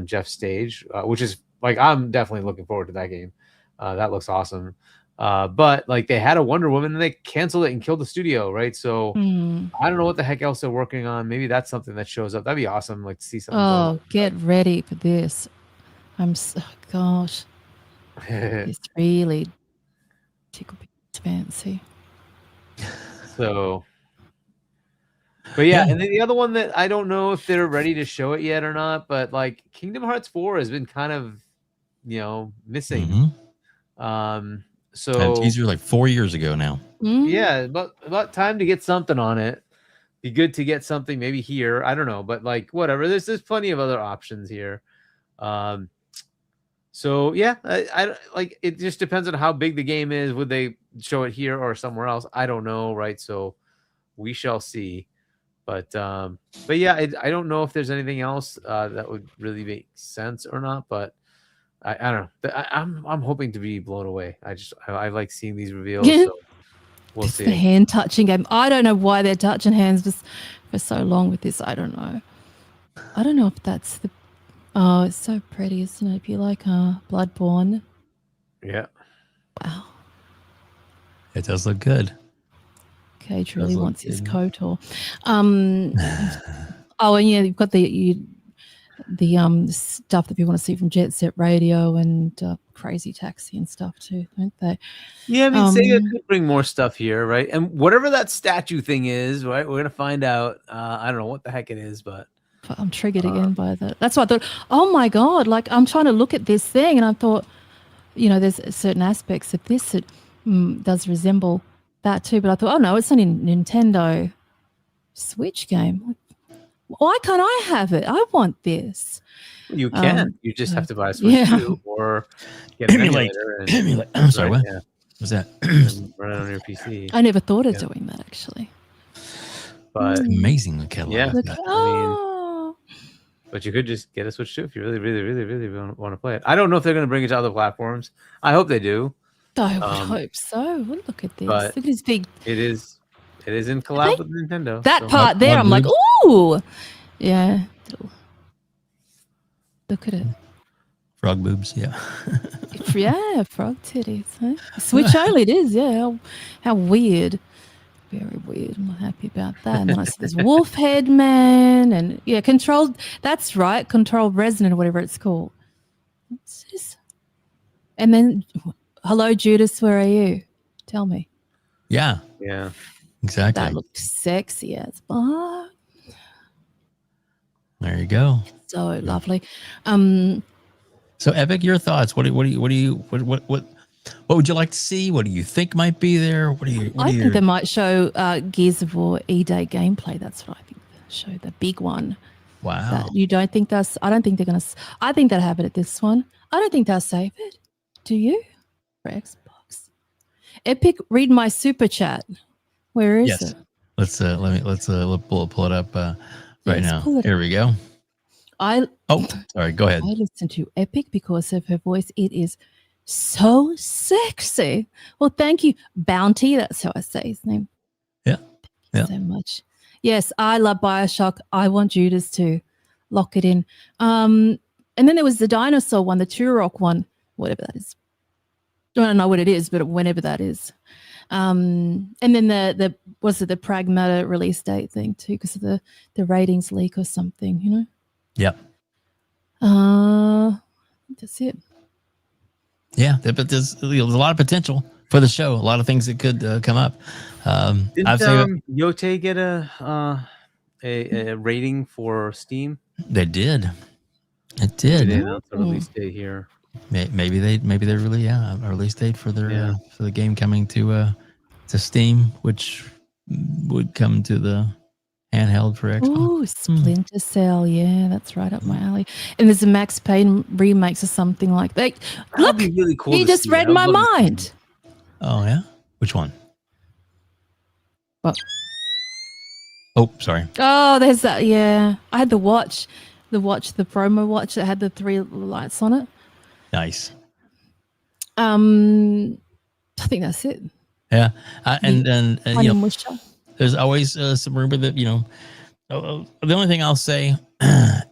Geoff's stage, which is like, I'm definitely looking forward to that game. That looks awesome. But like they had a Wonder Woman and they canceled it and killed the studio, right? So I don't know what the heck else they're working on. Maybe that's something that shows up. That'd be awesome, like to see something. Oh, get ready for this. Gosh. It's really tickle fancy. So, but yeah, and then the other one that I don't know if they're ready to show it yet or not, but like Kingdom Hearts 4 has been kind of, missing. So that teaser like 4 years ago now. Yeah, about time to get something on it. Be good to get something maybe here. I don't know, but like whatever. There's plenty of other options here. So yeah, I like it. Just depends on how big the game is. Would they show it here or somewhere else? I don't know, right? So we shall see. But yeah, I don't know if there's anything else that would really make sense or not. But I don't know. I'm hoping to be blown away. I like seeing these reveals. So we'll see. The hand touching game. I don't know why they're touching hands for so long with this. I don't know. I don't know if that's the. Oh, it's so pretty, isn't it? If you like Bloodborne. Yeah. Wow. It does look good. Cage really wants his KOTOR. And yeah, you've got the stuff that people want to see from Jet Set Radio and Crazy Taxi and stuff too, don't they? Yeah, I mean, Sega could bring more stuff here, right? And whatever that statue thing is, right? We're gonna find out. I don't know what the heck it is, but I'm triggered again by that. That's why I thought, oh my God, like I'm trying to look at this thing and I thought, there's certain aspects of this that does resemble that too. But I thought, oh no, it's a Nintendo Switch game. Why can't I have it? I want this. You can. You just have to buy a Switch 2 or get an emulator. Emulate. I'm sorry, what? Yeah. Was that? Run it on your PC. I never thought of doing that actually. But amazing, Michaela. Yeah. But you could just get a Switch 2 if you really, really, really, really want to play it. I don't know if they're going to bring it to other platforms. I hope they do. I would hope so. Well, look at this. Look at this big. It is in collab with Nintendo. That part there, I'm like, ooh, yeah. Look at it. Frog boobs, yeah. Yeah, frog titties. Huh? Switch only it is, yeah. How weird. Very weird. I'm not happy about that. And then I see this wolf head man and controlled. That's right, controlled resonant or whatever it's called. What's this? And then, hello Judas, where are you? Tell me. Yeah. Exactly. That looks sexy as fuck. There you go. So lovely. So Epic, your thoughts? What would you like to see? What do you think might be there? I think they might show Gears of War E-Day gameplay. That's what I think. Show the big one. Wow. You don't think that's? I don't think they're gonna. I think they'll have it at this one. I don't think they'll save it. Do you? For Xbox. Epic, read my super chat. Where is it? Let's pull it up right now. Here we go. Sorry. Go ahead. I listen to Epic because of her voice. It is so sexy. Well, thank you, Bounty. That's how I say his name. Yeah. Thank you so much. Yes, I love BioShock. I want Judas to lock it in. And then there was the dinosaur one, the Turok one, whatever that is. I don't know what it is, but whenever that is. And then the Pragmata release date thing too, because of the ratings leak or something, you know? Yep. That's it. Yeah, but there's a lot of potential for the show. A lot of things that could come up. Didn't Yote get a rating for Steam? They did. It did. They announced a release date here. Maybe they really a release date for their for the game coming to Steam, which would come to the handheld for Xbox. Oh, Splinter Cell, yeah, that's right up my alley. And there's a Max Payne remakes or something like that. Look, be really cool. he just read my mind. Oh yeah, which one? What? Oh, sorry. Oh, there's that. Yeah, I had the promo watch that had the 3 lights on it. Nice. I think that's it. Yeah, and you know, there's always some rumor that, you know, the only thing I'll say, and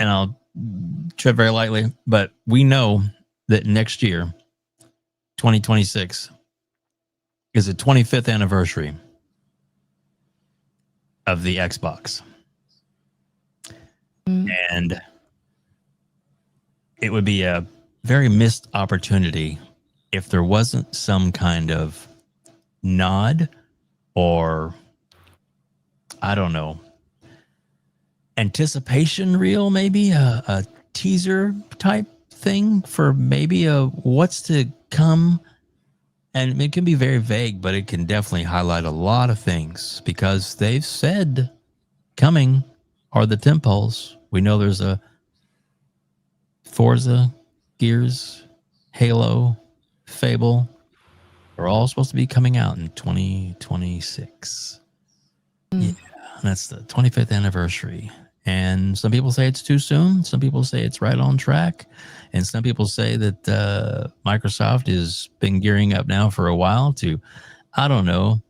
I'll tread very lightly, but we know that next year, 2026, is the 25th anniversary of the Xbox. And it would be a very missed opportunity if there wasn't some kind of nod or, I don't know, anticipation reel, maybe a teaser type thing for maybe a what's to come. And it can be very vague, but it can definitely highlight a lot of things because they've said coming are the tempos. We know there's a Forza, Gears, Halo, Fable. They're all supposed to be coming out in 2026. Yeah, that's the 25th anniversary. And some people say it's too soon. Some people say it's right on track. And some people say that Microsoft has been gearing up now for a while to, I don't know,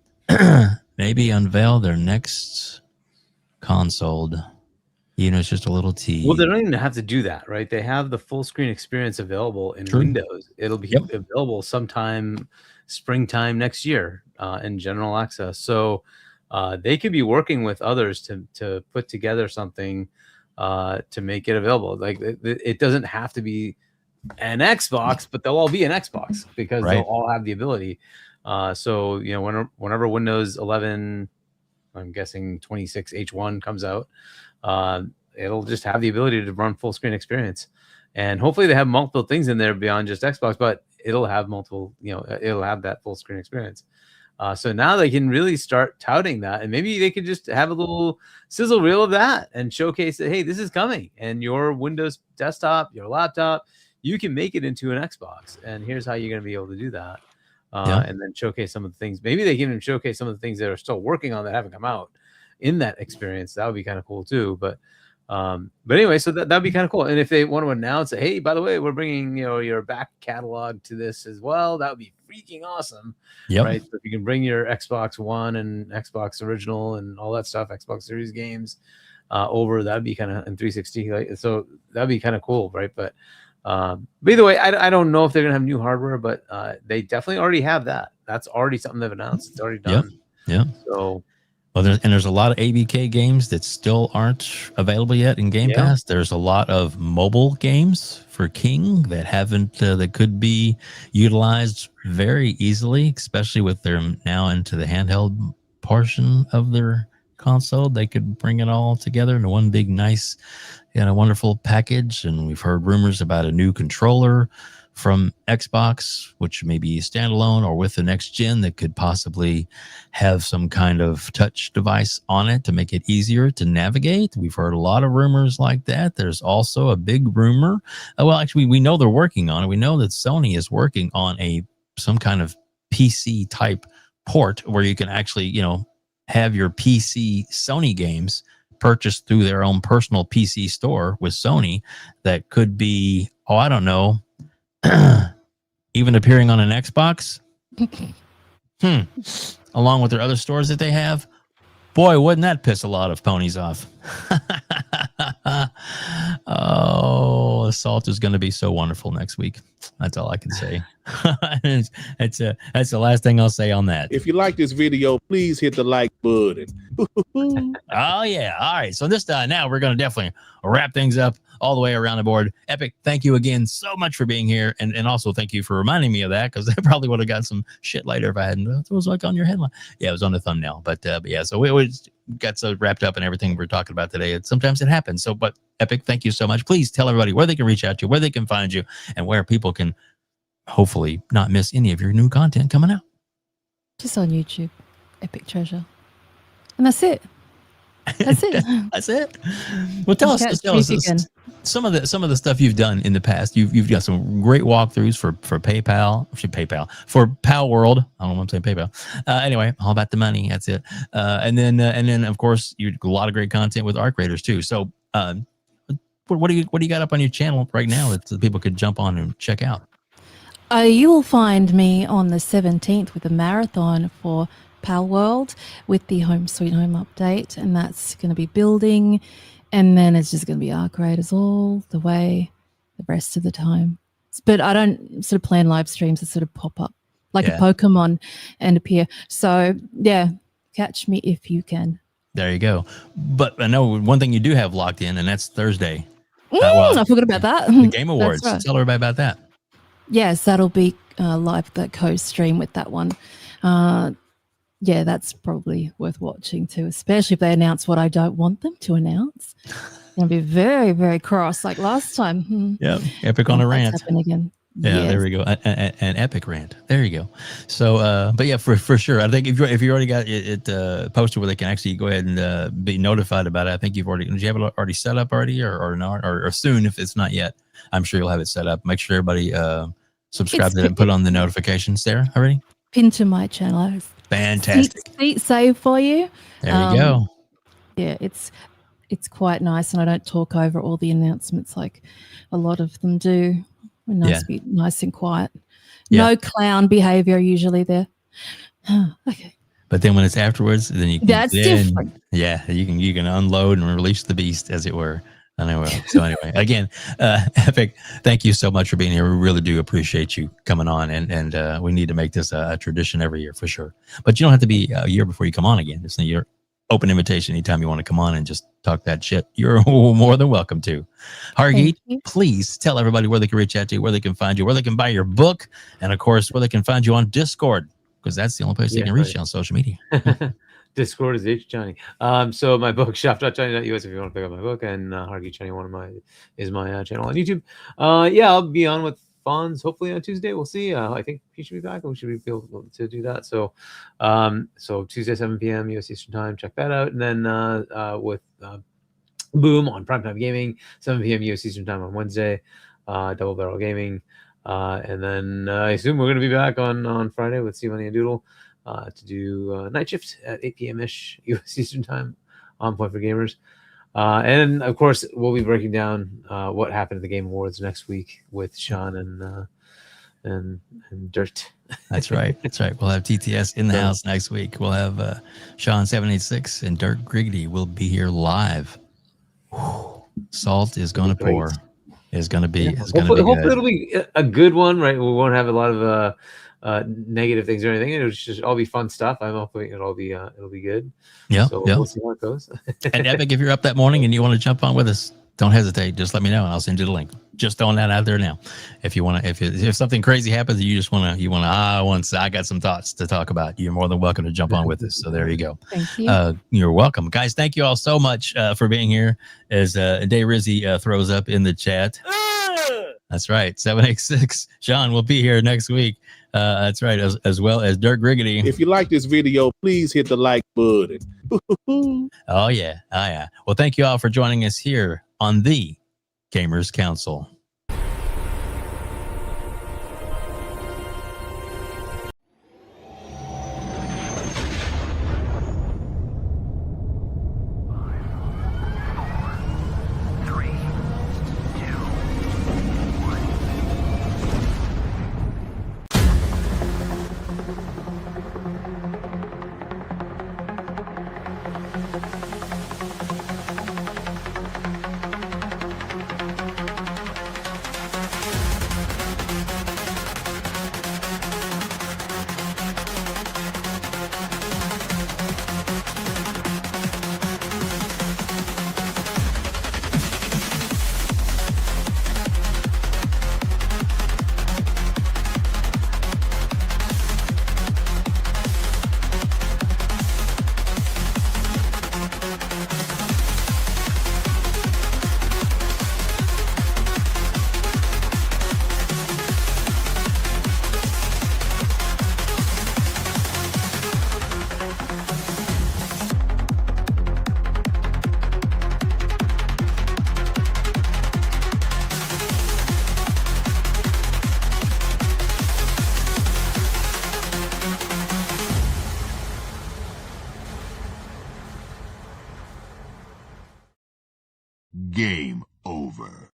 maybe unveil their next console. You know, it's just a little tease. Well, they don't even have to do that, right? They have the full screen experience available in Windows. It'll be available sometime springtime next year in general access. So they could be working with others to put together something to make it available. Like it doesn't have to be an Xbox, but they'll all be an Xbox because they'll all have the ability. So, you know, whenever Windows 11, I'm guessing 26 H1 comes out, it'll just have the ability to run full screen experience. And hopefully they have multiple things in there beyond just Xbox, but it'll have multiple, you know, it'll have that full screen experience. So now they can really start touting that, and maybe they could just have a little sizzle reel of that and showcase that, hey, this is coming, and your Windows desktop, your laptop, you can make it into an Xbox, and here's how you're going to be able to do that. And then showcase some of the things. Maybe they can even showcase some of the things that are still working on that haven't come out in that experience. That would be kind of cool too. But anyway, so that'd be kind of cool. And if they want to announce that, hey, by the way, we're bringing, you know, your back catalog to this as well, that would be freaking awesome. Right. So if you can bring your Xbox One and Xbox Original and all that stuff, Xbox Series games over, that'd be kind of in 360. Like, so that'd be kind of cool, right? But either way, I don't know if they're gonna have new hardware, but they definitely already have that. That's already something they've announced. It's already done. Yeah. So. Well, there's a lot of ABK games that still aren't available yet in Game Pass. There's a lot of mobile games for King that haven't that could be utilized very easily, especially with their now into the handheld portion of their console, they could bring it all together in one big, nice, wonderful package. And we've heard rumors about a new controller from Xbox, which may be standalone or with the next gen that could possibly have some kind of touch device on it to make it easier to navigate. We've heard a lot of rumors like that. There's also a big rumor. Well, actually, we know they're working on it. We know that Sony is working on some kind of PC type port where you can actually, have your PC Sony games purchased through their own personal PC store with Sony that could be, I don't know, even appearing on an Xbox. Along with their other stores that they have. Boy, wouldn't that piss a lot of ponies off. Oh, Assault is going to be so wonderful next week. That's all I can say. That's the last thing I'll say on that. If you like this video, please hit the like button. Oh, yeah. All right. So now we're going to definitely wrap things up all the way around the board. Epic, thank you again so much for being here. And also thank you for reminding me of that, because I probably would have got some shit later if I hadn't. It was like on your headline. Yeah, it was on the thumbnail. But yeah, so we got so wrapped up in everything we're talking about today. Sometimes it happens. So, but Epic, thank you so much. Please tell everybody where they can reach out to you, where they can find you, and where people can hopefully not miss any of your new content coming out. Just on YouTube, Epictreasure. And that's it. That's it. That's it. Well, tell us some of the stuff you've done in the past. You've got some great walkthroughs for Palworld. I don't know what I'm saying, PayPal. Anyway, all about the money. That's it. And then of course you a lot of great content with Arc Raiders too. So what do you got up on your channel right now that people could jump on and check out? You will find me on the 17th with a marathon for Palworld with the Home Sweet Home update, and that's going to be building, and then it's just going to be Arc Raiders all the way the rest of the time. But I don't sort of plan live streams that sort of pop up like a Pokemon and appear. So yeah, catch me if you can. There you go. But I know one thing you do have locked in, and that's Thursday. I forgot about that. The Game Awards. Right. Tell everybody about that. Yes, that'll be live, the co-stream with that one. Yeah, that's probably worth watching too, especially if they announce what I don't want them to announce. I'll be very, very cross like last time. Yeah, Epic on a rant. Happen again. Yeah, yes. There we go. An epic rant. There you go. So, but yeah, for sure. I think if you already got it posted where they can actually go ahead and be notified about it, I think you've already. Did you have it already set up already, or not, or soon if it's not yet? I'm sure you'll have it set up. Make sure everybody subscribe to it and put on the notifications there already. Pinned to my channel. Fantastic. Seat save for you. There you go. Yeah, it's quite nice, and I don't talk over all the announcements like a lot of them do. Nice, be nice and quiet. No clown behavior usually there. Okay. But then when it's afterwards, then you can. That's different. Yeah, you can unload and release the beast, as it were. Anyway, so anyway, again, Epic, thank you so much for being here. We really do appreciate you coming on, and we need to make this a tradition every year for sure. But you don't have to be a year before you come on again. It's your open invitation anytime you want to come on and just talk that shit. You're more than welcome to. Hargeet, please tell everybody where they can reach out to you, where they can find you, where they can buy your book, and of course, where they can find you on Discord, because that's the only place they can reach you on social media. Discord is H Johnny. So my book, shop.johnny.us if you want to pick up my book, and Hargeet Chani is my channel on YouTube. Yeah, I'll be on with Fonz hopefully on Tuesday. We'll see. I think he should be back, and we should be able to do that. So so Tuesday 7 p.m. US Eastern time, check that out. And then with Boom on Primetime Gaming, 7 p.m. US Eastern time on Wednesday, Double Barrel Gaming. And then I assume we're going to be back on Friday with Steve and Doodle to do night shift at 8 p.m. ish US Eastern time on Point for Gamers. And of course, we'll be breaking down what happened at the Game Awards next week with Shaun and Dirt. That's right. That's right. We'll have TTS in the house next week. We'll have Shaun 786 and Dirt Griggity will be here live. Whew. Salt is going to pour. It's going to be. Yeah. Hopefully it'll be a good one, right? We won't have a lot of negative things or anything. It'll just all be fun stuff. I'm hoping it'll be good. Yeah. So we'll see how it goes. And Epic, if you're up that morning and you want to jump on with us, don't hesitate. Just let me know and I'll send you the link. Just throwing that out there now. If you want to, if something crazy happens, you just want to, I got some thoughts to talk about. You're more than welcome to jump on with us. So there you go. Thank you. You're welcome, guys. Thank you all so much for being here. As Day Rizzy throws up in the chat. That's right. 786. Shaun will be here next week. That's right. As well as Dirk Griggity. If you like this video, please hit the like button. Oh yeah. Well, thank you all for joining us here on the Gamers Council. Game over.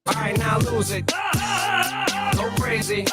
Alright, now lose it. Go crazy.